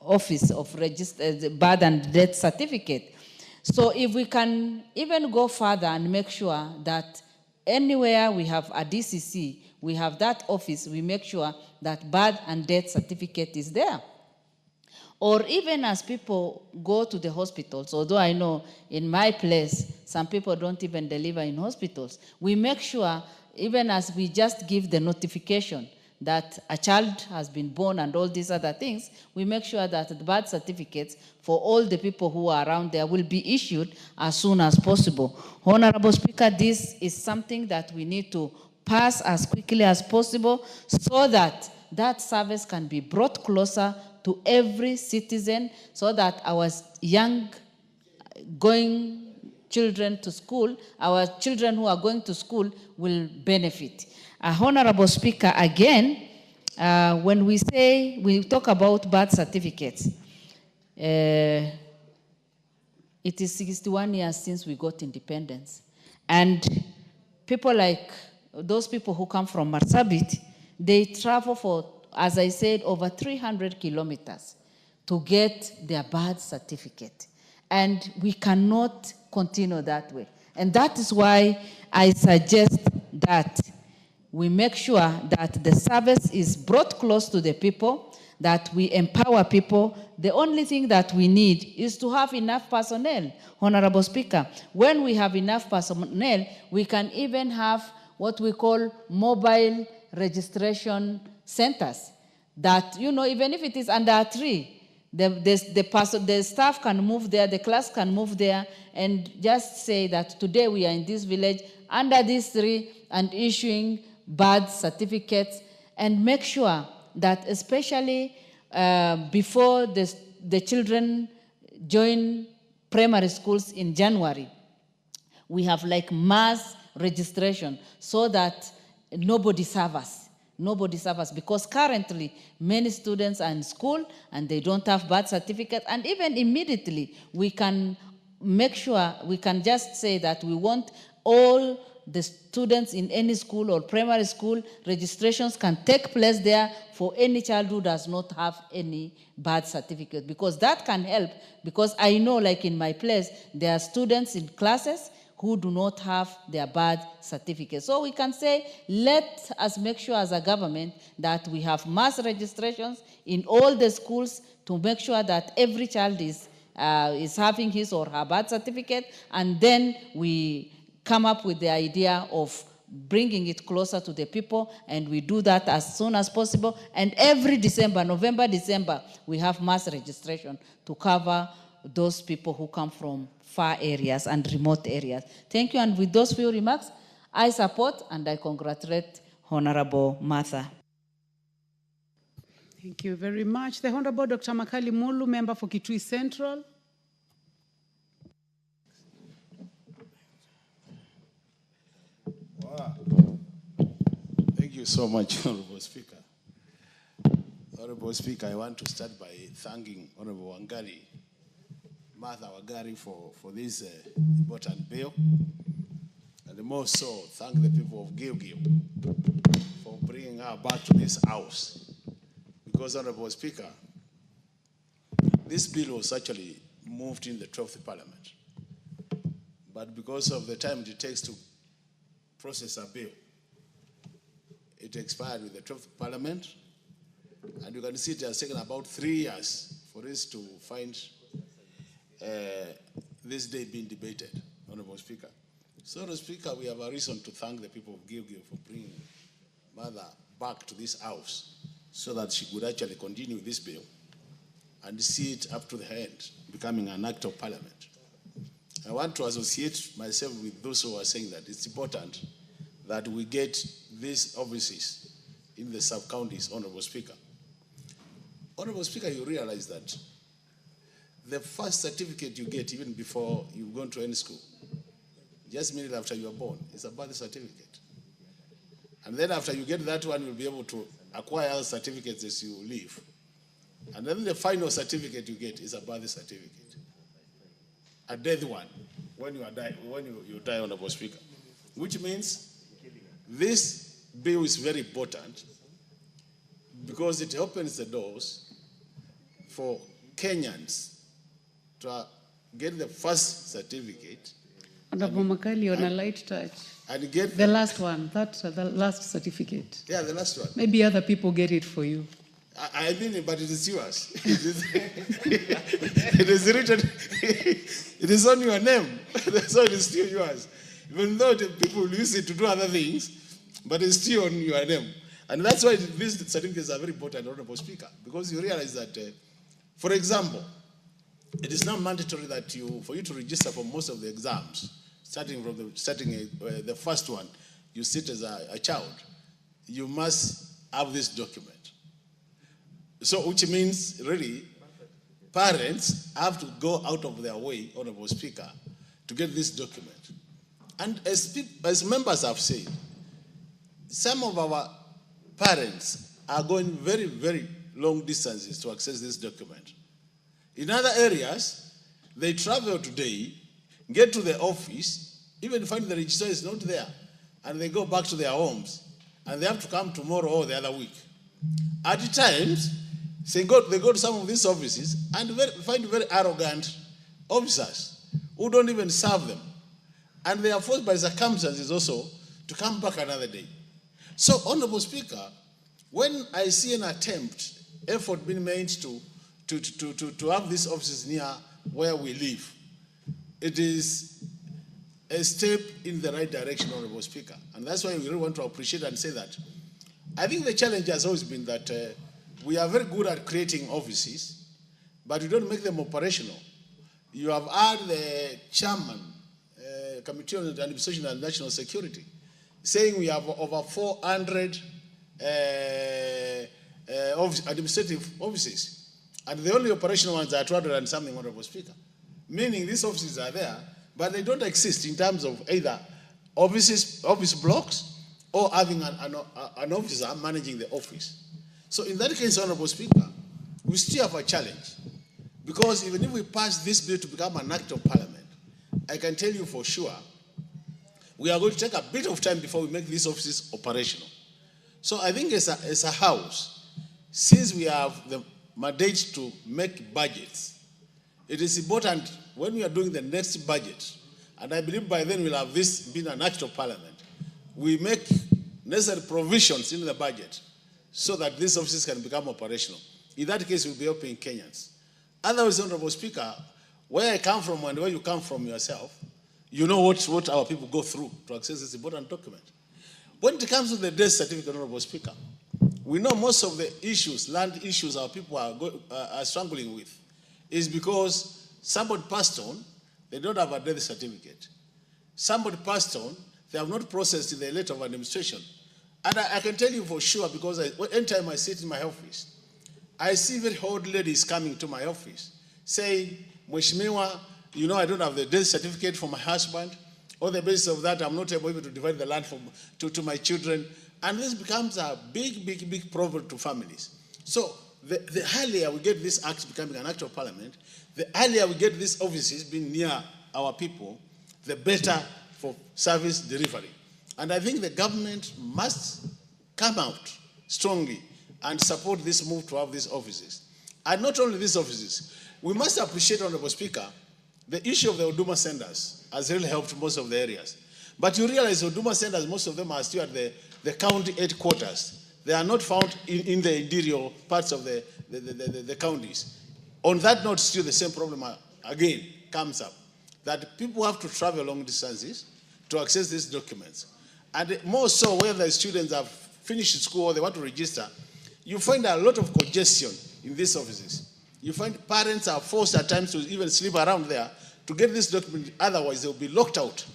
office of birth and death certificate. So if we can even go further and make sure that anywhere we have a DCC, we have that office, we make sure that birth and death certificate is there. Or even as people go to the hospitals, although I know in my place, some people don't even deliver in hospitals, we make sure, even as we just give the notification that a child has been born and all these other things, we make sure that the birth certificates for all the people who are around there will be issued as soon as possible. Honorable Speaker, this is something that we need to pass as quickly as possible so that that service can be brought closer to every citizen, so that our young going children to school, our children who are going to school will benefit. Honorable Speaker, again, when we talk about birth certificates, it is 61 years since we got independence. And people like those people who come from Marsabit, they travel for, as I said, over 300 kilometers to get their birth certificate. And we cannot continue that way. And that is why I suggest that we make sure that the service is brought close to the people, that we empower people. The only thing that we need is to have enough personnel, Honorable Speaker. When we have enough personnel, we can even have what we call mobile registration centers that, even if it is under a tree, the staff can move there, the class can move there, and just say that today we are in this village under this tree and issuing birth certificates, and make sure that especially before the children join primary schools in January, we have like mass registration so that nobody suffers. Nobody suffers, because currently many students are in school and they don't have birth certificate, and even immediately we can make sure, we can just say that we want all the students in any school or primary school, registrations can take place there for any child who does not have any birth certificate, because that can help, because I know, like in my place, there are students in classes who do not have their birth certificate. So we can say, let us make sure as a government that we have mass registrations in all the schools to make sure that every child is having his or her birth certificate, and then we come up with the idea of bringing it closer to the people, and we do that as soon as possible. And every December, November, December, we have mass registration to cover those people who come from far areas and remote areas. Thank you, and with those few remarks, I support and I congratulate Honorable Martha. Thank you very much. The Honorable Dr. Makali Mulu, member for Kitui Central. Wow. Thank you so much, Honorable Speaker. Honorable Speaker, I want to start by thanking Honorable Wangari, Martha Wangari, for this important bill, and more so thank the people of Gilgil for bringing her back to this house. Because, Honorable Speaker, this bill was actually moved in the 12th Parliament, but because of the time it takes to process a bill, it expired with the 12th Parliament, and you can see it has taken about 3 years for us to find this day being debated, Honorable Speaker. So, Honorable Speaker, we have a reason to thank the people of Gilgil for bringing Mother back to this house so that she could actually continue this bill and see it up to the end, becoming an act of Parliament. I want to associate myself with those who are saying that it's important that we get these offices in the sub-counties, Honorable Speaker. Honorable Speaker, you realize that the first certificate you get, even before you've gone to any school, just minutes after you are born, is a birth certificate. And then after you get that one, you'll be able to acquire other certificates as you leave. And then the final certificate you get is a birth certificate. A death one, when you die, Honorable Speaker. Which means this bill is very important because it opens the doors for Kenyans to get the first certificate. Honorable Makali, on a light touch. And get the last one, the last certificate. Yeah, the last one. Maybe other people get it for you. I mean, but it is yours. It is written, it is on your name, so it is still yours. Even though the people use it to do other things, but it's still on your name. And that's why these certificates are very important, Honorable Speaker, because you realize that, for example, it is now mandatory that for you to register for most of the exams, starting the first one, you sit as a child, you must have this document. So, which means, really, parents have to go out of their way, Honorable Speaker, to get this document. And as members have said, some of our parents are going very, very long distances to access this document. In other areas, they travel today, get to the office, even find the register is not there, and they go back to their homes, and they have to come tomorrow or the other week. At times, they go to some of these offices and find very arrogant officers who don't even serve them. And they are forced by circumstances also to come back another day. So, Honorable Speaker, when I see an effort being made to have these offices near where we live, it is a step in the right direction, Honorable Speaker. And that's why we really want to appreciate and say that. I think the challenge has always been that we are very good at creating offices, but we don't make them operational. You have heard the chairman, Committee on Administration and National Security, saying we have over 400 administrative offices, and the only operational ones are 200 and something, Honorable Speaker. meaning these offices are there, but they don't exist in terms of either office blocks or having an officer managing the office. So in that case, Honorable Speaker, we still have a challenge, because even if we pass this bill to become an act of parliament, I can tell you for sure, we are going to take a bit of time before we make these offices operational. So I think as a house, since we have the mandate to make budgets, it is important when we are doing the next budget, and I believe by then we'll have this been an act of parliament, we make necessary provisions in the budget so that these offices can become operational. In that case, we'll be helping Kenyans. Otherwise, Honorable Speaker, where I come from and where you come from yourself, you know what our people go through to access this important document. When it comes to the death certificate, Honorable Speaker, we know most of the issues, land issues our people are struggling with, is because somebody passed on, they don't have a death certificate. Somebody passed on, they have not processed the letter of administration. And I can tell you for sure, because anytime I sit in my office, I see very old ladies coming to my office saying, Mheshimiwa, you know, I don't have the death certificate for my husband. On the basis of that, I'm not able to divide the land to my children. And this becomes a big problem to families. So the earlier we get this act becoming an act of parliament, the earlier we get these offices being near our people, the better for service delivery. And I think the government must come out strongly and support this move to have these offices. And not only these offices, we must appreciate, Honorable Speaker, the issue of the Huduma centers has really helped most of the areas. But you realize Huduma centers, most of them are still at the county headquarters. They are not found in the interior parts of the counties. On that note, still the same problem again comes up, that people have to travel long distances to access these documents. And more so where the students have finished school or they want to register, you find a lot of congestion in these offices. You find parents are forced at times to even sleep around there to get this document, otherwise they'll be locked out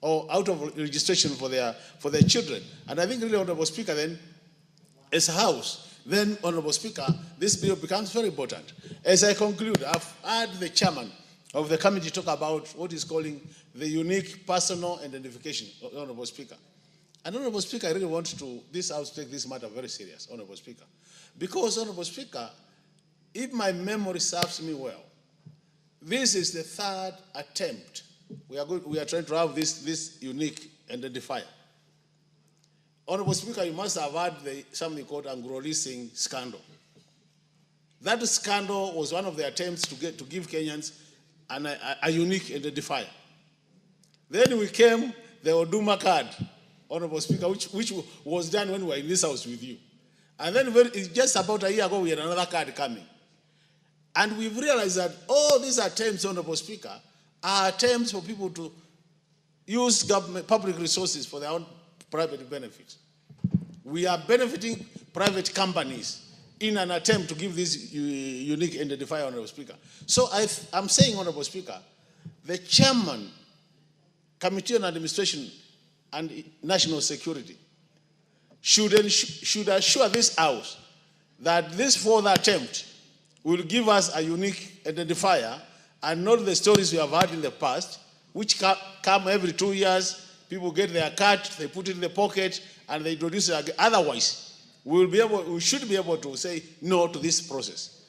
or out of registration for their children. And I think really, Honorable Speaker, then, as a House, then, Honorable Speaker, this bill becomes very important. As I conclude, I've heard the chairman of the committee talk about what he's calling the unique personal identification, Honorable Speaker. And Honorable Speaker, I really want this House to take this matter very serious, Honorable Speaker. Because, Honorable Speaker, if my memory serves me well, this is the third attempt. We are trying to have this unique identifier. Honorable Speaker, you must have heard something called Anglo-leasing scandal. That scandal was one of the attempts to give Kenyans a unique identifier. Then we came the Huduma card, Honorable Speaker, which was done when we were in this House with you. And then just about a year ago, we had another card coming. And we've realized that all these attempts, Honorable Speaker, are attempts for people to use public resources for their own private benefits. We are benefiting private companies in an attempt to give this unique identifier, Honorable Speaker. So I'm saying, Honorable Speaker, the chairman, Committee on Administration and National Security, should assure this House that this further attempt will give us a unique identifier and not the stories we have had in the past, which come every 2 years. People get their card, they put it in the pocket, and they introduce it again. Otherwise, we should be able to say no to this process.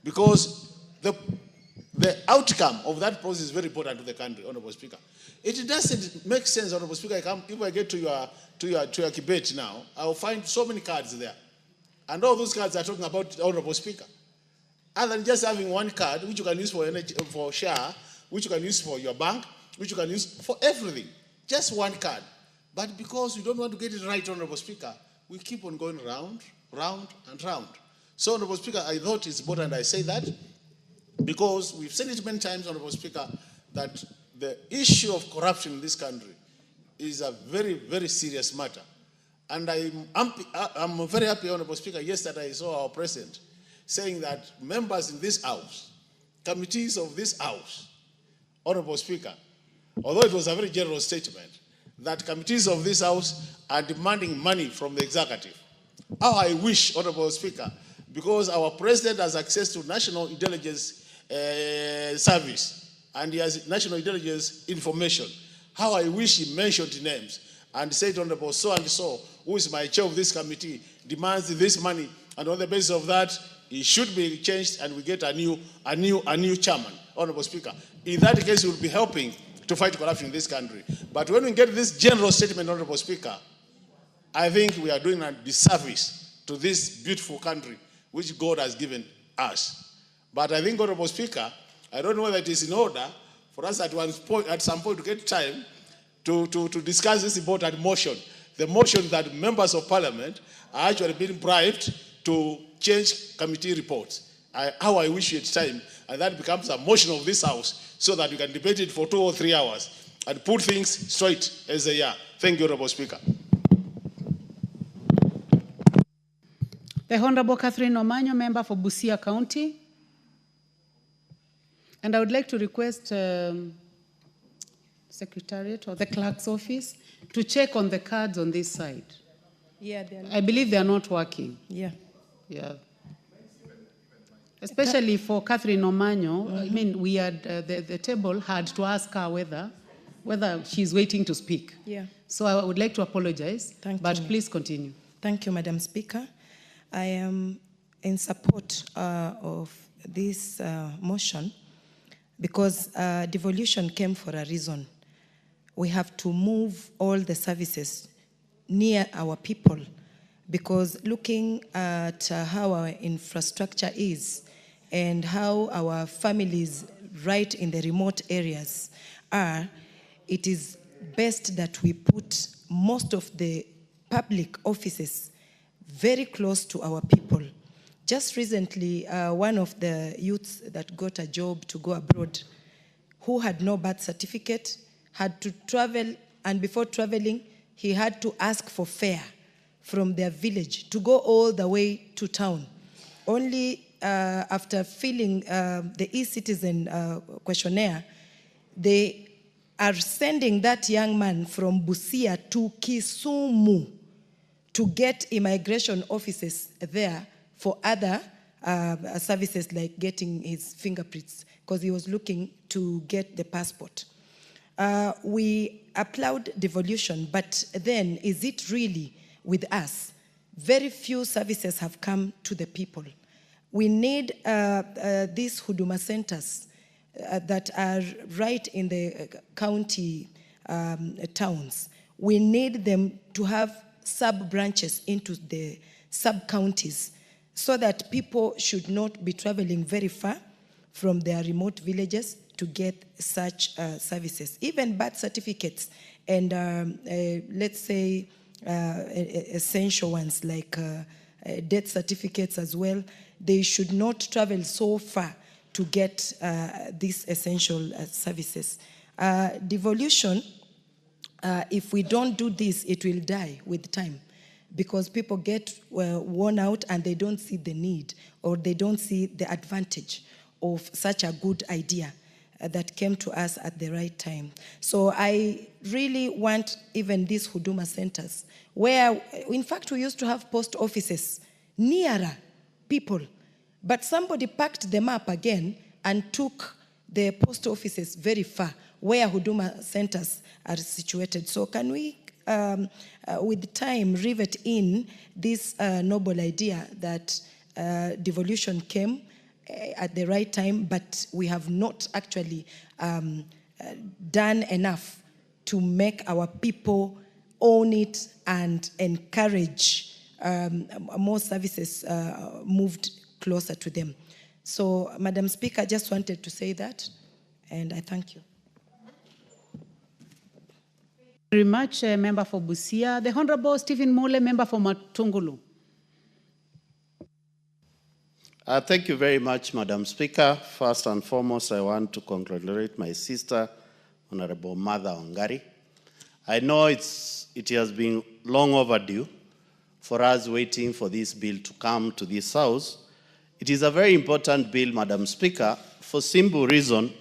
Because the outcome of that process is very important to the country, Honorable Speaker. It doesn't make sense, Honorable Speaker, if I get to your debate now, I'll find so many cards there. And all those cards are talking about, Honorable Speaker. Other than just having one card, which you can use for share, which you can use for your bank, which you can use for everything. Just one card. But because we don't want to get it right, Honorable Speaker, we keep on going round, and round. So, Honorable Speaker, I thought it's important I say that, because we've said it many times, Honorable Speaker, that the issue of corruption in this country is a very, very serious matter. And I'm very happy, Honorable Speaker, yesterday I saw our President saying that members in this House, committees of this House, Honorable Speaker, although it was a very general statement, that committees of this House are demanding money from the executive. How I wish, Honorable Speaker, because our President has access to National Intelligence Service, and he has national intelligence information. How I wish he mentioned names and said, Honorable so and so, who is my chair of this committee, demands this money, and on the basis of that, he should be changed, and we get a new chairman, Honorable Speaker. In that case, we will be helping to fight corruption in this country. But when we get this general statement, Honorable Speaker, I think we are doing a disservice to this beautiful country which God has given us. But I think, Honorable Speaker, I don't know whether it is in order for us at some point to get time to discuss this important motion. The motion that members of parliament are actually being bribed to change committee reports. How I wish you had time, and that becomes a motion of this house so that we can debate it for 2 or 3 hours and put things straight as they are. Thank you, Honorable Speaker. The Honorable Catherine Omanyo, member for Busia County. And I would like to request Secretariat or the Clerk's office to check on the cards on this side. Yeah, I believe they are not working. Yeah. Yeah. Especially for Catherine Omanyo, I mean, we had, the table had to ask her whether she's waiting to speak. Yeah. So I would like to apologize, but you. Please continue. Thank you, Madam Speaker. I am in support of this motion because devolution came for a reason. We have to move all the services near our people because looking at how our infrastructure is and how our families right in the remote areas are, it is best that we put most of the public offices very close to our people. Just recently, one of the youths that got a job to go abroad, who had no birth certificate, had to travel, and before traveling, he had to ask for fare from their village to go all the way to town. Only after filling the e-citizen questionnaire, they are sending that young man from Busia to Kisumu to get immigration offices there for other services like getting his fingerprints, because he was looking to get the passport. We applaud devolution, but then is it really with us? Very few services have come to the people. We need these Huduma centers that are right in the county towns. We need them to have sub-branches into the sub-counties so that people should not be traveling very far from their remote villages to get such services. Even birth certificates and let's say essential ones like death certificates as well, they should not travel so far to get these essential services. Devolution, if we don't do this, it will die with time because people get worn out and they don't see the need or they don't see the advantage of such a good idea that came to us at the right time. So I really want even these Huduma centers where, in fact, we used to have post offices nearer people, but somebody packed them up again and took the post offices very far where Huduma centers are situated. So can we, with time, rivet in this noble idea that devolution came at the right time, but we have not actually done enough to make our people own it and encourage more services moved closer to them. So, Madam Speaker, I just wanted to say that, and I thank you. Very much, member for Busia. The Honorable Stephen Mule, member for Matungulu. Thank you very much, Madam Speaker. First and foremost, I want to congratulate my sister, Honorable Mother Ongari. I know it has been long overdue for us waiting for this bill to come to this House. It is a very important bill, Madam Speaker, for simple reason.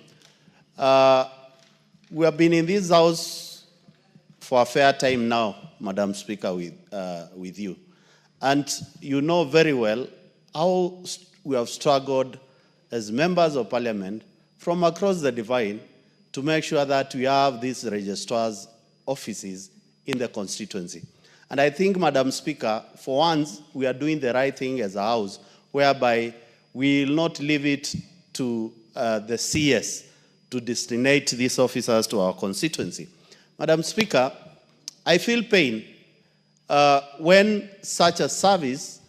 We have been in this House for a fair time now, Madam Speaker, with you. And you know very well how we have struggled as members of Parliament from across the divide to make sure that we have these registrars' offices in the constituency. And I think, Madam Speaker, for once, we are doing the right thing as a House, whereby we will not leave it to the CS to destinate these officers to our constituency. Madam Speaker, I feel pain when such a service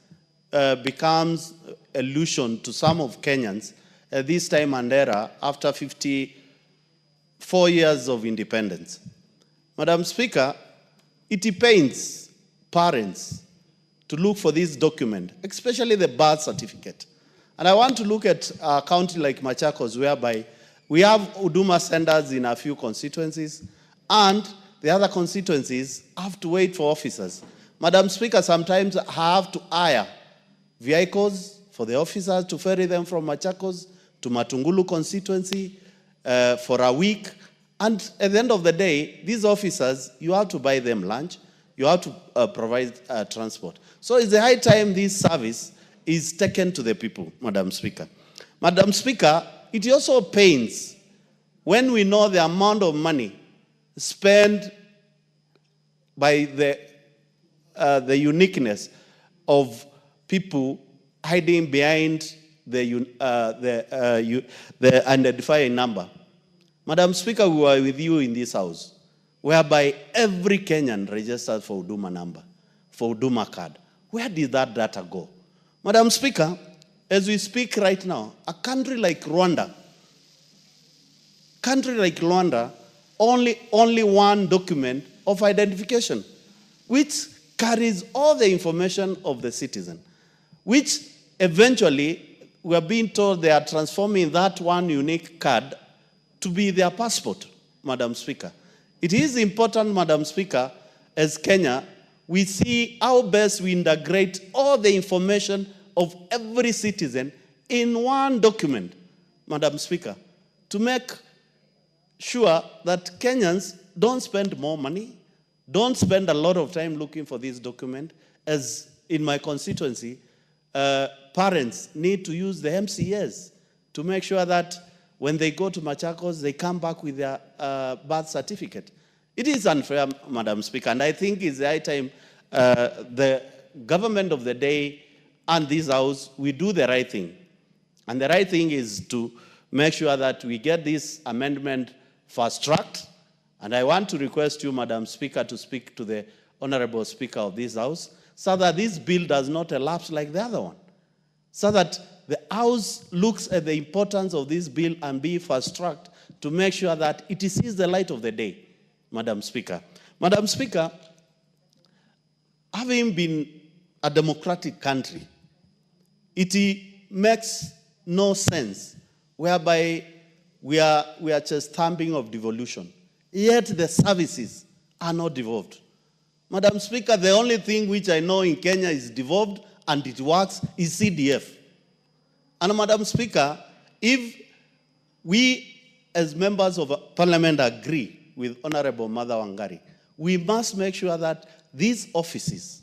becomes illusion to some of Kenyans at this time and era after 54 years of independence. Madam Speaker, it pains parents to look for this document, especially the birth certificate. And I want to look at a county like Machakos, whereby we have Huduma centers in a few constituencies, and the other constituencies have to wait for officers. Madam Speaker, sometimes I have to hire vehicles for the officers to ferry them from Machakos to Matungulu constituency for a week. And at the end of the day, these officers, you have to buy them lunch, you have to provide transport. So it's the high time this service is taken to the people, Madam Speaker. Madam Speaker, it also pains when we know the amount of money spent by the uniqueness of people hiding behind the identifier number. Madam Speaker, we were with you in this House, whereby every Kenyan registered for Huduma number, for Huduma card. Where did that data go? Madam Speaker, as we speak right now, a country like Rwanda, only one document of identification, which carries all the information of the citizen, which eventually we are being told they are transforming that one unique card to be their passport, Madam Speaker. It is important, Madam Speaker, as Kenya, we see how best we integrate all the information of every citizen in one document, Madam Speaker, to make sure that Kenyans don't spend more money, don't spend a lot of time looking for this document. As in my constituency, parents need to use the MCAs to make sure that when they go to Machakos, they come back with their birth certificate. It is unfair, Madam Speaker, and I think it's the high time the government of the day and this House, we do the right thing. And the right thing is to make sure that we get this amendment fast-tracked. And I want to request you, Madam Speaker, to speak to the Honorable Speaker of this House so that this bill does not elapse like the other one. So that the House looks at the importance of this bill and be fast-tracked to make sure that it sees the light of the day, Madam Speaker. Madam Speaker, having been a democratic country, it makes no sense whereby we are just stamping of devolution, yet the services are not devolved. Madam Speaker, the only thing which I know in Kenya is devolved and it works is CDF. And Madam Speaker, if we as members of Parliament agree with Honorable Mother Wangari, we must make sure that these offices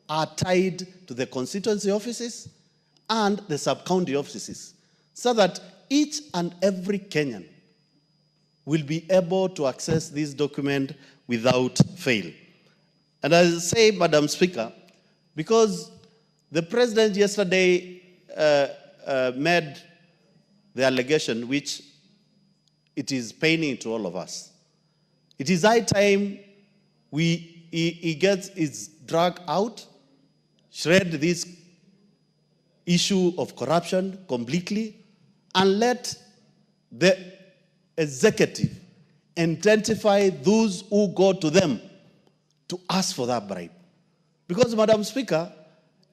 are tied to the constituency offices and the sub-county offices, so that each and every Kenyan will be able to access this document without fail. And I say, Madam Speaker, because the President yesterday made the allegation, which it is paining to all of us. It is high time he gets his drag out, shred this issue of corruption completely, and let the executive identify those who go to them to ask for that bribe. Because, Madam Speaker,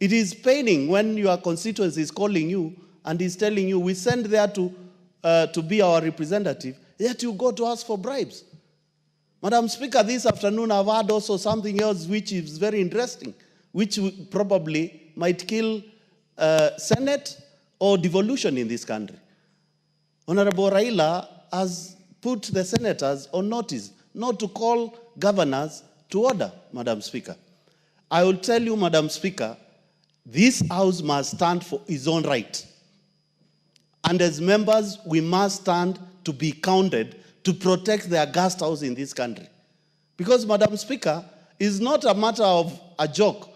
it is paining when your constituency is calling you and is telling you, we send there to be our representative, yet you go to ask for bribes. Madam Speaker, this afternoon I've heard also something else which is very interesting, which probably might kill Senate or devolution in this country. Honorable Raila has put the senators on notice not to call governors to order, Madam Speaker. I will tell you, Madam Speaker, this House must stand for its own right. And as members, we must stand to be counted to protect the august house in this country. Because, Madam Speaker, it's not a matter of a joke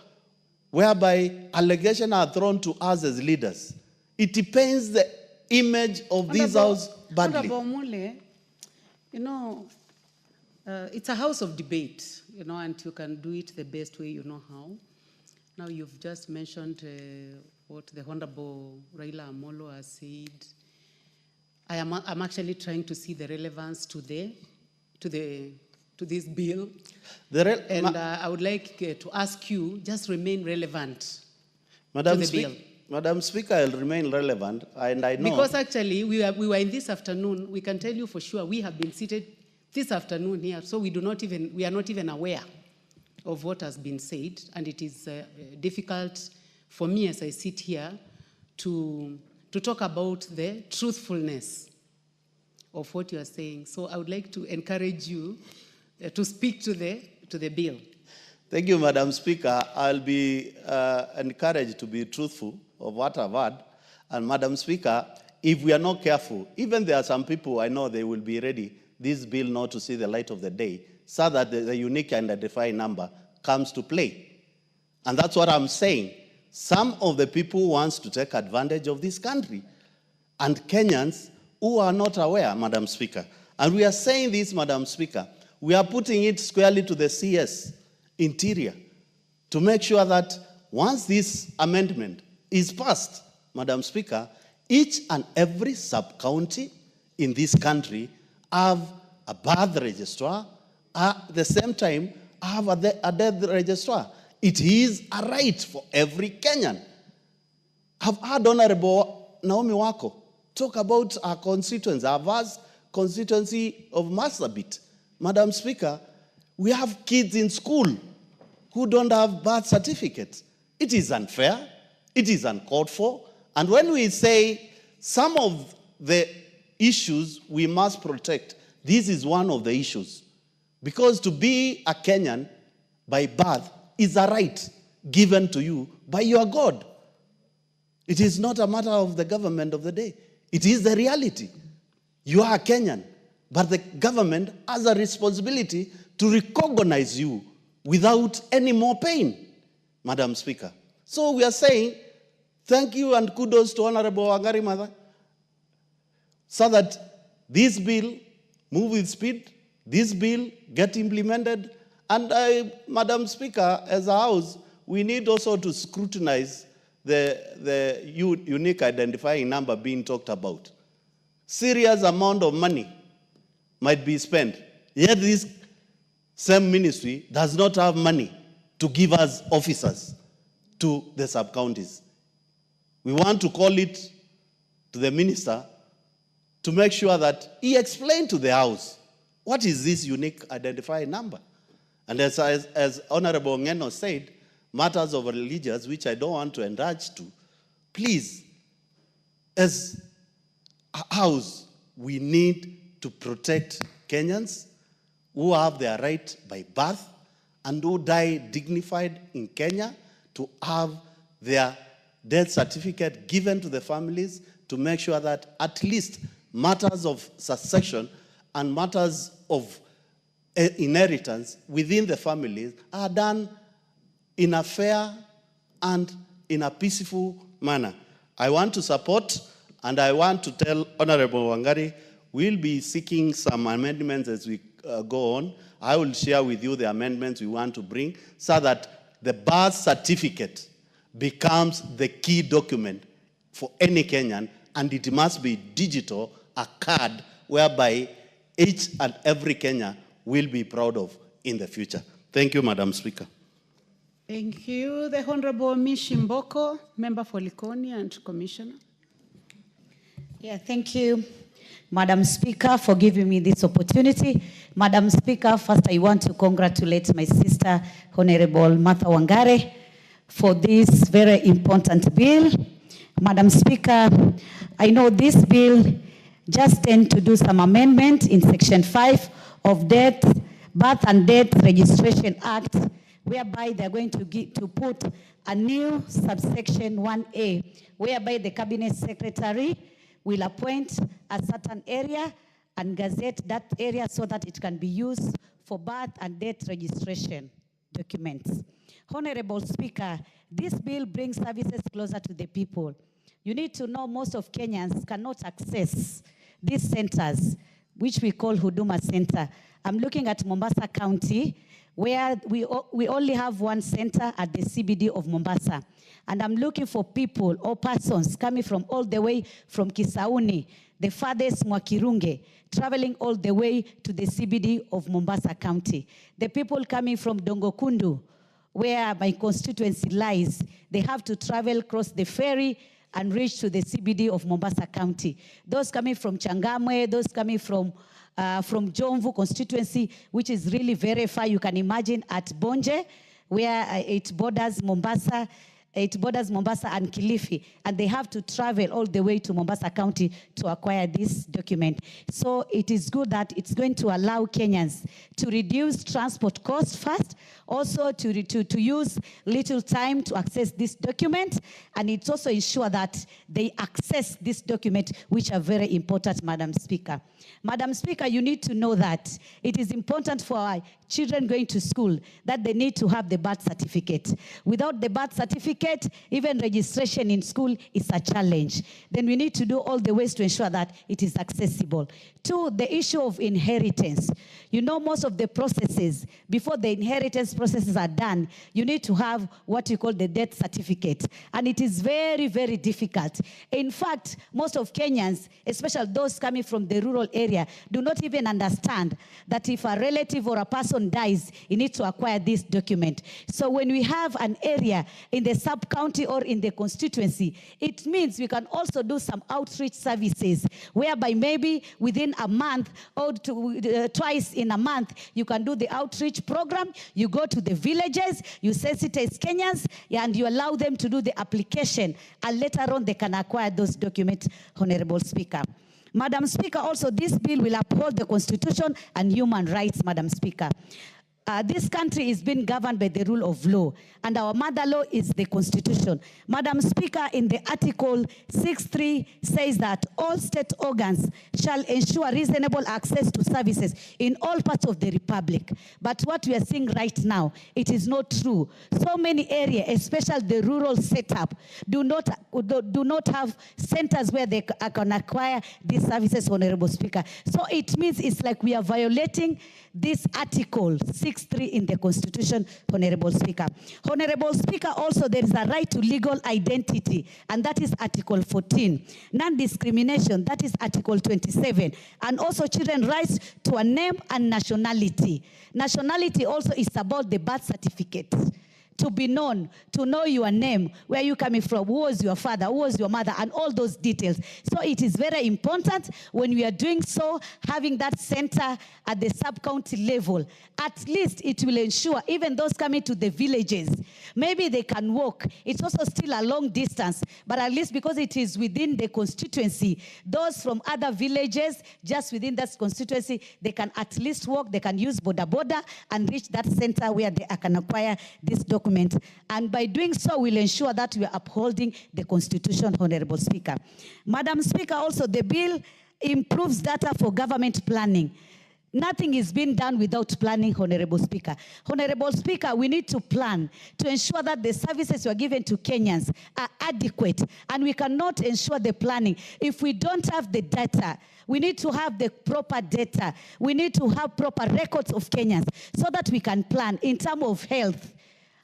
whereby allegations are thrown to us as leaders. It depends the image of this house badly. Honorable Mule, you know, it's a house of debate, you know, and you can do it the best way you know how. Now you've just mentioned what the Honorable Raila Amolo has said. I'm actually trying to see the relevance to this bill. I would like to ask you, just remain relevant to the bill. Madam Speaker, I'll remain relevant, and I know... Because actually, we were in this afternoon, we can tell you for sure, we have been seated this afternoon here, so we are not even aware of what has been said, and it is difficult for me as I sit here to talk about the truthfulness of what you are saying. So I would like to encourage you to speak to the bill. Thank you, Madam Speaker. I'll be encouraged to be truthful of what I've heard. And Madam Speaker, if we are not careful, even there are some people I know they will be ready, this bill not to see the light of the day, so that the unique identifying number comes to play. And that's what I'm saying. Some of the people want to take advantage of this country, and Kenyans who are not aware, Madam Speaker. And we are saying this, Madam Speaker, we are putting it squarely to the CS Interior to make sure that once this amendment is passed, Madam Speaker, each and every sub-county in this country have a birth registrar, at the same time have a death registrar. It is a right for every Kenyan. I've heard Honorable Naomi Wako talk about our constituents, our vast constituency of Marsabit. Madam Speaker, we have kids in school who don't have birth certificates. It is unfair. It is uncalled for. And when we say some of the issues we must protect, this is one of the issues. Because to be a Kenyan by birth is a right given to you by your God. It is not a matter of the government of the day. It is the reality. You are a Kenyan, but the government has a responsibility to recognize you without any more pain, Madam Speaker. So we are saying, thank you and kudos to Honorable Wangari Maathai, so that this bill move with speed, this bill get implemented, and Madam Speaker, as a House, we need also to scrutinize the unique identifying number being talked about. Serious amount of money might be spent, yet this same ministry does not have money to give us officers to the sub-counties. We want to call it to the minister to make sure that he explained to the House, what is this unique identifying number? And as Honorable Ngeno said, matters of religious, which I don't want to enlarge to, please, as a House, we need to protect Kenyans who have their right by birth and who die dignified in Kenya, to have their death certificate given to the families, to make sure that at least matters of succession and matters of inheritance within the families are done in a fair and in a peaceful manner. I want to support, and I want to tell Honorable Wangari, we'll be seeking some amendments as we go on. I will share with you the amendments we want to bring so that the birth certificate becomes the key document for any Kenyan, and it must be digital, a card whereby each and every Kenyan will be proud of in the future. Thank you, Madam Speaker. Thank you. The Honorable Mishi Mboko, Member for Likoni and Commissioner. Yeah, thank you, Madam Speaker, for giving me this opportunity. Madam Speaker, first I want to congratulate my sister, Honorable Martha Wangari, for this very important bill. Madam Speaker, I know this bill just tend to do some amendment in Section 5 of Birth and Death Registration Act, whereby they're going to put a new subsection 1A, whereby the Cabinet Secretary will appoint a certain area and gazette that area so that it can be used for birth and death registration documents. Honorable Speaker, this bill brings services closer to the people. You need to know most of Kenyans cannot access these centers, which we call Huduma Center. I'm looking at Mombasa County, where we only have one center at the CBD of Mombasa. And I'm looking for people or persons coming from all the way from Kisauni, the farthest Mwakirunge, traveling all the way to the CBD of Mombasa County. The people coming from Dongokundu, where my constituency lies, they have to travel across the ferry and reach to the CBD of Mombasa County. Those coming from Changamwe, those coming from Jomvu constituency, which is really very far. You can imagine at Bonje, where it borders Mombasa and Kilifi, and they have to travel all the way to Mombasa County to acquire this document. So it is good that it's going to allow Kenyans to reduce transport costs first, also to use little time to access this document, and it's also ensure that they access this document, which are very important, Madam Speaker. Madam Speaker, you need to know that it is important for our children going to school that they need to have the birth certificate. Without the birth certificate, even registration in school is a challenge. Then we need to do all the ways to ensure that it is accessible. Two, the issue of inheritance. You know, most of the processes, before the inheritance processes are done, you need to have what you call the death certificate. And it is very, very difficult. In fact, most of Kenyans, especially those coming from the rural area, do not even understand that if a relative or a person dies, you need to acquire this document. So when we have an area in the sub-county or in the constituency, it means we can also do some outreach services, whereby maybe within a month or twice in a month, you can do the outreach program. You go to the villages, you sensitize Kenyans, and you allow them to do the application, and later on they can acquire those documents, Honorable Speaker. Madam Speaker, also this bill will uphold the Constitution and human rights, Madam Speaker. This country is being governed by the rule of law, and our mother law is the Constitution. Madam Speaker, in the Article 6.3 says that all state organs shall ensure reasonable access to services in all parts of the Republic. But what we are seeing right now, it is not true. So many areas, especially the rural setup, do not have centers where they can acquire these services, Honorable Speaker. So it means it's like we are violating this Article 6.3 in the Constitution, Honorable Speaker. Honorable Speaker, also there is a right to legal identity, and that is Article 14. Non-discrimination, that is Article 27. And also children's rights to a name and nationality. Nationality also is about the birth certificate. To be known, to know your name, where you coming from, who was your father, who was your mother, and all those details. So it is very important when we are doing so, having that center at the sub-county level. At least it will ensure even those coming to the villages, maybe they can walk. It's also still a long distance, but at least because it is within the constituency, those from other villages just within that constituency, they can at least walk, they can use boda and reach that center where they can acquire this document. And by doing so, we'll ensure that we are upholding the Constitution, Honorable Speaker. Madam Speaker, also the bill improves data for government planning. Nothing is being done without planning, Honorable Speaker. Honorable Speaker, we need to plan to ensure that the services we are given to Kenyans are adequate, and we cannot ensure the planning if we don't have the data. We need to have the proper data. We need to have proper records of Kenyans so that we can plan in terms of health.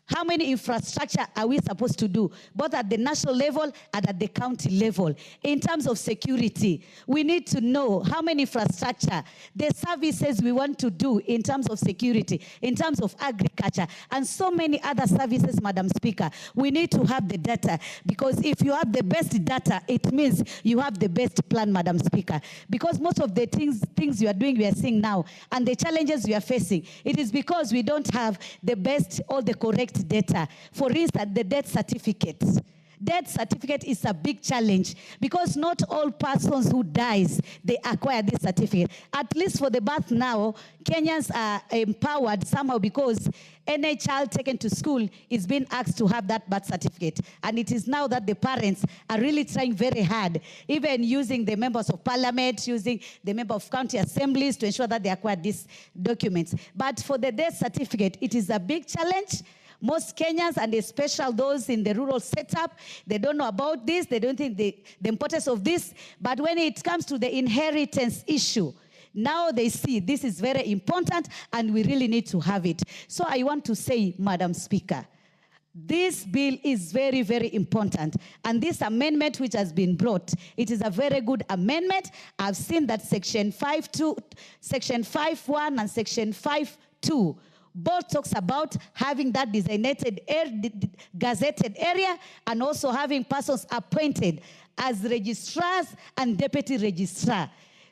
How many infrastructure are we supposed to do, both at the national level and at the county level? In terms of security, we need to know how many infrastructure, the services we want to do in terms of security, in terms of agriculture, and so many other services, Madam Speaker. We need to have the data, because if you have the best data, it means you have the best plan, Madam Speaker. Because most of the things you are doing, we are seeing now, and the challenges we are facing, it is because we don't have the best or the correct data. For instance, the death certificates. death certificate is a big challenge because not all persons who dies, they acquire this certificate. At least for the birth now, Kenyans are empowered somehow because any child taken to school is being asked to have that birth certificate. And it is now that the parents are really trying very hard, even using the members of parliament, using the member of county assemblies to ensure that they acquire these documents. But for the death certificate, it is a big challenge. Most Kenyans, and especially those in the rural setup, they don't know about this. They don't think the importance of this. But when it comes to the inheritance issue, now they see this is very important and we really need to have it. So I want to say, Madam Speaker, this bill is very, very important. And this amendment which has been brought, it is a very good amendment. I've seen that Section 5.1 and Section 5.2 both talks about having that designated gazetted area and also having persons appointed as registrars and deputy registrar.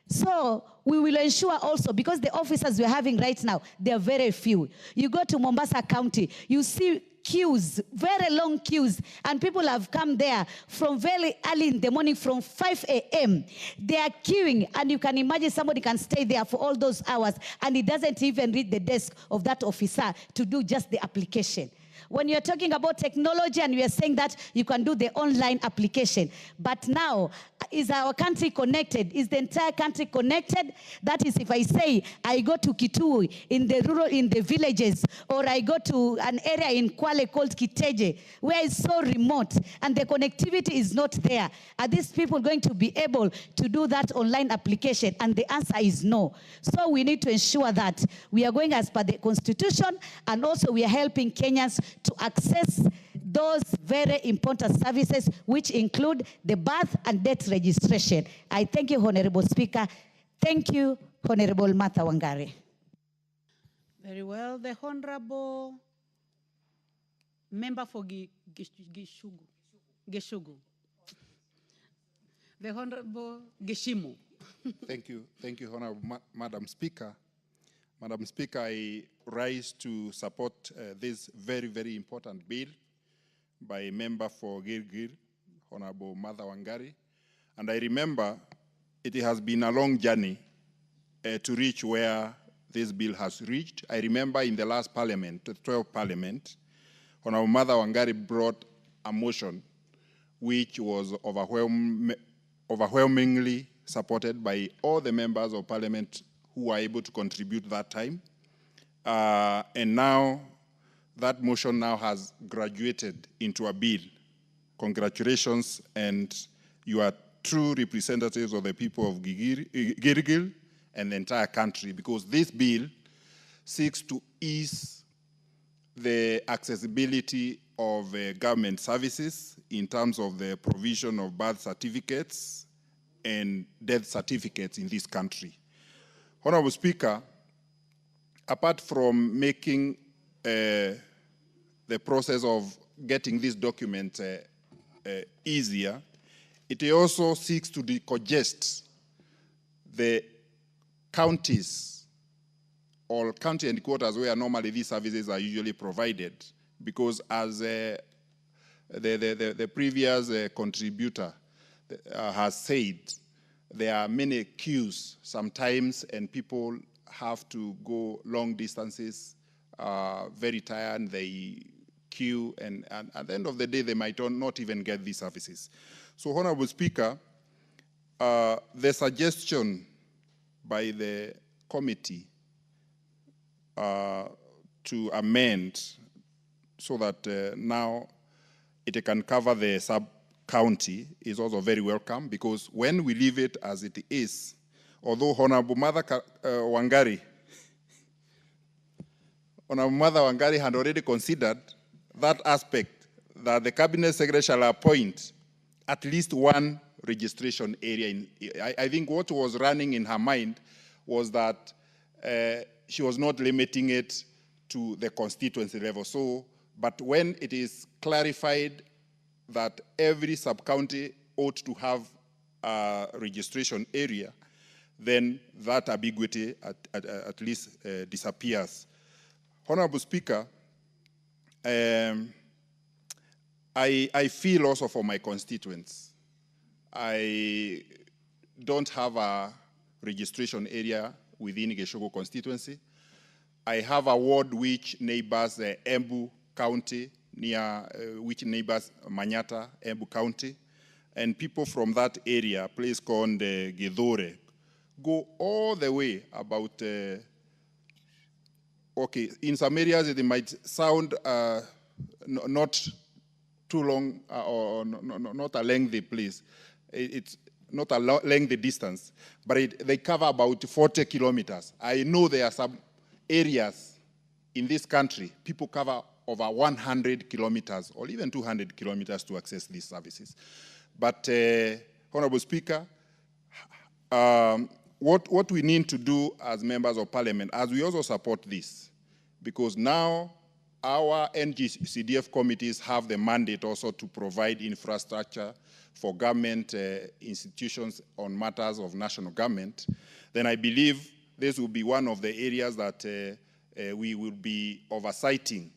So we will ensure also, because the officers we're having right now, they are very few. You go to Mombasa County, you see queues, very long queues, and people have come there from very early in the morning, from 5 a.m. They are queuing, and you can imagine somebody can stay there for all those hours, and he doesn't even read the desk of that officer to do just the application. When you're talking about technology and we are saying that you can do the online application, but now, is our country connected? Is the entire country connected? That is, if I say I go to Kitui in the rural, in the villages, or I go to an area in Kwale called Kiteje, where it's so remote and the connectivity is not there, are these people going to be able to do that online application? And the answer is no. So we need to ensure that we are going as per the Constitution, and also we are helping Kenyans to access those very important services, which include the birth and death registration. I thank you, Honorable Speaker. Thank you, Honorable Martha Wangari. Very well. The Honorable Member for Geshugu. The Honorable Geshimu. Thank you, Honorable Madam Speaker. Madam Speaker, I rise to support this very, very important bill by Member for Gilgil, Honorable Martha Wangari. And I remember it has been a long journey to reach where this bill has reached. I remember in the last parliament, the 12th parliament, Honorable Martha Wangari brought a motion which was overwhelmingly supported by all the members of parliament who were able to contribute that time. And now that motion now has graduated into a bill. Congratulations, and you are true representatives of the people of Gilgil and the entire country, because this bill seeks to ease the accessibility of government services in terms of the provision of birth certificates and death certificates in this country. Honorable Speaker, apart from making the process of getting this document easier, it also seeks to decongest the counties or county headquarters where normally these services are usually provided, because as the previous contributor has said, there are many queues sometimes, and people have to go long distances, very tired, they queue, and at the end of the day, they might not even get these services. So, Honorable Speaker, the suggestion by the committee to amend so that now it can cover the sub-county is also very welcome, because when we leave it as it is, although Honorable Martha Wangari had already considered that aspect, that the Cabinet Secretary shall appoint at least one registration area. I think what was running in her mind was that she was not limiting it to the constituency level. So, but when it is clarified that every sub-county ought to have a registration area, then that ambiguity at least disappears. Honorable Speaker, I feel also for my constituents. I don't have a registration area within Geshogo constituency. I have a ward which neighbors Embu County, which neighbors Manyata, Embu County. And people from that area, place called Gedore, go all the way about, okay, in some areas it might sound not too long or not a lengthy place. It's not a lengthy distance, but they cover about 40 kilometers. I know there are some areas in this country, people cover over 100 kilometers or even 200 kilometers to access these services. But, Honorable Speaker, what we need to do as members of parliament, as we also support this, because now our NGCDF committees have the mandate also to provide infrastructure for government institutions on matters of national government, then I believe this will be one of the areas that we will be oversighting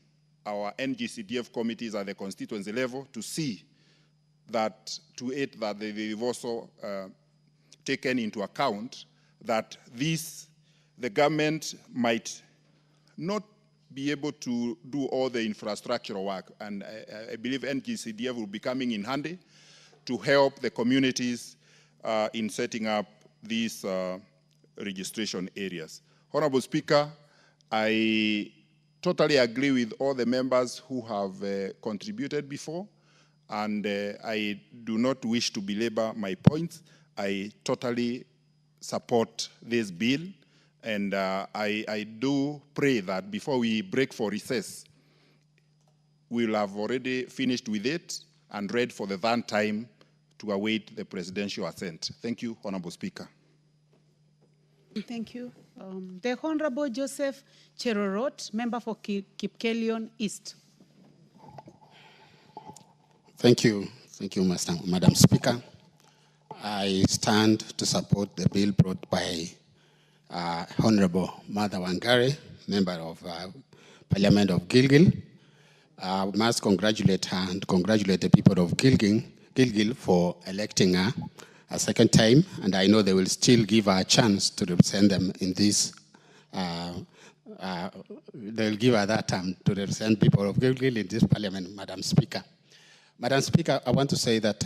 our NGCDF committees at the constituency level to see that, that they've also taken into account that the government might not be able to do all the infrastructural work. And I believe NGCDF will be coming in handy to help the communities in setting up these registration areas. Honorable Speaker, I totally agree with all the members who have contributed before, and I do not wish to belabor my points. I totally support this bill. And I do pray that before we break for recess, we'll have already finished with it and read for the third time to await the presidential assent. Thank you, Honorable Speaker. Thank you. The Honorable Joseph Cherorot, member for Kipkelion East. Thank you. Thank you, Madam Speaker. I stand to support the bill brought by Honorable Martha Wangari, member of Parliament of Gilgil. I must congratulate her and congratulate the people of Gilgil for electing her a second time, and I know they will still give her a chance to represent them in this. They'll give her that time to represent people of Gilgil in this Parliament, Madam Speaker. Madam Speaker, I want to say that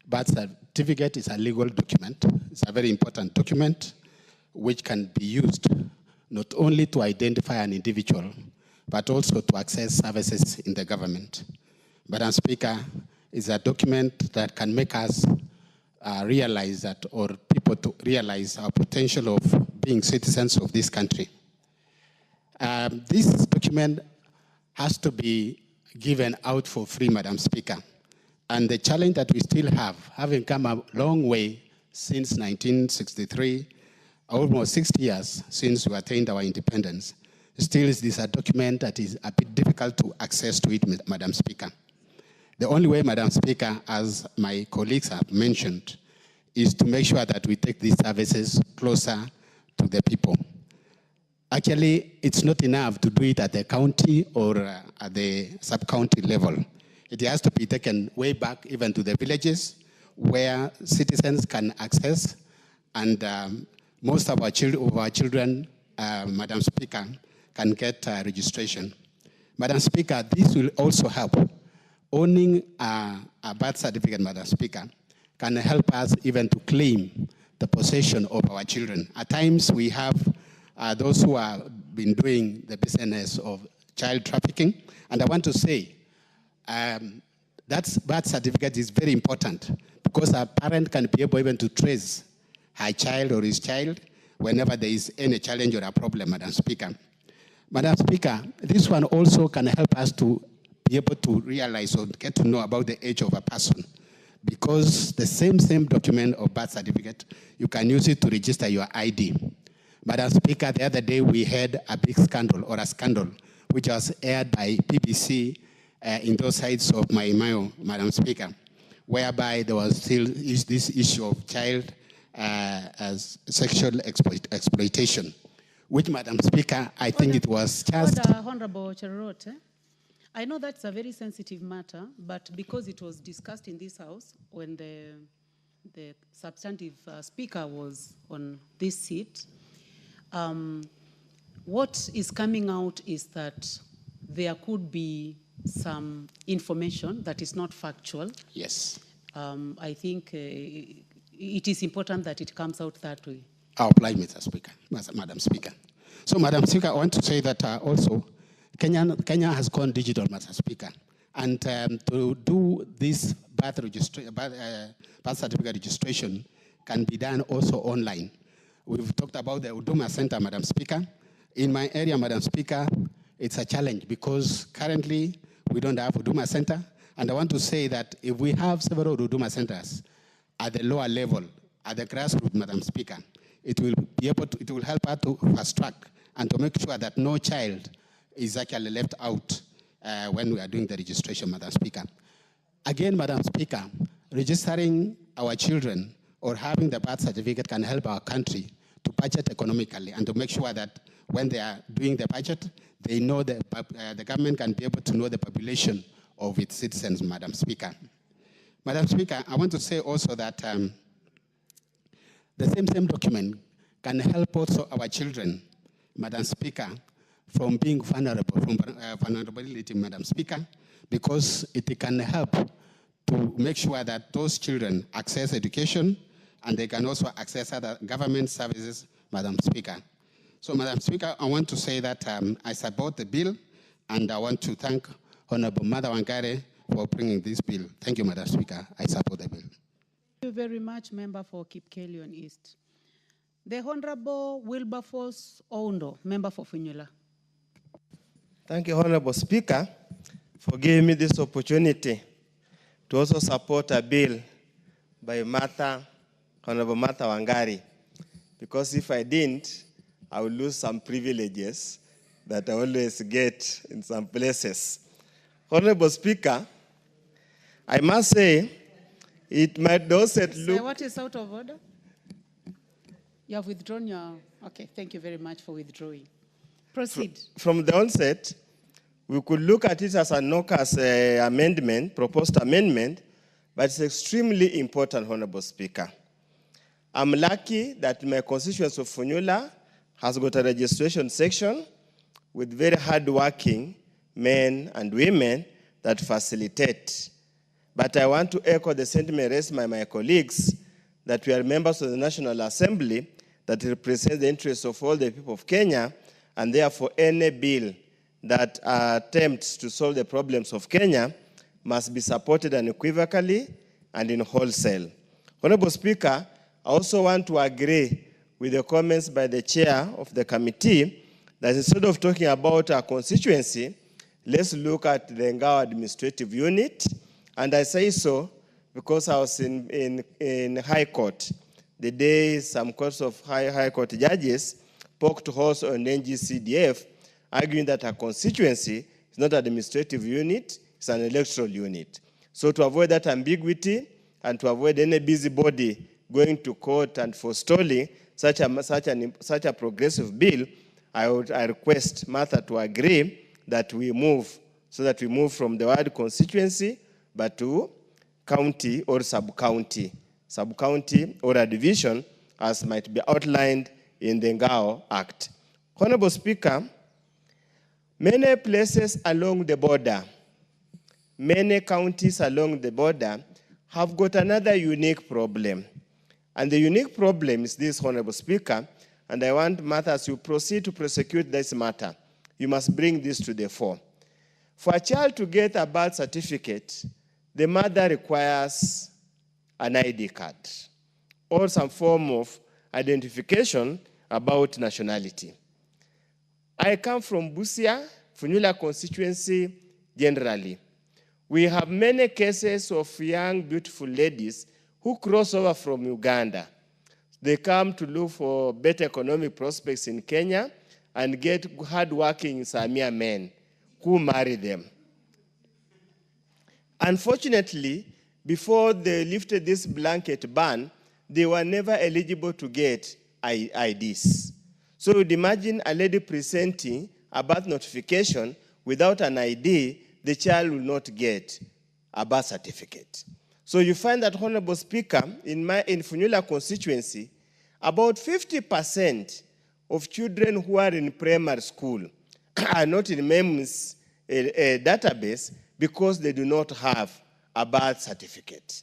birth certificate is a legal document. It's a very important document which can be used not only to identify an individual, but also to access services in the government. Madam Speaker, it's a document that can make us realize that, or people to realize our potential of being citizens of this country. This document has to be given out for free, Madam Speaker. And the challenge that we still have, having come a long way since 1963, almost 60 years since we attained our independence, still is this a document that is a bit difficult to access to it, Madam Speaker. The only way, Madam Speaker, as my colleagues have mentioned, is to make sure that we take these services closer to the people. Actually, it's not enough to do it at the county or at the sub-county level. It has to be taken way back even to the villages where citizens can access, and most of our children, Madam Speaker, can get registration. Madam Speaker, this will also help. Owning a birth certificate, Madam Speaker, can help us even to claim the possession of our children. At times we have those who have been doing the business of child trafficking, and I want to say that birth certificate is very important because a parent can be able even to trace her child or his child whenever there is any challenge or a problem, Madam Speaker. Madam Speaker, this one also can help us to be able to realize or get to know about the age of a person, because the same document of birth certificate, you can use it to register your ID. Madam Speaker, the other day we had a big scandal, or a scandal, which was aired by BBC in those sides of Maimayo, Madam Speaker, whereby there was still this issue of child as sexual exploitation, which, Madam Speaker, I think it was just... Honorable Cherorot, I know that's a very sensitive matter, but because it was discussed in this House when the substantive speaker was on this seat, what is coming out is that there could be some information that is not factual. Yes. I think it is important that it comes out that way. I'll apply, Mr. Speaker, Madam Speaker. So, Madam Speaker, I want to say that also Kenya has gone digital, Mr. Speaker. And to do this birth certificate registration can be done also online. We've talked about the Huduma Center, Madam Speaker. In my area, Madam Speaker, it's a challenge because currently we don't have Huduma Center. And I want to say that if we have several Huduma Centers at the lower level, at the grassroots, Madam Speaker, it will help us to fast track and to make sure that no child is actually left out when we are doing the registration, Madam Speaker. Again, Madam Speaker, registering our children or having the birth certificate can help our country to budget economically and to make sure that when they are doing the budget, they know the government can be able to know the population of its citizens, Madam Speaker. Madam Speaker, I want to say also that the same document can help also our children, Madam Speaker, from being vulnerable, from vulnerability, Madam Speaker, because it can help to make sure that those children access education and they can also access other government services, Madam Speaker. So, Madam Speaker, I want to say that I support the bill and I want to thank Honorable Mother Wangare for bringing this bill. Thank you, Madam Speaker. I support the bill. Thank you very much, Member for Kipkelion East. The Honorable Wilberforce Oundo, Member for Funyula. Thank you, Honorable Speaker, for giving me this opportunity to also support a bill by Honorable Martha Wangari, because if I didn't, I would lose some privileges that I always get in some places. Honorable Speaker, I must say, it might also look... What is out of order? You have withdrawn your... Okay, thank you very much for withdrawing. Proceed. From the onset, we could look at it as a knockers amendment, proposed amendment, but it's extremely important, Honorable Speaker. I'm lucky that my constituency of Funyula has got a registration section with very hardworking men and women that facilitate. But I want to echo the sentiment raised by my colleagues that we are members of the National Assembly that represent the interests of all the people of Kenya, and therefore any bill that attempts to solve the problems of Kenya must be supported unequivocally and in wholesale. Honorable Speaker, I also want to agree with the comments by the chair of the committee that instead of talking about our constituency, let's look at the Ngao administrative unit. And I say so because I was in High Court the day some courts of High Court judges poked holes on NGCDF, arguing that our constituency is not an administrative unit, it's an electoral unit. So to avoid that ambiguity and to avoid any busybody going to court and forestalling such a progressive bill, I request Martha to agree that we move, so that we move from the word constituency, but to county or sub-county or a division, as might be outlined in the Ngao Act. Honorable Speaker, many places along the border, many counties along the border have got another unique problem. And the unique problem is this, Honorable Speaker, and I want Martha, as you proceed to prosecute this matter, you must bring this to the fore. For a child to get a birth certificate, the mother requires an ID card or some form of identification about nationality. I come from Busia, Funyula constituency generally. We have many cases of young, beautiful ladies who cross over from Uganda. They come to look for better economic prospects in Kenya and get hard-working Samia men who marry them. Unfortunately, before they lifted this blanket ban, they were never eligible to get IDs. So you'd imagine a lady presenting a birth notification without an ID, the child will not get a birth certificate. So you find that, Honorable Speaker, in Funyula constituency, about 50% of children who are in primary school are not in MEMS database because they do not have a birth certificate.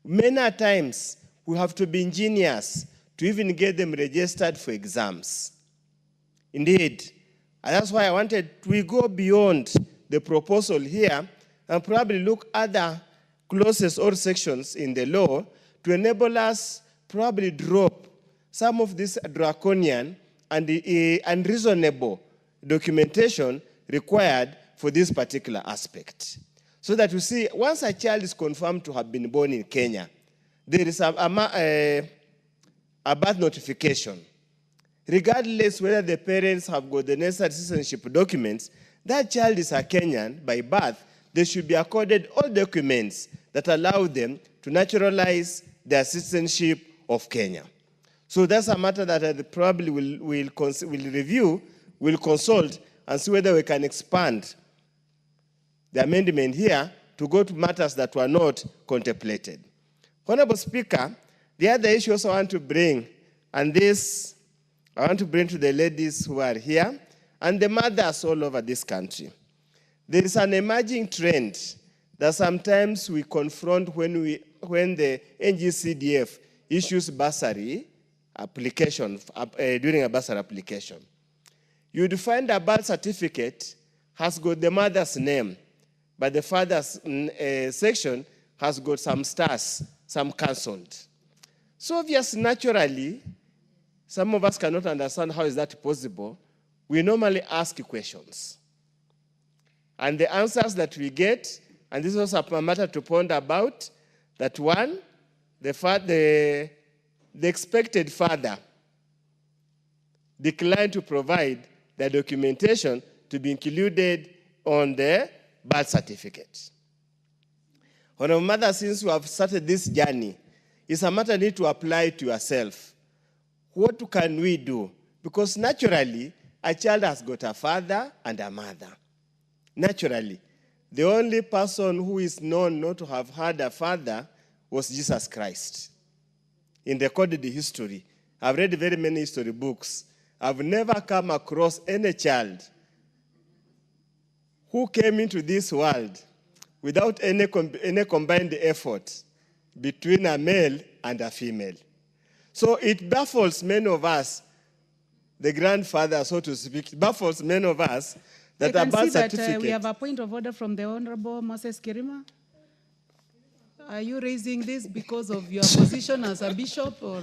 Many times, we have to be ingenious to even get them registered for exams. Indeed, and that's why I wanted we go beyond the proposal here and probably look at other clauses or sections in the law to enable us probably drop some of this draconian and unreasonable documentation required for this particular aspect. So that you see, once a child is confirmed to have been born in Kenya, there is a birth notification. Regardless whether the parents have got the necessary citizenship documents, that child is a Kenyan by birth, they should be accorded all documents that allow them to naturalize their citizenship of Kenya. So that's a matter that I probably will review, will consult, and see whether we can expand the amendment here to go to matters that were not contemplated. Honorable Speaker, the other issue also I want to bring, and this I want to bring to the ladies who are here and the mothers all over this country. There is an emerging trend that sometimes we confront when the NGCDF issues bursary application, during a bursary application. You'd find a birth certificate has got the mother's name, but the father's section has got some stars, some cancelled. So obviously, naturally, some of us cannot understand how is that possible. We normally ask questions. And the answers that we get, and this is also a matter to ponder about, that one, the expected father declined to provide the documentation to be included on the birth certificate. Honorable Mother, since you have started this journey, it's a matter you need to apply to yourself. What can we do? Because naturally, a child has got a father and a mother. Naturally. The only person who is known not to have had a father was Jesus Christ. In recorded history, I've read very many history books. I've never come across any child who came into this world without any combined effort between a male and a female. So it baffles many of us, the grandfather, so to speak, it baffles many of us that a birth certificate... we have a point of order from the Honorable Moses Kirima. Are you raising this because of your position as a bishop or...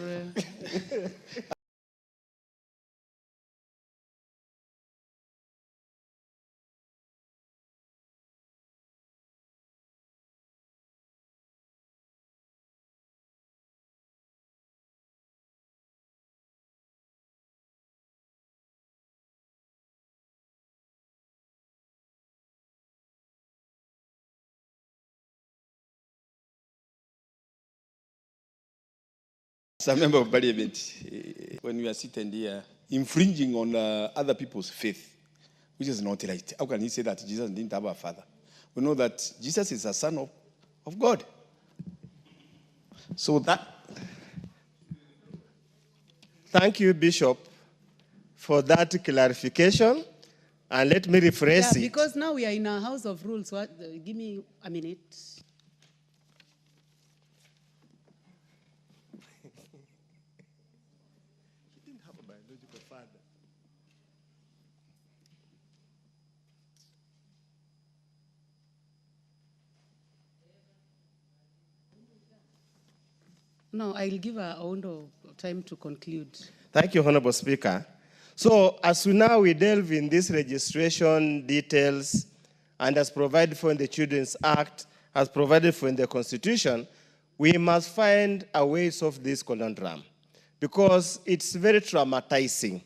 As a member of parliament, when we are sitting here, infringing on other people's faith, which is not right. How can he say that Jesus didn't have a father? We know that Jesus is a son of God. So that... Thank you, Bishop, for that clarification. And let me rephrase it. Because now we are in a house of rules. So give me a minute. No, I'll give a window of time to conclude. Thank you, Honorable Speaker. So as we delve in this registration details and as provided for in the Children's Act, as provided for in the Constitution, we must find a way to solve this conundrum because it's very traumatizing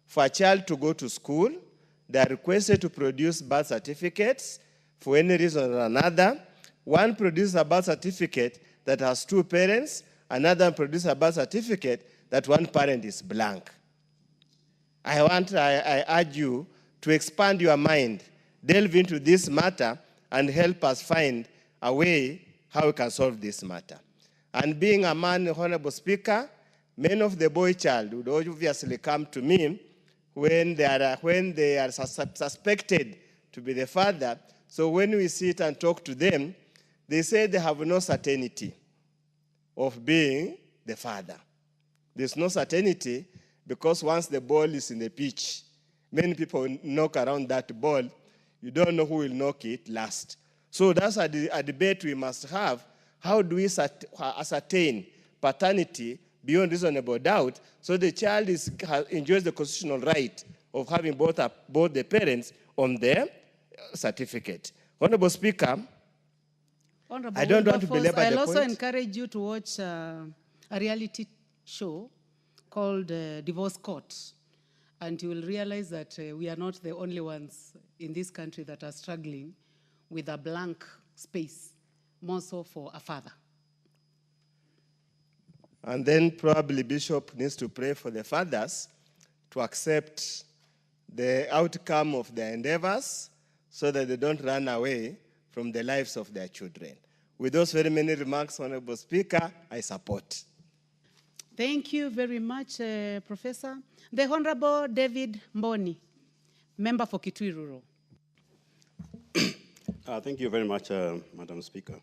for a child to go to school. They are requested to produce birth certificates for any reason or another. One produces a birth certificate that has two parents, another produces a birth certificate that one parent is blank. I urge you to expand your mind delve into this matter and help us find a way how we can solve this matter. And being a man, Honorable Speaker, many of the boy child would obviously come to me when they are suspected to be the father. So when we sit and talk to them, they say they have no certainty of being the father. There's no certainty because once the ball is in the pitch, many people knock around that ball. You don't know who will knock it last. So that's a debate we must have. How do we ascertain paternity beyond reasonable doubt so the child enjoys the constitutional right of having both the parents on their certificate? Honorable Speaker, Honorable I don't want to belabor the point. I'll also encourage you to watch a reality show called Divorce Court, and you will realize that we are not the only ones in this country that are struggling with a blank space, more so for a father. And then probably Bishop needs to pray for the fathers to accept the outcome of their endeavors so that they don't run away from the lives of their children. With those very many remarks, Honorable Speaker, I support. Thank you very much, Professor. The Honorable David Mboni, member for Kitui Rural. Thank you very much, Madam Speaker.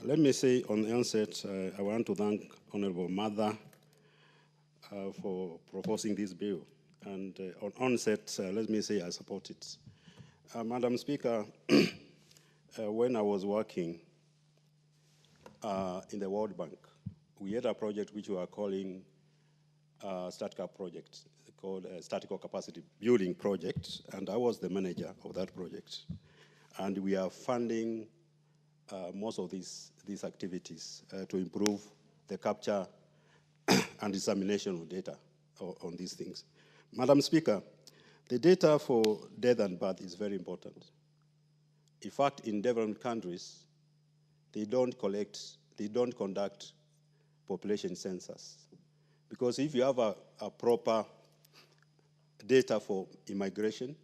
Let me say on the onset, I want to thank Honorable Mother for proposing this bill. And on onset, let me say I support it. Madam Speaker, when I was working in the World Bank, we had a project which we are calling STATCA project, called Statical Capacity Building Project, and I was the manager of that project. And we are funding most of these activities to improve the capture and dissemination of data on these things. Madam Speaker, the data for death and birth is very important. In fact, in developed countries, they don't conduct population census. Because if you have a proper data for immigration,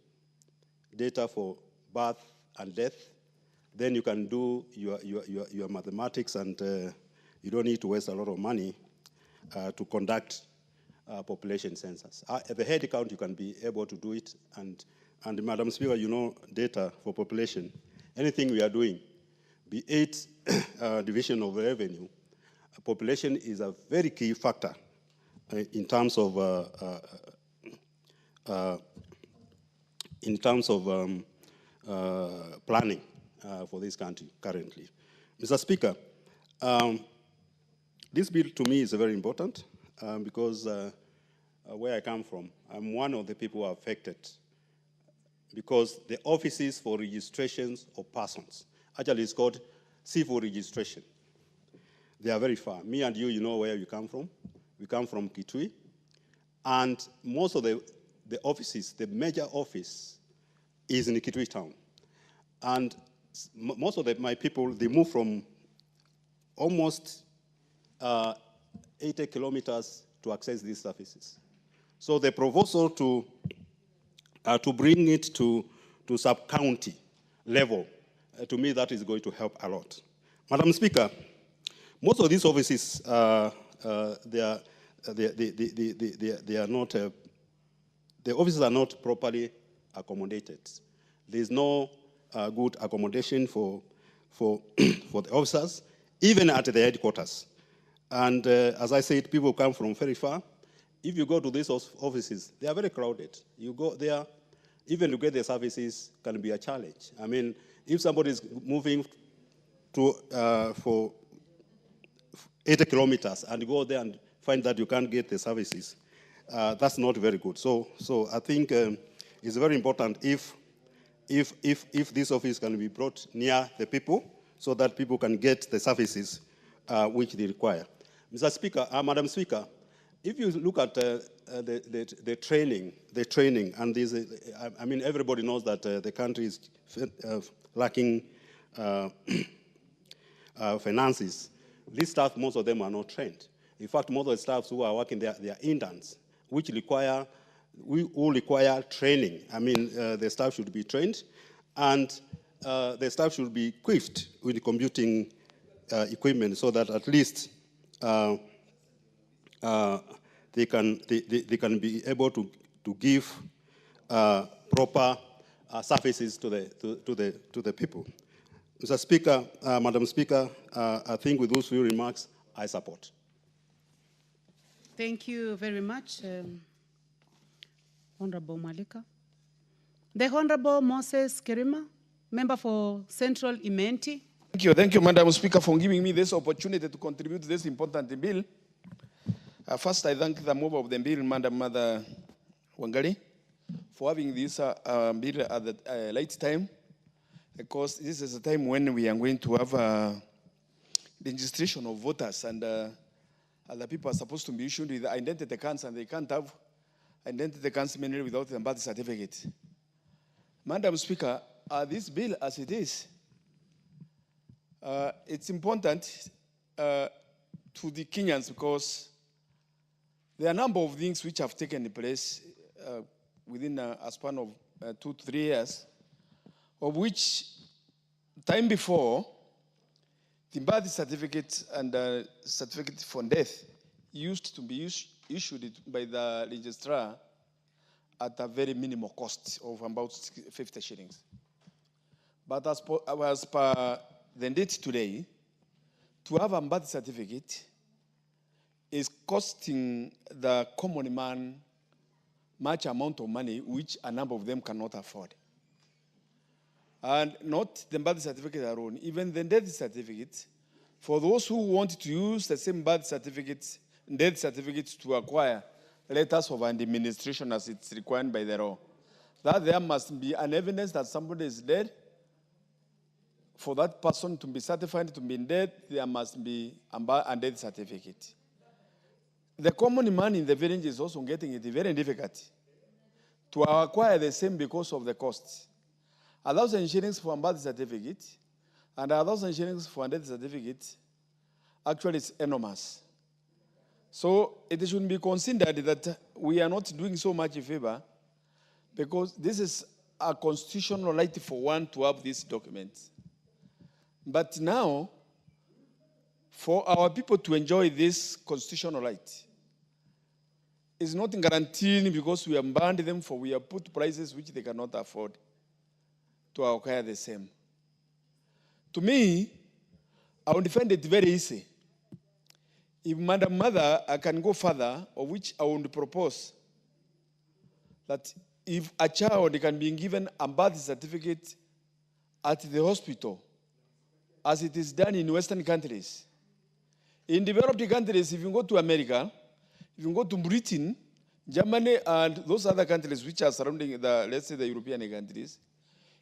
data for birth and death, then you can do your mathematics and you don't need to waste a lot of money to conduct population census. At the head count, you can be able to do it. And Madam Speaker, you know data for population. Anything we are doing, be it division of revenue, population is a very key factor in terms of planning for this country currently. Mr. Speaker, this bill to me is very important because where I come from, I'm one of the people who are affected because the offices for registrations of persons, actually it's called civil registration. They are very far. Me and you know where you come from. We come from Kitui. And most of the offices, the major office is in Kitui town. And most of my people, they move from almost 80 kilometers to access these services. So the proposal to bring it to sub-county level, to me that is going to help a lot. Madam Speaker, most of these offices, they are not, the offices are not properly accommodated. There's no good accommodation for the officers, even at the headquarters. And as I said, people come from very far. If you go to these offices, they are very crowded. You go there, even to get the services can be a challenge. I mean, if somebody is moving for 80 kilometers and go there and find that you can't get the services, that's not very good. So I think it's very important if this office can be brought near the people so that people can get the services which they require. Mr. Speaker, Madam Speaker, if you look at the training, and these, I mean, everybody knows that the country is lacking finances. These staff, most of them are not trained. In fact, most of the staff who are working there, they are interns, which require training. I mean, the staff should be trained. And the staff should be equipped with computing equipment so that at least they can be able to give proper services to the people. Mr. Speaker, Madam Speaker, I think with those few remarks, I support. Thank you very much, Honorable Malika. The Honorable Moses Kerima, member for Central Imenti. Thank you, Madam Speaker, for giving me this opportunity to contribute to this important bill. First, I thank the mover of the bill, Madam Mother Wangari, for having this bill at the late time, because this is a time when we are going to have the registration of voters, and other people are supposed to be issued with identity cards, and they can't have identity cards mainly without a birth certificate. Madam Speaker, this bill as it is, it's important to the Kenyans because there are a number of things which have taken place within a span of 2 to 3 years, of which time before, the birth certificate and certificate for death used to be issued by the registrar at a very minimal cost of about 50 shillings. But as per the date today, to have a birth certificate is costing the common man much amount of money, which a number of them cannot afford. And not the birth certificate alone, even the death certificate, for those who want to use the same birth certificate, death certificates to acquire letters of administration as it's required by the law, that there must be an evidence that somebody is dead. For that person to be certified to be dead, there must be a death certificate. The common man in the village is also getting it very difficult to acquire the same because of the cost. 1,000 shillings for a birth certificate and 1,000 shillings for a death certificate actually is enormous. So it should be considered that we are not doing so much in favor because this is a constitutional right for one to have this document. But now, for our people to enjoy this constitutional right, it's not guaranteed because we have banned them for we have put prices which they cannot afford to acquire the same. To me, I would find it very easy. If Madam Mother, I can go further, of which I would propose that if a child can be given a birth certificate at the hospital, as it is done in Western countries. In developed countries, if you go to America, if you go to Britain, Germany, and those other countries which are surrounding the, let's say, the European countries,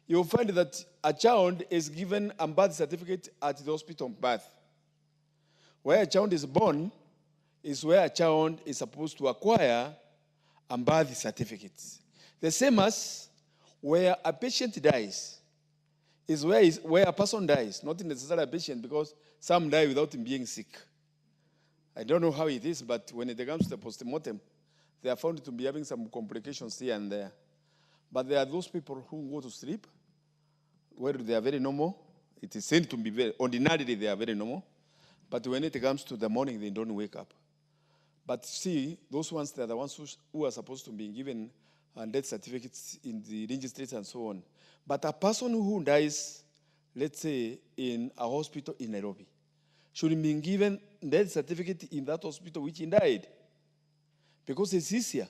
you'll find that a child is given a birth certificate at the hospital of birth. Where a child is born is where a child is supposed to acquire a birth certificate. The same as where a patient dies is where a person dies, not necessarily a patient, because some die without him being sick. I don't know how it is, but when it comes to the postmortem, they are found to be having some complications here and there. But there are those people who go to sleep, where they are very normal. It is said to be very, ordinarily they are very normal. But when it comes to the morning, they don't wake up. But see, those ones, they are the ones who are supposed to be given death certificates in the registries and so on. But a person who dies, let's say, in a hospital in Nairobi, should be given death certificate in that hospital which he died, because it's easier.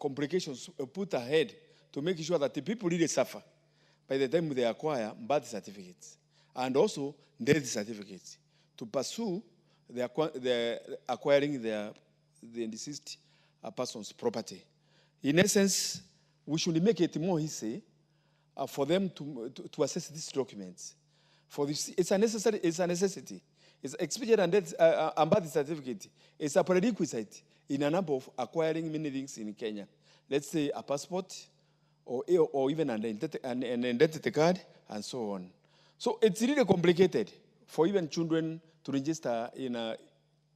complications put ahead to make sure that the people really suffer by the time they acquire birth certificates and also death certificates to pursue the acquiring the deceased person's property. In essence, we should make it more easy for them to assess these documents. For this, it's a necessity. It's expired and birth certificate. It's a prerequisite in a number of acquiring many things in Kenya. Let's say a passport, or even an identity card, and so on. So it's really complicated for even children to register in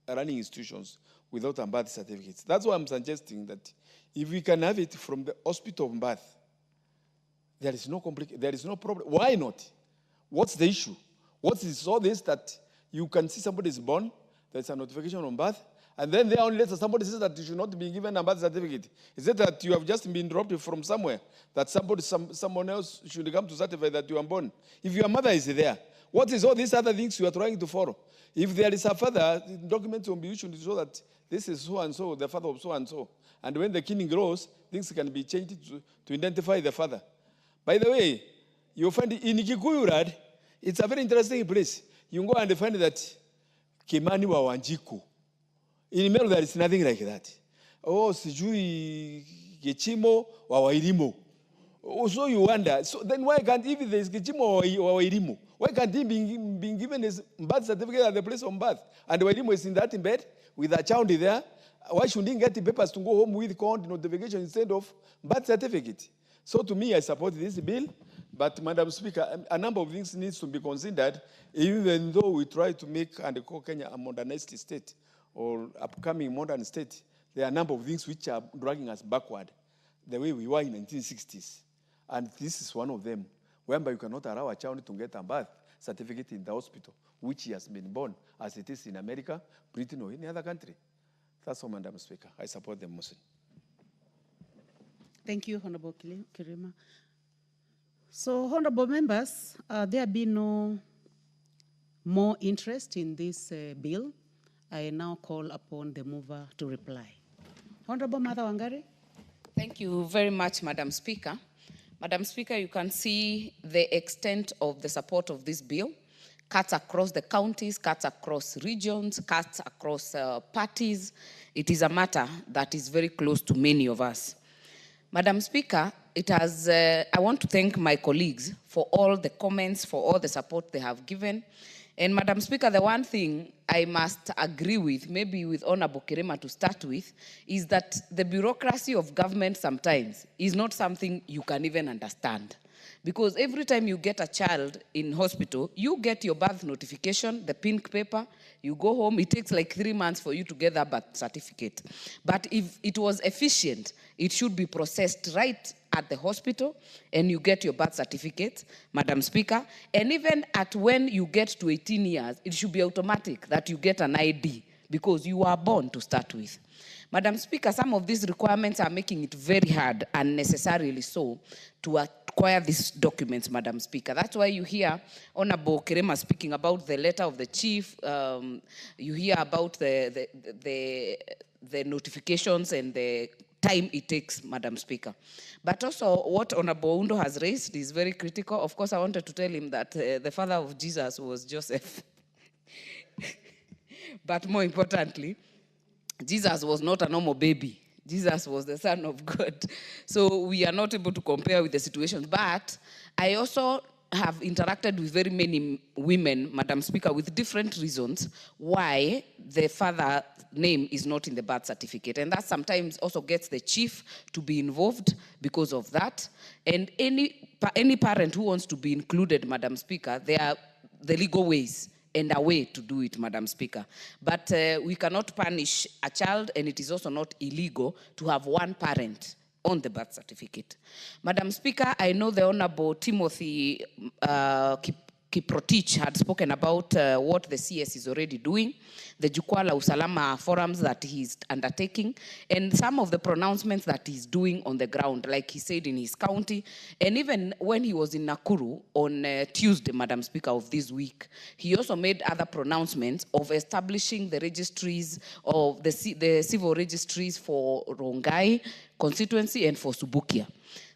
running institutions without a birth certificate. That's why I'm suggesting that if we can have it from the hospital of birth, there is no problem. Why not? What's the issue? What is all this that you can see somebody is born, there's a notification on birth, and then there only later somebody says that you should not be given a birth certificate. Is it that you have just been dropped from somewhere, that someone else should come to certify that you are born? If your mother is there, what is all these other things you are trying to follow? If there is a father, documents will be issued to show that this is so-and-so, the father of so-and-so. And when the kid grows, things can be changed to identify the father. By the way, you'll find in Kikuyu, it's a very interesting place. You go and find that Kimani wa Wanjiku. In Meru, there is nothing like that. Oh, sijui Kichimo wa Wairimo. So you wonder, so then why can't, if there is Kichimo or Wairimo, why can't he be given his birth certificate at the place of birth? And Wairimo is in that bed with a child there. Why shouldn't he get the papers to go home with count notification instead of birth certificate? So to me, I support this bill. But, Madam Speaker, a number of things needs to be considered, even though we try to make and call Kenya a modernized state or upcoming modern state. There are a number of things which are dragging us backward, the way we were in the 1960s. And this is one of them, whereby you cannot allow a child to get a birth certificate in the hospital, which he has been born, as it is in America, Britain, or any other country. That's all, Madam Speaker. I support the motion. Thank you, Honorable Kirima. So, honorable members, there be no more interest in this bill. I now call upon the mover to reply. Honorable Martha Wangari. Thank you very much, Madam Speaker. Madam Speaker, you can see the extent of the support of this bill. Cuts across the counties, cuts across regions, cuts across parties. It is a matter that is very close to many of us. Madam Speaker, I want to thank my colleagues for all the comments, for all the support they have given. And Madam Speaker, the one thing I must agree with, maybe with Honorable Kirima to start with, is that the bureaucracy of government sometimes is not something you can even understand. Because every time you get a child in hospital, you get your birth notification, the pink paper, you go home, it takes like 3 months for you to get that birth certificate. But if it was efficient, it should be processed right at the hospital, and you get your birth certificate, Madam Speaker. And even at when you get to 18 years, it should be automatic that you get an ID, because you are born to start with. Madam Speaker, some of these requirements are making it very hard, unnecessarily so, to acquire these documents, Madam Speaker. That's why you hear Honorable Kirema speaking about the letter of the chief. You hear about the notifications and the time it takes, Madam Speaker. But also what Honorable Undo has raised is very critical. Of course, I wanted to tell him that the father of Jesus was Joseph. But more importantly, Jesus was not a normal baby. Jesus was the Son of God. So we are not able to compare with the situations. But I also have interacted with very many women, Madam Speaker, with different reasons why the father name is not in the birth certificate. And that sometimes also gets the chief to be involved because of that. And any parent who wants to be included, Madam Speaker, there are the legal ways and a way to do it, Madam Speaker. But we cannot punish a child, and it is also not illegal to have one parent on the birth certificate. Madam Speaker, I know the Honorable Timothy Kiprotich had spoken about what the CS is already doing, the Jukwaa la Usalama forums that he's undertaking, and some of the pronouncements that he's doing on the ground, like he said in his county, and even when he was in Nakuru on Tuesday, Madam Speaker, of this week, he also made other pronouncements of establishing the registries of the civil registries for Rongai constituency and for Subukia.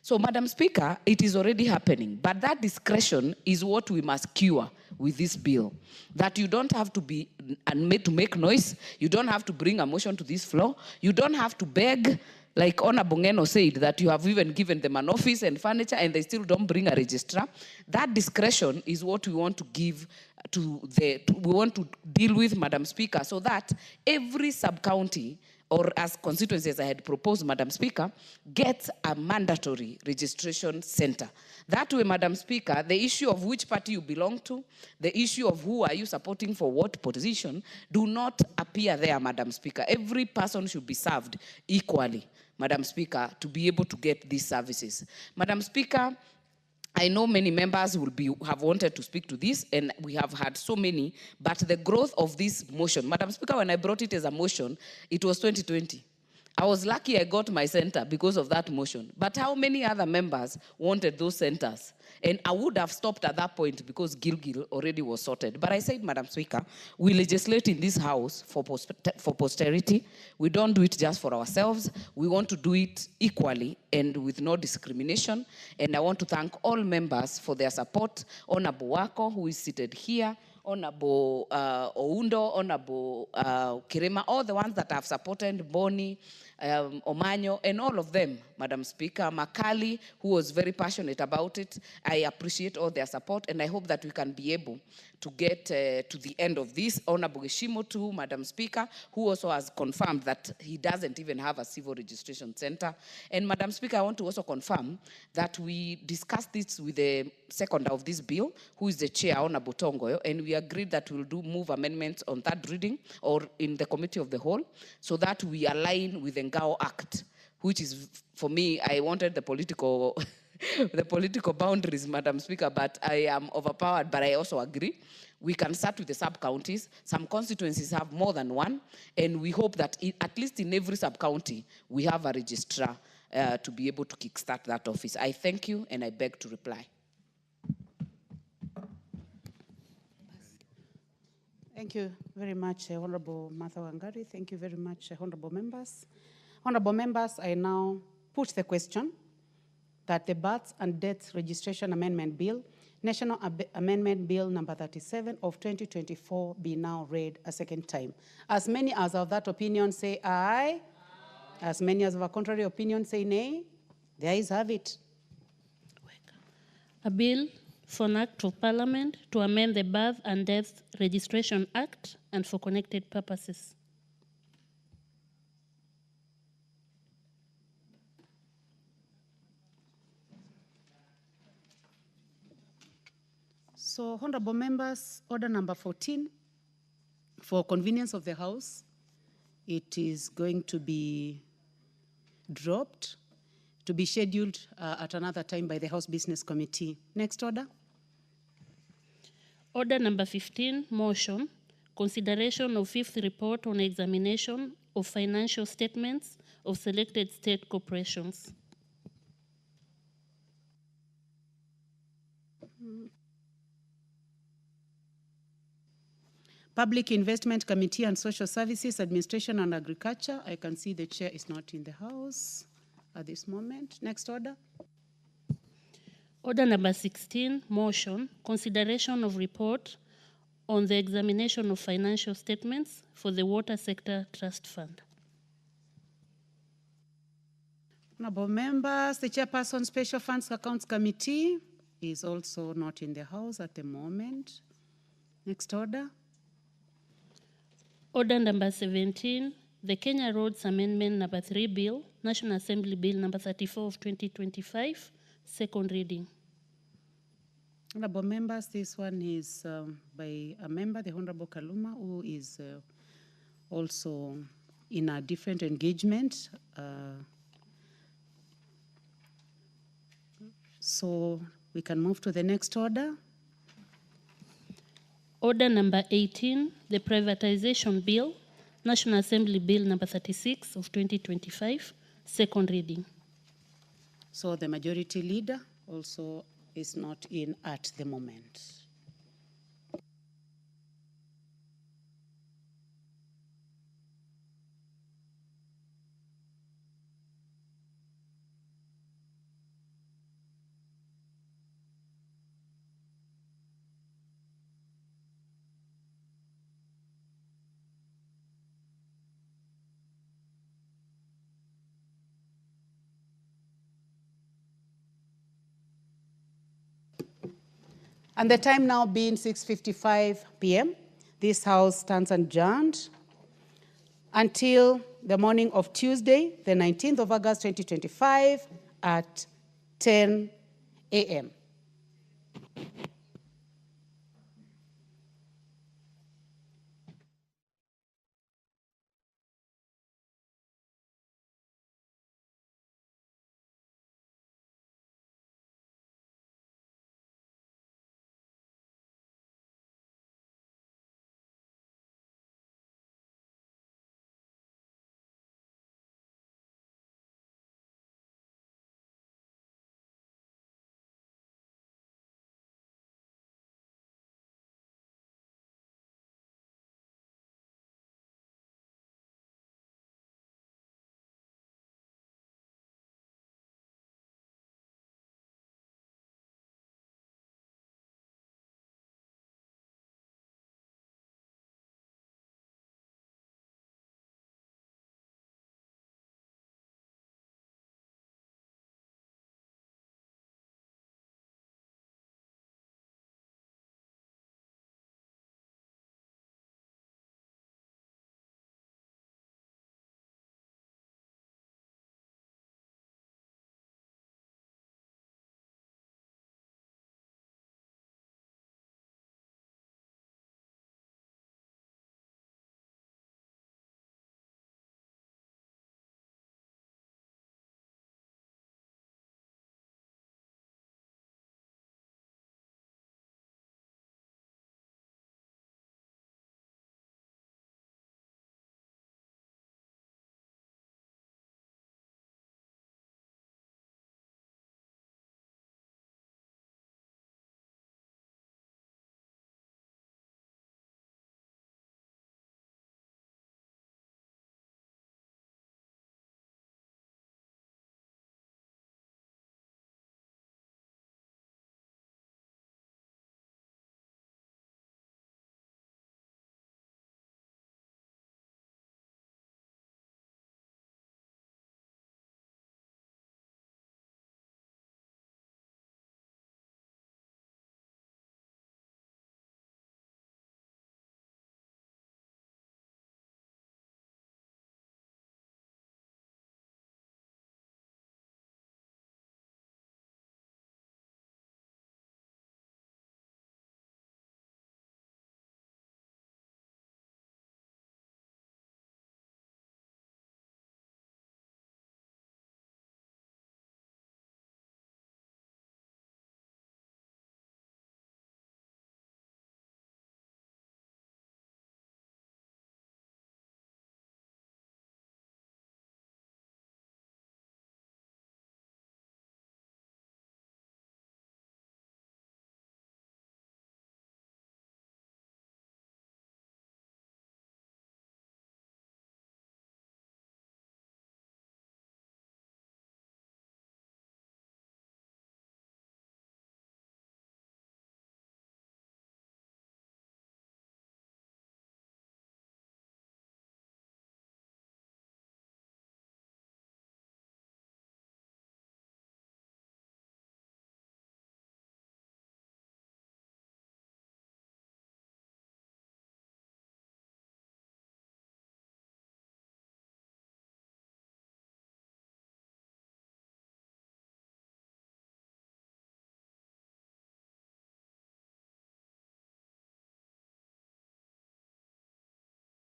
So, Madam Speaker, it is already happening, but that discretion is what we must cure with this bill. That you don't have to be made to make noise, you don't have to bring a motion to this floor, you don't have to beg, like Ona Bungeno said, that you have even given them an office and furniture and they still don't bring a registrar. That discretion is what we want to give we want to deal with, Madam Speaker, so that every sub-county, or as constituencies I had proposed, Madam Speaker, gets a mandatory registration center. That way, Madam Speaker, the issue of which party you belong to, the issue of who are you supporting for what position, do not appear there, Madam Speaker. Every person should be served equally, Madam Speaker, to be able to get these services. Madam Speaker, I know many members have wanted to speak to this, and we have had so many, but the growth of this motion, Madam Speaker, when I brought it as a motion, it was 2020. I was lucky I got my center because of that motion. But how many other members wanted those centers? And I would have stopped at that point because Gilgil already was sorted. But I said, Madam Speaker, we legislate in this house for posterity. We don't do it just for ourselves. We want to do it equally and with no discrimination. And I want to thank all members for their support. Honorable Wako, who is seated here, Honorable Oundo, Honorable Kirema, all the ones that have supported, Boni, Omanyo, and all of them, Madam Speaker, Makali, who was very passionate about it. I appreciate all their support, and I hope that we can be able to get to the end of this. Honorable Geshimo too, Madam Speaker, who also has confirmed that he doesn't even have a civil registration center. And Madam Speaker, I want to also confirm that we discussed this with the seconder of this bill, who is the chair, Honorable Tongoyo, and we agreed that we'll move amendments on third reading or in the committee of the whole, so that we align with the Ngao Act, which is, for me, I wanted the political the political boundaries, Madam Speaker, but I am overpowered, but I also agree. We can start with the sub-counties. Some constituencies have more than one, and we hope that at least in every sub-county, we have a registrar to be able to kickstart that office. I thank you, and I beg to reply. Thank you very much, Honorable Martha Wangari. Thank you very much, honorable members. Honorable members, I now put the question that the Births and Deaths Registration Amendment Bill, National Amendment Bill number 37 of 2024, be now read a second time. As many as of that opinion say aye. As many as of a contrary opinion say nay. The ayes have it. A bill for an act of parliament to amend the Birth and Death Registration Act and for connected purposes. So, honorable members, order number 14, for convenience of the House, it is going to be dropped, to be scheduled at another time by the House Business Committee. Next order. Order number 15, motion, consideration of fifth report on examination of financial statements of selected state corporations. Public Investment Committee and Social Services, Administration and Agriculture. I can see the chair is not in the House at this moment. Next order. Order number 16, motion, consideration of report on the examination of financial statements for the Water Sector Trust Fund. Honorable members, the Chairperson Special Funds Accounts Committee is also not in the House at the moment. Next order. Order number 17, the Kenya Roads Amendment number 3 Bill, National Assembly Bill number 34 of 2025, second reading. Honorable members, this one is by a member, the Honorable Kaluma, who is also in a different engagement. So we can move to the next order. Order number 18, the Privatization Bill, National Assembly Bill number 36 of 2025, second reading. So the majority leader also is not in at the moment. And the time now being 6:55 p.m., this House stands adjourned until the morning of Tuesday, the 19th of August, 2025 at 10 a.m.